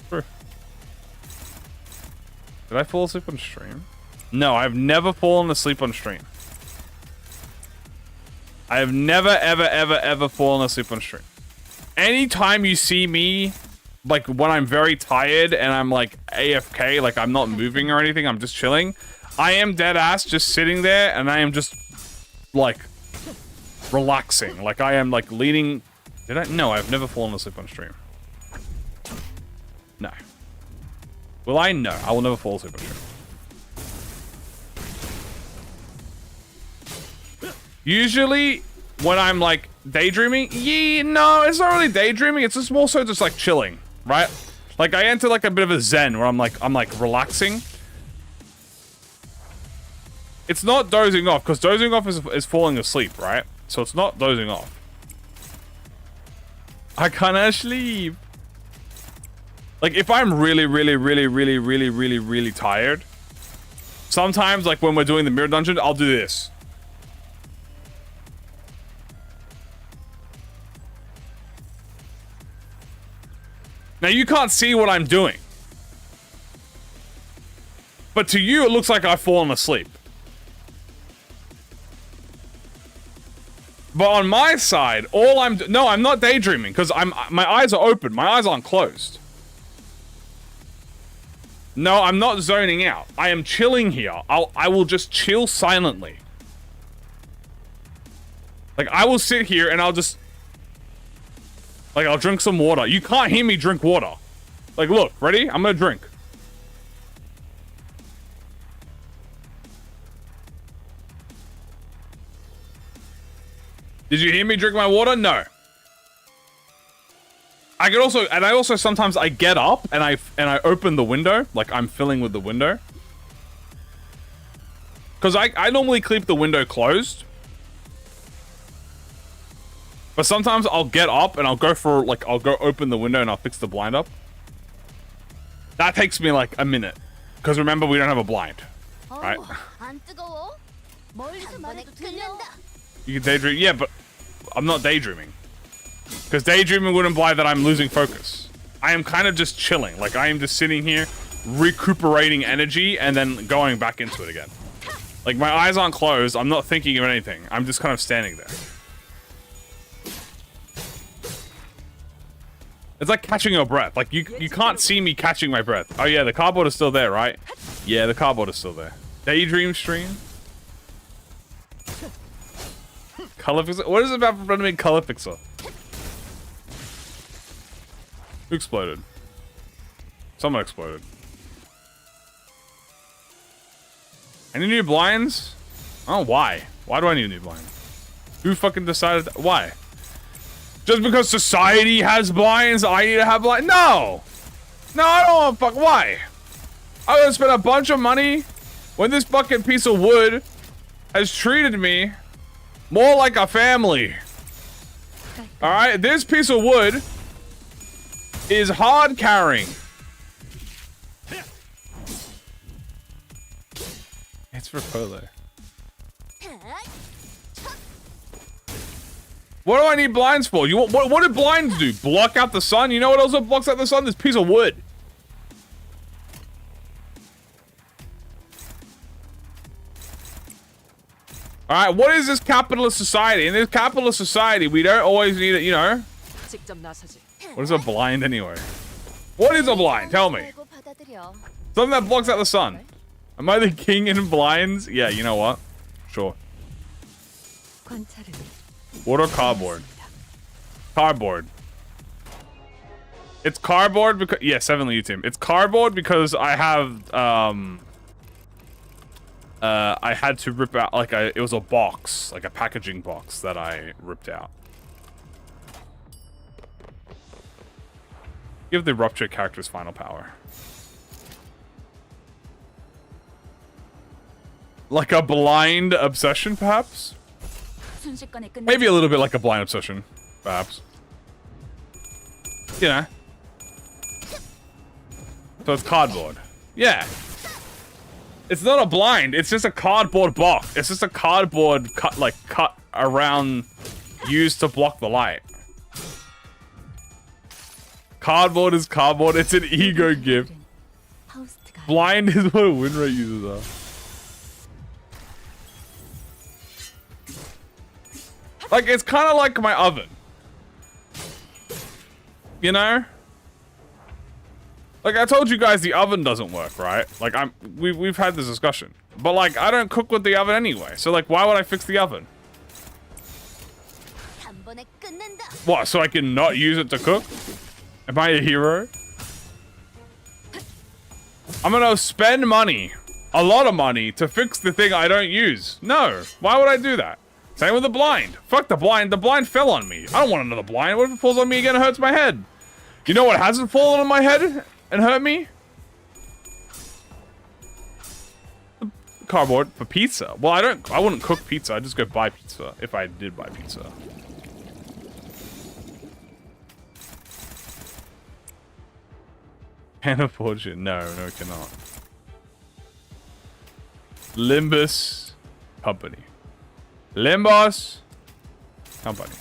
Sure. Did I fall asleep on stream? No, I've never fallen asleep on stream. I have never, ever fallen asleep on stream. Anytime you see me, like when I'm very tired and I'm like AFK, like I'm not moving or anything, I'm just chilling, I am dead ass just sitting there and I am just like relaxing. Like I am like leaning. Did I? No, I've never fallen asleep on stream. No. Will I? No, I will never fall asleep on stream. Usually, when I'm like daydreaming, no, it's not really daydreaming. It's just more so just like chilling, right? Like I enter like a bit of a zen where I'm like relaxing. It's not dozing off because dozing off is falling asleep, right? So it's not dozing off. I can't sleep. Like if I'm really tired, sometimes like when we're doing the mirror dungeon, I'll do this. Now you can't see what I'm doing. But to you, it looks like I've fallen asleep. But on my side, no, I'm not daydreaming because my eyes are open. My eyes aren't closed. No, I'm not zoning out. I am chilling here. I will just chill silently. Like I will sit here and I'll just like I'll drink some water. You can't hear me drink water. Like look, ready? I'm gonna drink. Did you hear me drink my water? No. I could also, and I also sometimes I get up and I open the window, like I'm filling with the window. Cause I normally keep the window closed. But sometimes I'll get up and I'll go open the window and I'll fix the blind up. That takes me like a minute. Cause remember we don't have a blind, right? You can daydream, yeah, but I'm not daydreaming. Because daydreaming would imply that I'm losing focus. I am kind of just chilling. Like, I am just sitting here, recuperating energy, and then going back into it again. Like, my eyes aren't closed. I'm not thinking of anything. I'm just kind of standing there. It's like catching your breath. Like, you can't see me catching my breath. Oh, yeah, the cardboard is still there, right? Yeah, the cardboard is still there. Daydream stream? Color fixer? What is it about running color fixer? Who exploded? Someone exploded. Any new blinds? Oh, why? Why do I need a new blind? Who fucking decided that? Why? Just because society has blinds, I need to have blinds? No! No, I don't want to fuck. Why? I'm gonna spend a bunch of money when this fucking piece of wood has treated me more like a family. Alright, this piece of wood is hard carrying. It's for Polo. What do I need blinds for? What do blinds do? Block out the sun? You know what also blocks out the sun? This piece of wood. Alright, what is this capitalist society? In this capitalist society, we don't always need it, you know. What is a blind anyway? What is a blind? Tell me. Something that blocks out the sun. Am I the king in blinds? Yeah, you know what? Sure. What are cardboard? Cardboard. It's cardboard because... Yeah, 7 YouTube. It's cardboard because I have, I had to rip out, like, it was a box, like a packaging box that I ripped out. Give the rupture character's final power. Like a blind obsession, perhaps? Maybe a little bit like a blind obsession, perhaps. You know. So it's cardboard. Yeah. It's not a blind, it's just a cardboard box. It's just a cardboard cut around, used to block the light. Cardboard is cardboard, it's an ego gift. Blind is what a win rate users are. Like, it's kind of like my oven. You know? Like, I told you guys the oven doesn't work, right? Like, we've had this discussion. But, like, I don't cook with the oven anyway. So, like, why would I fix the oven? What, so I can not use it to cook? Am I a hero? I'm gonna spend money, a lot of money, to fix the thing I don't use. No, why would I do that? Same with the blind. Fuck the blind fell on me. I don't want another blind. What if it falls on me again and hurts my head? You know what hasn't fallen on my head and hurt me? The cardboard for pizza. Well, I wouldn't cook pizza. I'd just go buy pizza if I did buy pizza. Can afford it. No, it cannot. Limbus company. Limbus company.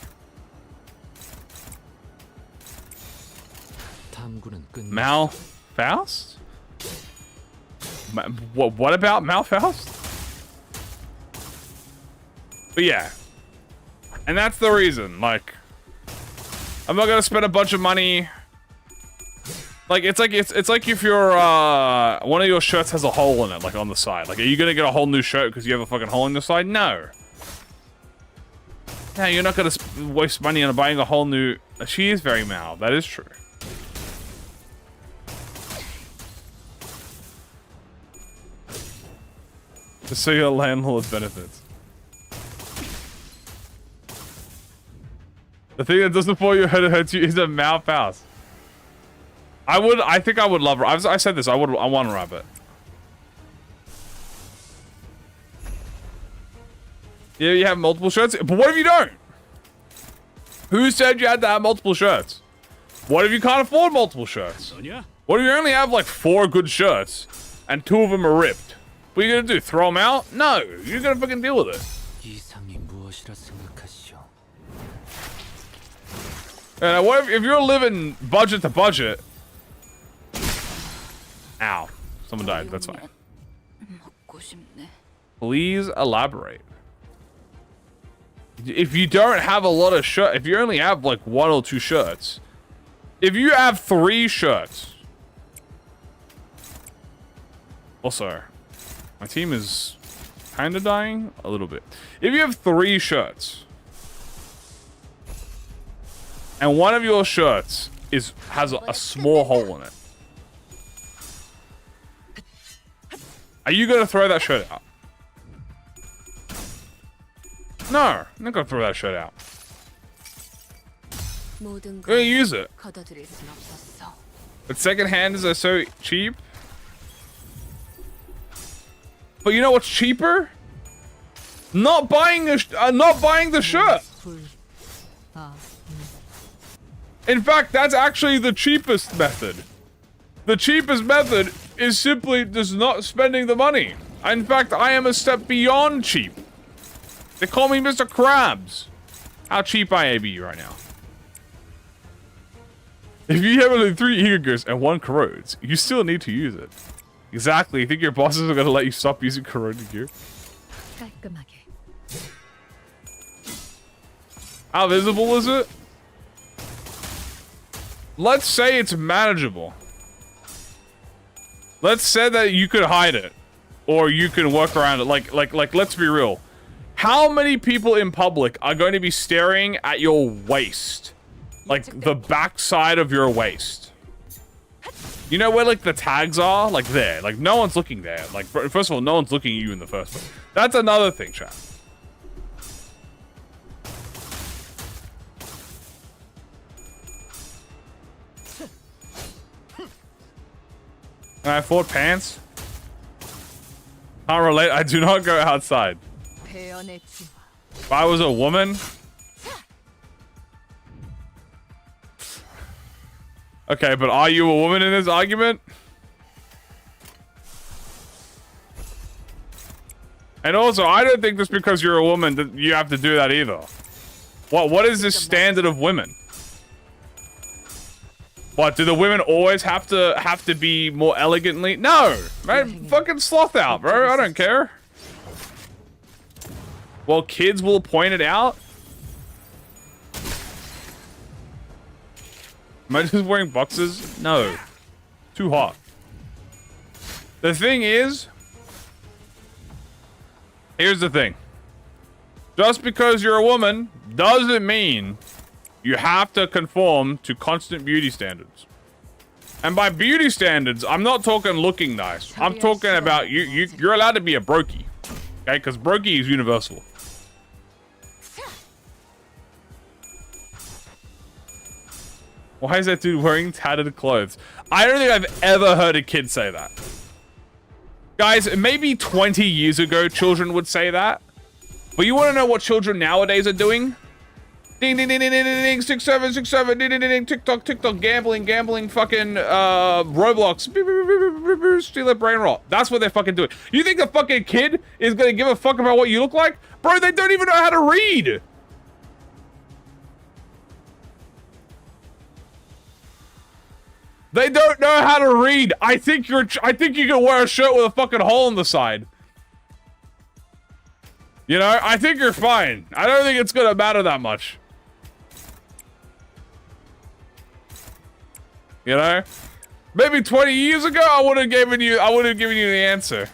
Malfaust? What about Malfaust? But yeah. And that's the reason, like, I'm not gonna spend a bunch of money. Like, it's like if your one of your shirts has a hole in it, like on the side. Like, are you gonna get a whole new shirt because you have a fucking hole in your side? No. Yeah, you're not gonna waste money on buying a whole new. She is very mal. That is true. Just so your landlord benefits. The thing that doesn't fall your head and hurts you is a Malfaust. I think I would love her. I said this. I want a rabbit. Yeah, you have multiple shirts. But what if you don't? Who said you had to have multiple shirts? What if you can't afford multiple shirts? What if you only have like 4 good shirts and 2 of them are ripped? What are you gonna do? Throw them out? No, you're gonna fucking deal with it. And what if you're living budget to budget? Ow. Someone died. That's fine. Please elaborate. If you don't have a lot of shirts, if you only have like 1 or 2 shirts, if you have 3 shirts. Also, my team is kind of dying a little bit. If you have 3 shirts, and one of your shirts has a small hole in it, are you gonna throw that shirt out? No, I'm not gonna throw that shirt out. You're gonna use it. But secondhanders are so cheap. But you know what's cheaper? Not buying the shirt. In fact, that's actually the cheapest method. The cheapest method is simply just not spending the money. In fact, I am a step beyond cheap. They call me Mr. Krabs. How cheap I be right now. If you have only 3 ego gears and 1 corrodes, you still need to use it. Exactly. You think your bosses are gonna let you stop using corroded gear? How visible is it? Let's say it's manageable. Let's say that you could hide it, or you can work around it. Like, let's be real. How many people in public are going to be staring at your waist? Like, the backside of your waist. You know where like the tags are? Like there. Like no one's looking there. Like first of all, no one's looking at you in the first place. That's another thing, chat. Can I afford pants? Can't relate. I do not go outside. If I was a woman. Okay, but are you a woman in this argument? And also, I don't think just because you're a woman that you have to do that either. What is this standard of women? What, do the women always have to be more elegantly? No, man, fucking sloth out, bro. I don't care. Well, kids will point it out. Am I just wearing boxes? No. Too hot. The thing is, here's the thing. Just because you're a woman doesn't mean you have to conform to constant beauty standards. And by beauty standards, I'm not talking looking nice. I'm talking about you're allowed to be a brokey. Okay? Because brokey is universal. Why is that dude wearing tattered clothes? I don't think I've ever heard a kid say that. Guys, maybe 20 years ago, children would say that. But you want to know what children nowadays are doing? Ding, ding, ding, ding, ding, ding, ding, 6767, ding, ding, ding, ding, TikTok, TikTok, gambling, fucking, Roblox, steal their brain rot. That's what they're fucking doing. You think a fucking kid is gonna give a fuck about what you look like? Bro, they don't even know how to read. They don't know how to read. I think you can wear a shirt with a fucking hole in the side. You know, I think you're fine. I don't think it's gonna matter that much. You know? Maybe 20 years ago I would have given you the answer.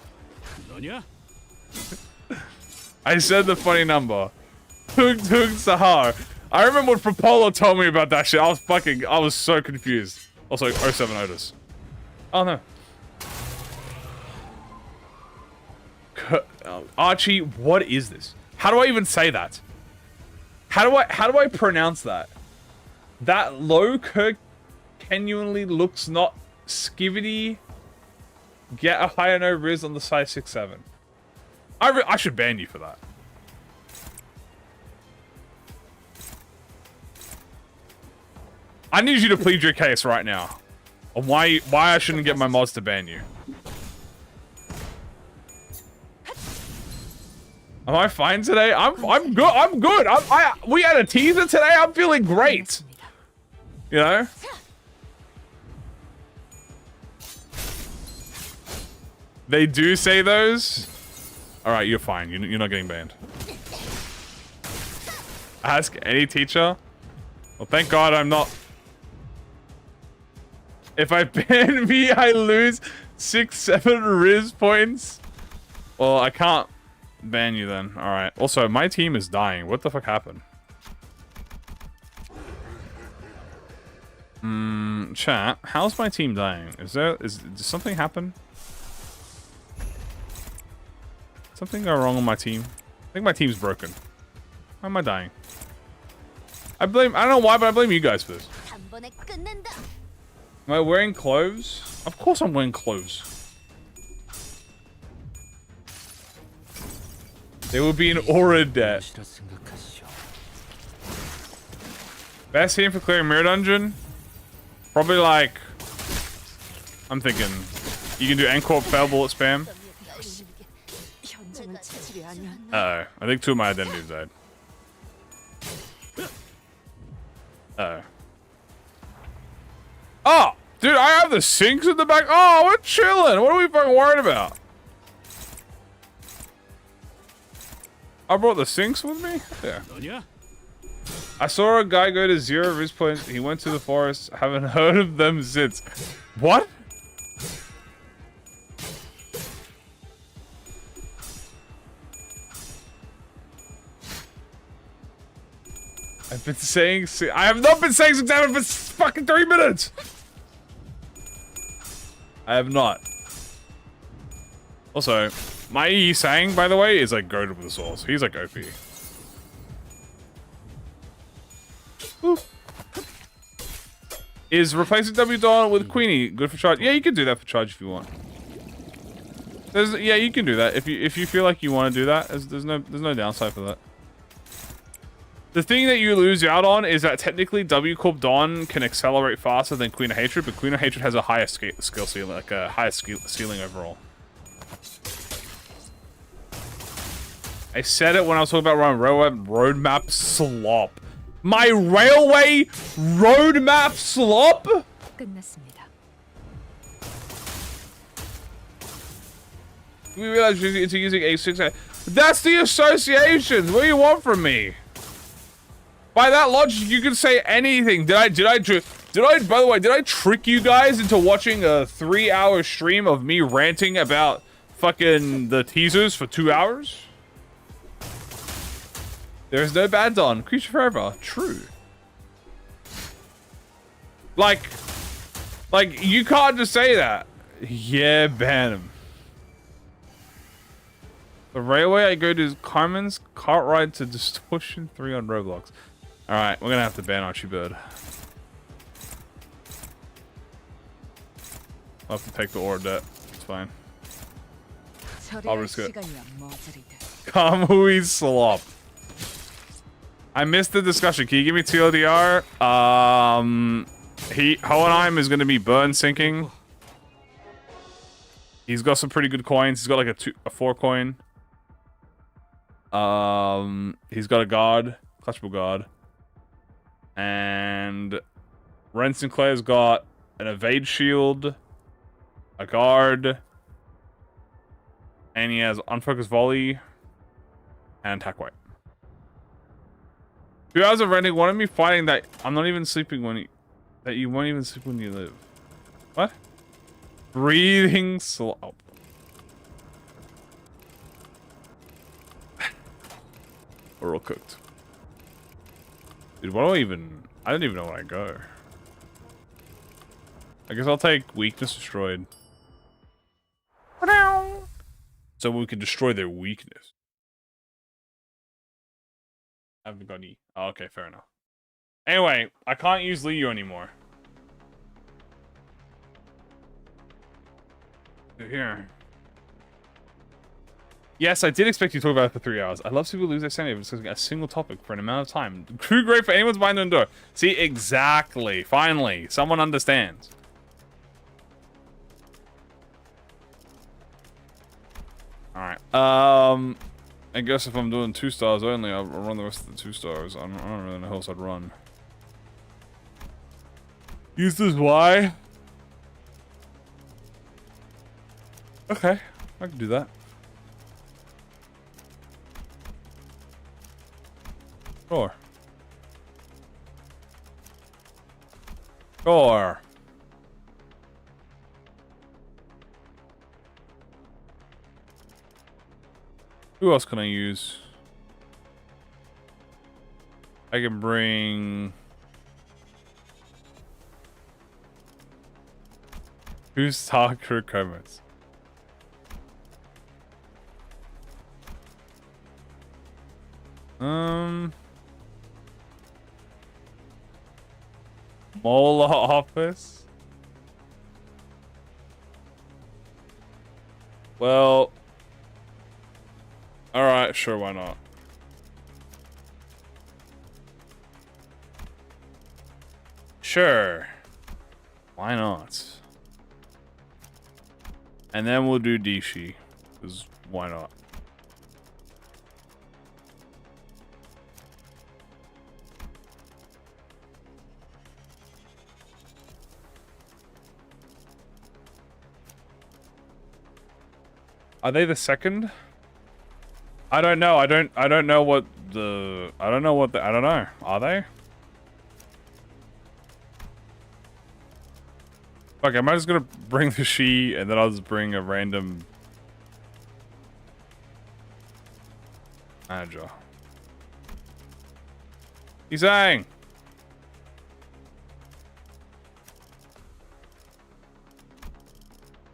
I said the funny number. Tug Sahar. I remember when Propolo told me about that shit. I was so confused. Also, 07 Otis. Oh no. Archie, what is this? How do I even say that? How do I pronounce that? That low Kirk genuinely looks not skivity. Get a higher no riz on the size 6'7". I should ban you for that. I need you to plead your case right now on why I shouldn't get my mods to ban you. Am I fine today? I'm good. I'm good. We had a teaser today. I'm feeling great. You know? They do say those. All right, you're fine. You're not getting banned. Ask any teacher. Well, thank God I'm not. If I ban me, I lose 6-7 Riz points. Well, I can't ban you then. All right. Also, my team is dying. What the fuck happened? Chat. How's my team dying? Did something happen? Something go wrong on my team? I think my team's broken. Why am I dying? I don't know why, but I blame you guys for this. Am I wearing clothes? Of course I'm wearing clothes. There will be an aura debt. Best team for clearing Mirror Dungeon? Probably like... I'm thinking... You can do Encore Fail Bullet Spam. Uh-oh. I think 2 of my identities died. Uh-oh. Oh! Dude, I have the sinks in the back. Oh, we're chilling. What are we fucking worried about? I brought the sinks with me? Yeah. I saw a guy go to 0 Riz points. He went to the forest. Haven't heard of them since. What? I've been saying... I have not been saying 6-7 for fucking 3 minutes! I have not. Also, my Yi Sang, by the way, is like goated with the source. He's like OP. Woo. Is replacing W Dawn with Queenie good for charge? Yeah, you can do that for charge if you want. Yeah, you can do that if you feel like you want to do that. There's no downside for that. The thing that you lose out on is that technically W Corp Dawn can accelerate faster than Queen of Hatred, but Queen of Hatred has a higher skill ceiling, like a higher ceiling overall. I said it when I was talking about running roadmap slop. My railway roadmap slop? 끝났습니다. We realize into using A6. That's the associations. What do you want from me? By that logic, you can say anything. By the way, did I trick you guys into watching a 3-hour stream of me ranting about fucking the teasers for 2 hours? There's no bad Dawn. Creature forever. True. Like, you can't just say that. Yeah, ban him. The railway I go to is Carmen's cart ride to Distortion 3 on Roblox. Alright, we're gonna have to ban Archibird. I'll have to take the ore debt. It's fine. I'll risk it. Kamui slop. I missed the discussion. Can you give me TLDR? Hohenheim is gonna be burn sinking. He's got some pretty good coins. He's got like a 4 coin. He's got a guard, clutchable guard. And Sinclair's got an evade shield, a guard, and he has unfocused volley and attack white. 2 hours of renting, one of me fighting that I'm not even sleeping that you won't even sleep when you live. What? Breathing slow. We're all cooked. Dude, what do I don't even know where I go. I guess I'll take weakness destroyed. So we can destroy their weakness. I haven't got E. Oh, okay, fair enough. Anyway, I can't use Liu anymore. Here. Yes, I did expect you to talk about it for 3 hours. I love people who lose their sanity discussing a single topic for an amount of time. Too great for anyone's mind to endure. See, exactly. Finally, someone understands. Alright. I guess if I'm doing 2 stars only, I'll run the rest of the 2 stars. I don't really know who else I'd run. Use this Y? Okay, I can do that. Sure. Sure. Who else can I use? I can bring... Who's Talker comments? Mola office? Well... Alright, sure, why not? Sure. Why not? And then we'll do Dihui. Because why not? Are they the second? I don't know. I don't know what the... I don't know. Are they? Fuck, am I just gonna bring the she and then I'll just bring a random... manager. He's saying!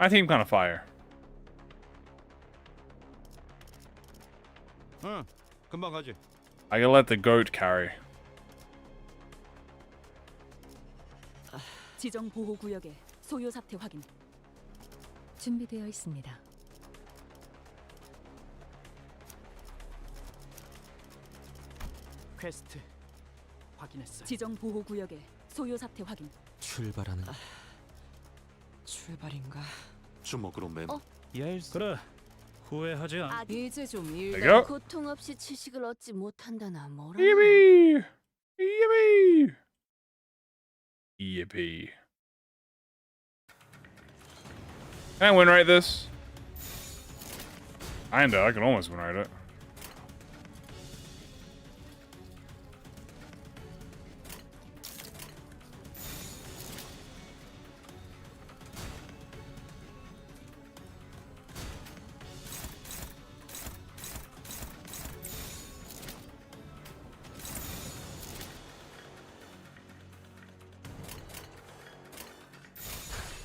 My team kind of fire. 응, 금방 가지. I can let the goat carry. 지정 보호 구역의 소요 사태 확인. 준비되어 있습니다. 퀘스트 확인했어. 지정 보호 구역의 소요 사태 확인. 출발하는 출발인가? 주먹으로 맴. 그래 후회하지 않. 이제 좀 There you 일다 go. 고통 없이 지식을 얻지 못한다나 뭐라. Yippee! Yippee! Yippee. Can I win rate this? Kinda, I can almost win rate it.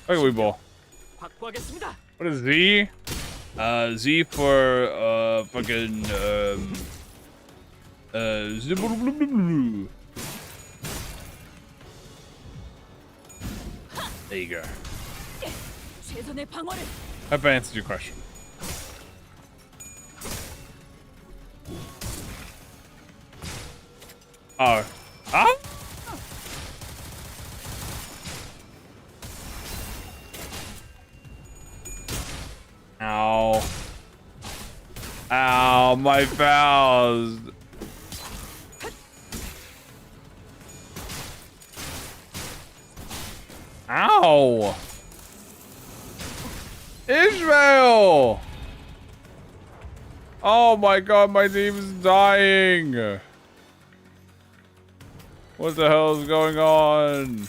Look at we ball. 확보하겠습니다. What is Z? Z for fucking zibbleblublublu. There you go. 최선의 방어를. Hope I answered your question. Oh. Ah? Ow. Ow, my fouls. Ow. Israel. Oh my god, my team is dying. What the hell is going on?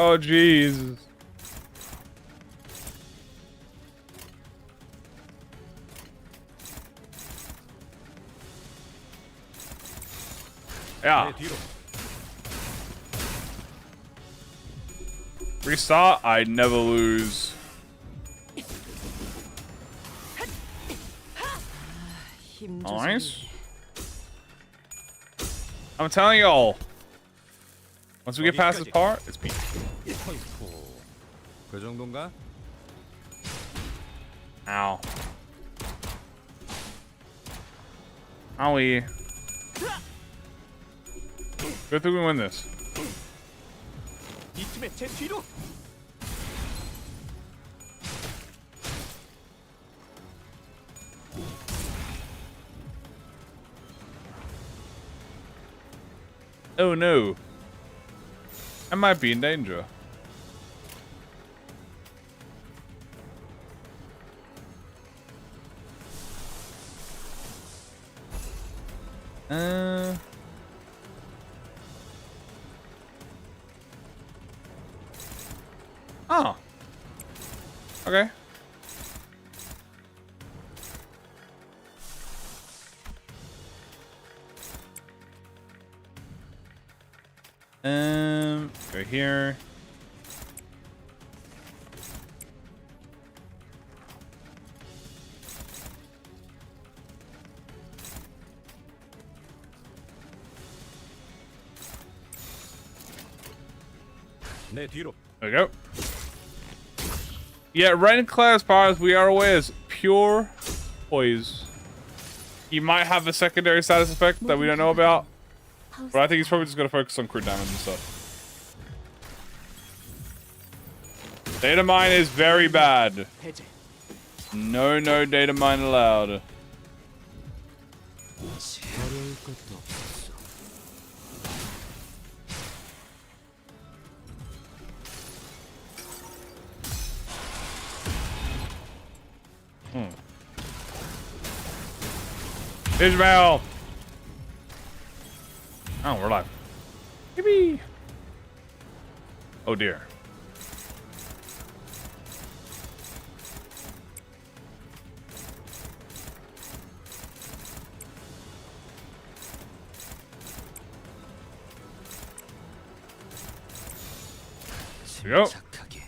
Oh, jeez. Yeah. Restart, I never lose. Nice. I'm telling y'all, once we get past this part, it's peak. 그 정도인가? Ow. Owie. Good thing we win this. 이 팀의 제 뒤로. Oh no. I might be in danger. Oh. Okay. Go here. 내 뒤로. There we go. Yeah, RenClair's powers, we are aware, is pure poise. He might have a secondary status effect that we don't know about, but I think he's probably just going to focus on crit damage and stuff. Data mine is very bad. 해제. No data mine allowed. 어려울 것도 없어. Ishmael! Oh, we're alive. Yippee! Oh dear. Yep. 침착하게.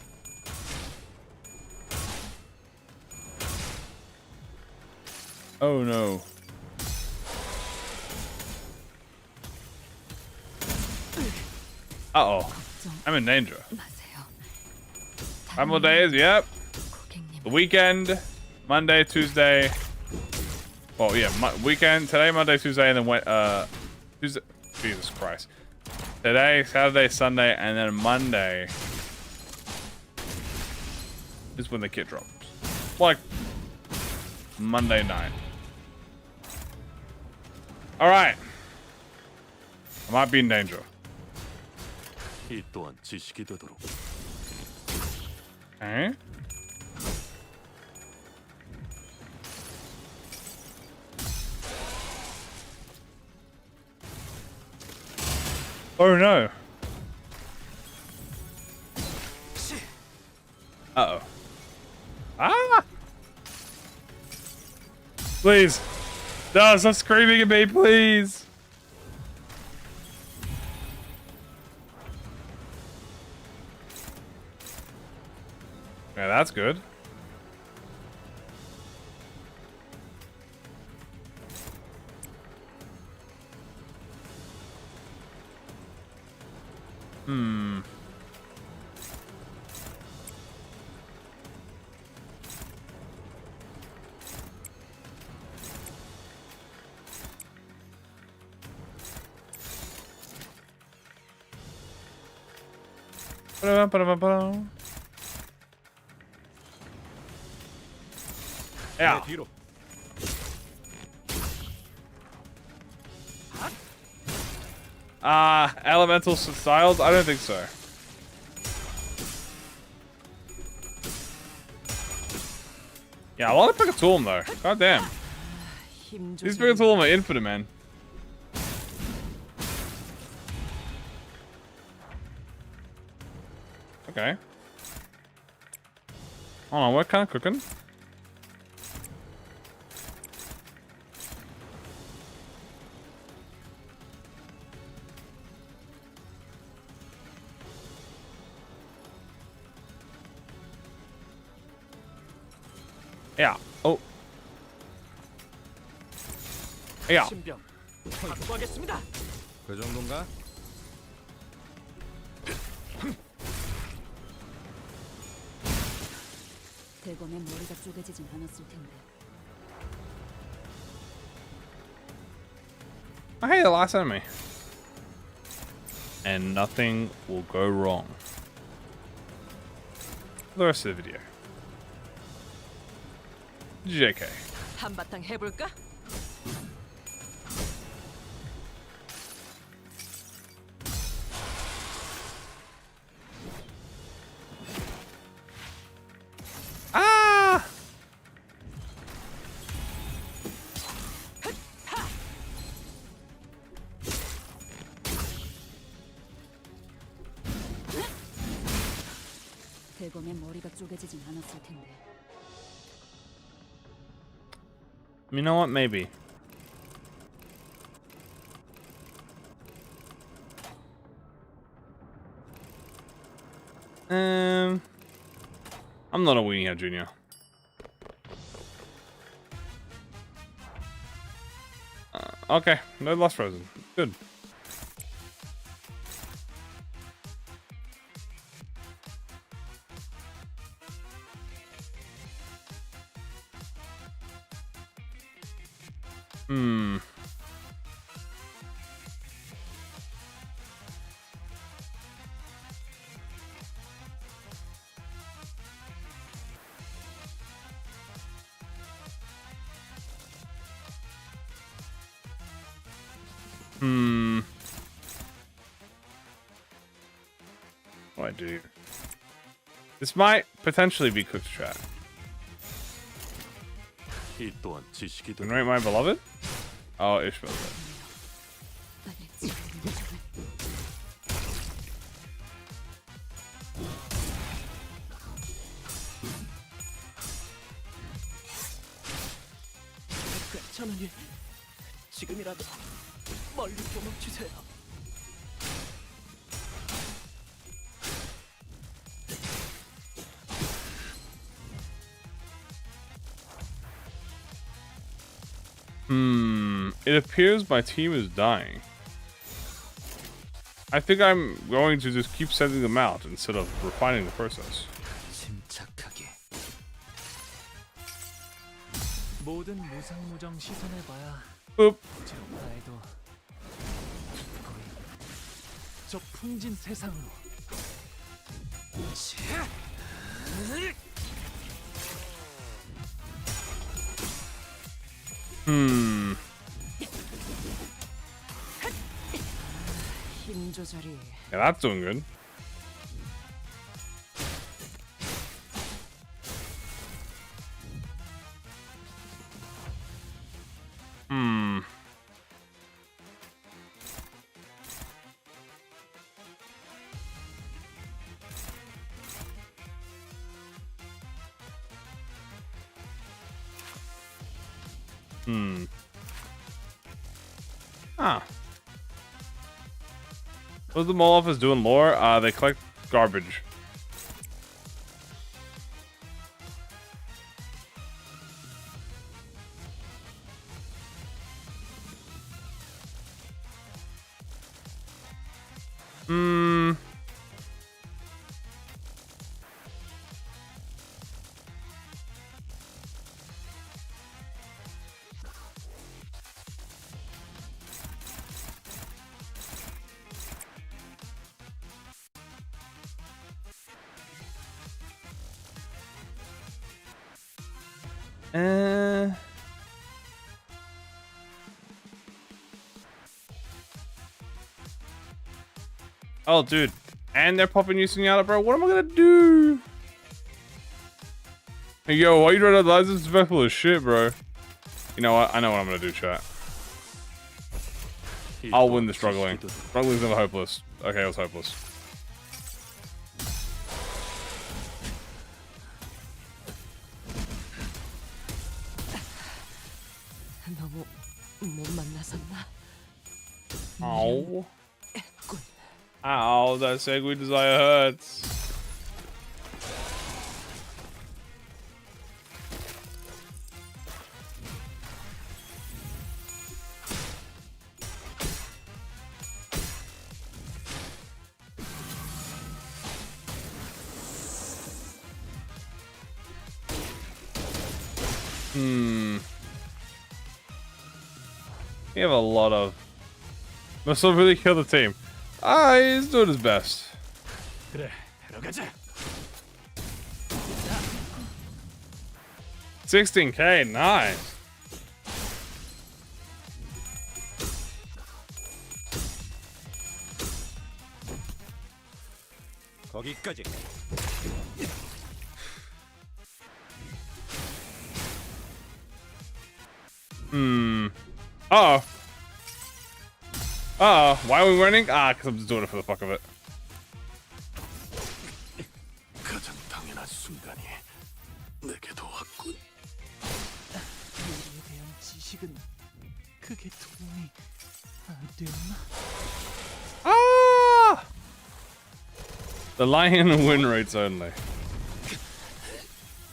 Oh no. Uh-oh. I'm in danger. 마세요. 5 more days, yep. 고객님, The weekend, Monday, Tuesday. Well, yeah, weekend, today, Monday, Tuesday, and then Tuesday. Jesus Christ. Today, Saturday, Sunday, and then Monday is when the kit drops. Like, Monday night. Alright. I might be in danger. 이 또한 지식이 되도록. Okay. Oh no. Uh-oh. Ah! Please. No, stop screaming at me, please. Yeah, that's good. Hmm. Ba-da-ba-da-ba-ba. 내 Yeah. 뒤로. Elemental styles? I don't think so. Yeah, I want to pick a tool though. God damn. 힘 These 조절. pick a tool are infinite, man. Okay. Hold on, what kind of cooking? Yeah. Oh. Yeah. 신병 확보하겠습니다. 그 정도인가? 대검의 머리가 쪼개지진 않았을 텐데. I hate the last enemy. And nothing will go wrong. For the rest of the video. JK. 한바탕 해볼까? Ah! 대검의 머리가 쪼개지진 않았을 텐데. You know what? Maybe. I'm not a weenie here, Junior. Okay, no lost frozen. Good. Hmm. What do I do? This might potentially be cooked trap. 이 또한 지식이 되도록. Rate my beloved? Oh, Ishmael. 괜찮으니 지금이라도 멀리 도망치세요. It appears my team is dying. I think I'm going to just keep sending them out instead of refining the process. 침착하게. 모든 무상무정 시선해봐야 Boop. 부질없다 해도 거의 저 풍진 세상으로. 힘 조절이. Yeah, that's doing good. Ah. What's the mole office doing lore? They collect garbage. Oh, dude. And they're popping you Sunyata, bro. What am I gonna do? Hey, yo, why you trying to lie? This is special as shit, bro. You know what? I know what I'm gonna do, chat. I'll win the struggling. Struggling's never hopeless. Okay, it was hopeless. 너무 못 만나섰나? Ow. Ow, that segue desire hurts. We have a lot of... Must have really killed the team. He's doing his best. 그래, 들어가자. 16k, nice. 거기까지. Uh-oh. Uh-oh. Why are we running? Because I'm just doing it for the fuck of it. 가장 당연한 순간이 내게도 왔군. 요리에 대한 지식은 크게 도움이 안 되었나? Ah! The lion win rates only.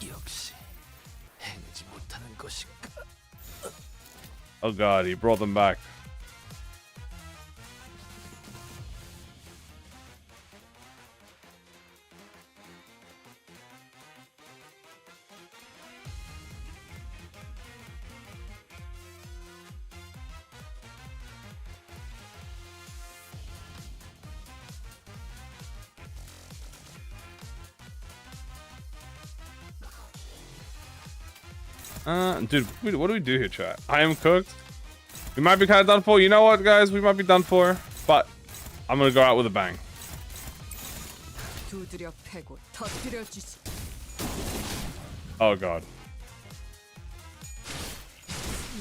역시 해내지 못하는 것인가? Oh god, he brought them back. Dude, what do we do here, chat? I am cooked. We might be kind of done for. You know what, guys? We might be done for. But I'm going to go out with a bang. 두드려 패고 터뜨려 주지. Oh, God.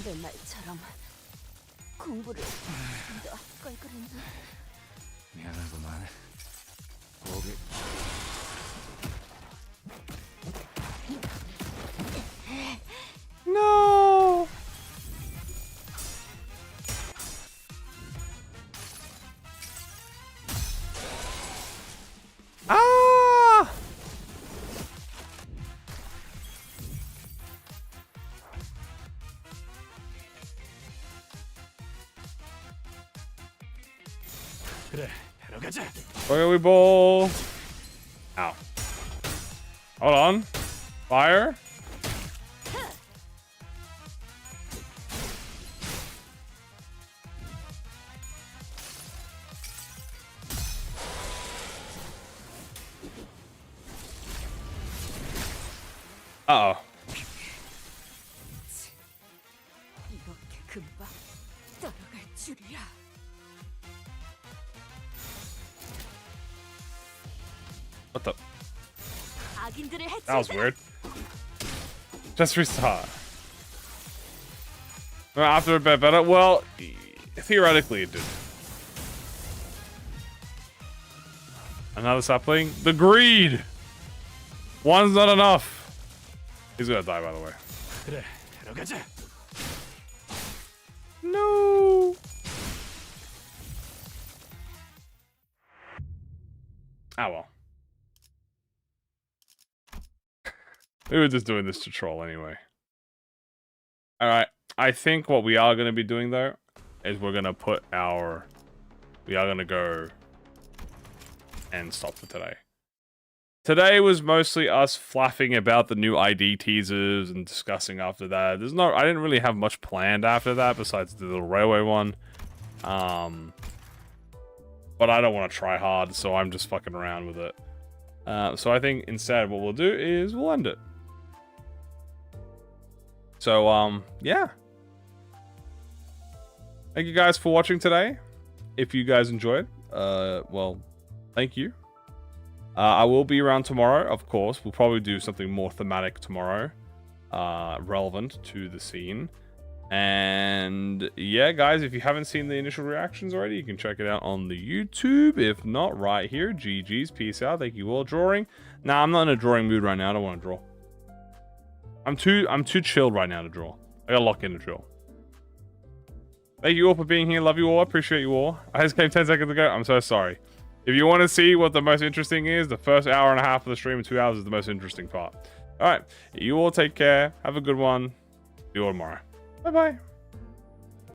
내 말처럼 공부를 더 할 걸 그랬나? 미안하구만. 거기 No. Ah! 그래, 데려가자. Where we ball? Ow. Hold on. Fire. Uh-oh. 이렇게 금방 따라갈 줄이야. What the? 악인들을 That was weird. Just restart. Well, after a bit better. Well, theoretically it did. Another sapling. The greed! One's not enough. He's gonna die, by the way. 그래, 데려가자. No! Ah, well. We were just doing this to troll anyway. Alright, I think what we are going to be doing, though, is we're going to put our... We are going to go and stop for today. Today was mostly us flapping about the new ID teasers and discussing after that. I didn't really have much planned after that besides the little railway one. But I don't want to try hard, so I'm just fucking around with it. So I think instead what we'll do is we'll end it. So, yeah. Thank you guys for watching today. If you guys enjoyed, well, thank you. I will be around tomorrow, of course. We'll probably do something more thematic tomorrow, relevant to the scene. And yeah, guys, if you haven't seen the initial reactions already, you can check it out on the YouTube. If not, right here. GG's, peace out. Thank you all. Drawing. Nah, I'm not in a drawing mood right now. I don't want to draw. I'm too chilled right now to draw. I gotta lock in to draw. Thank you all for being here. Love you all. Appreciate you all. I just came 10 seconds ago. I'm so sorry. If you want to see what the most interesting is, the first hour and a half of the stream and 2 hours is the most interesting part. All right. You all take care. Have a good one. See you all tomorrow. Bye-bye.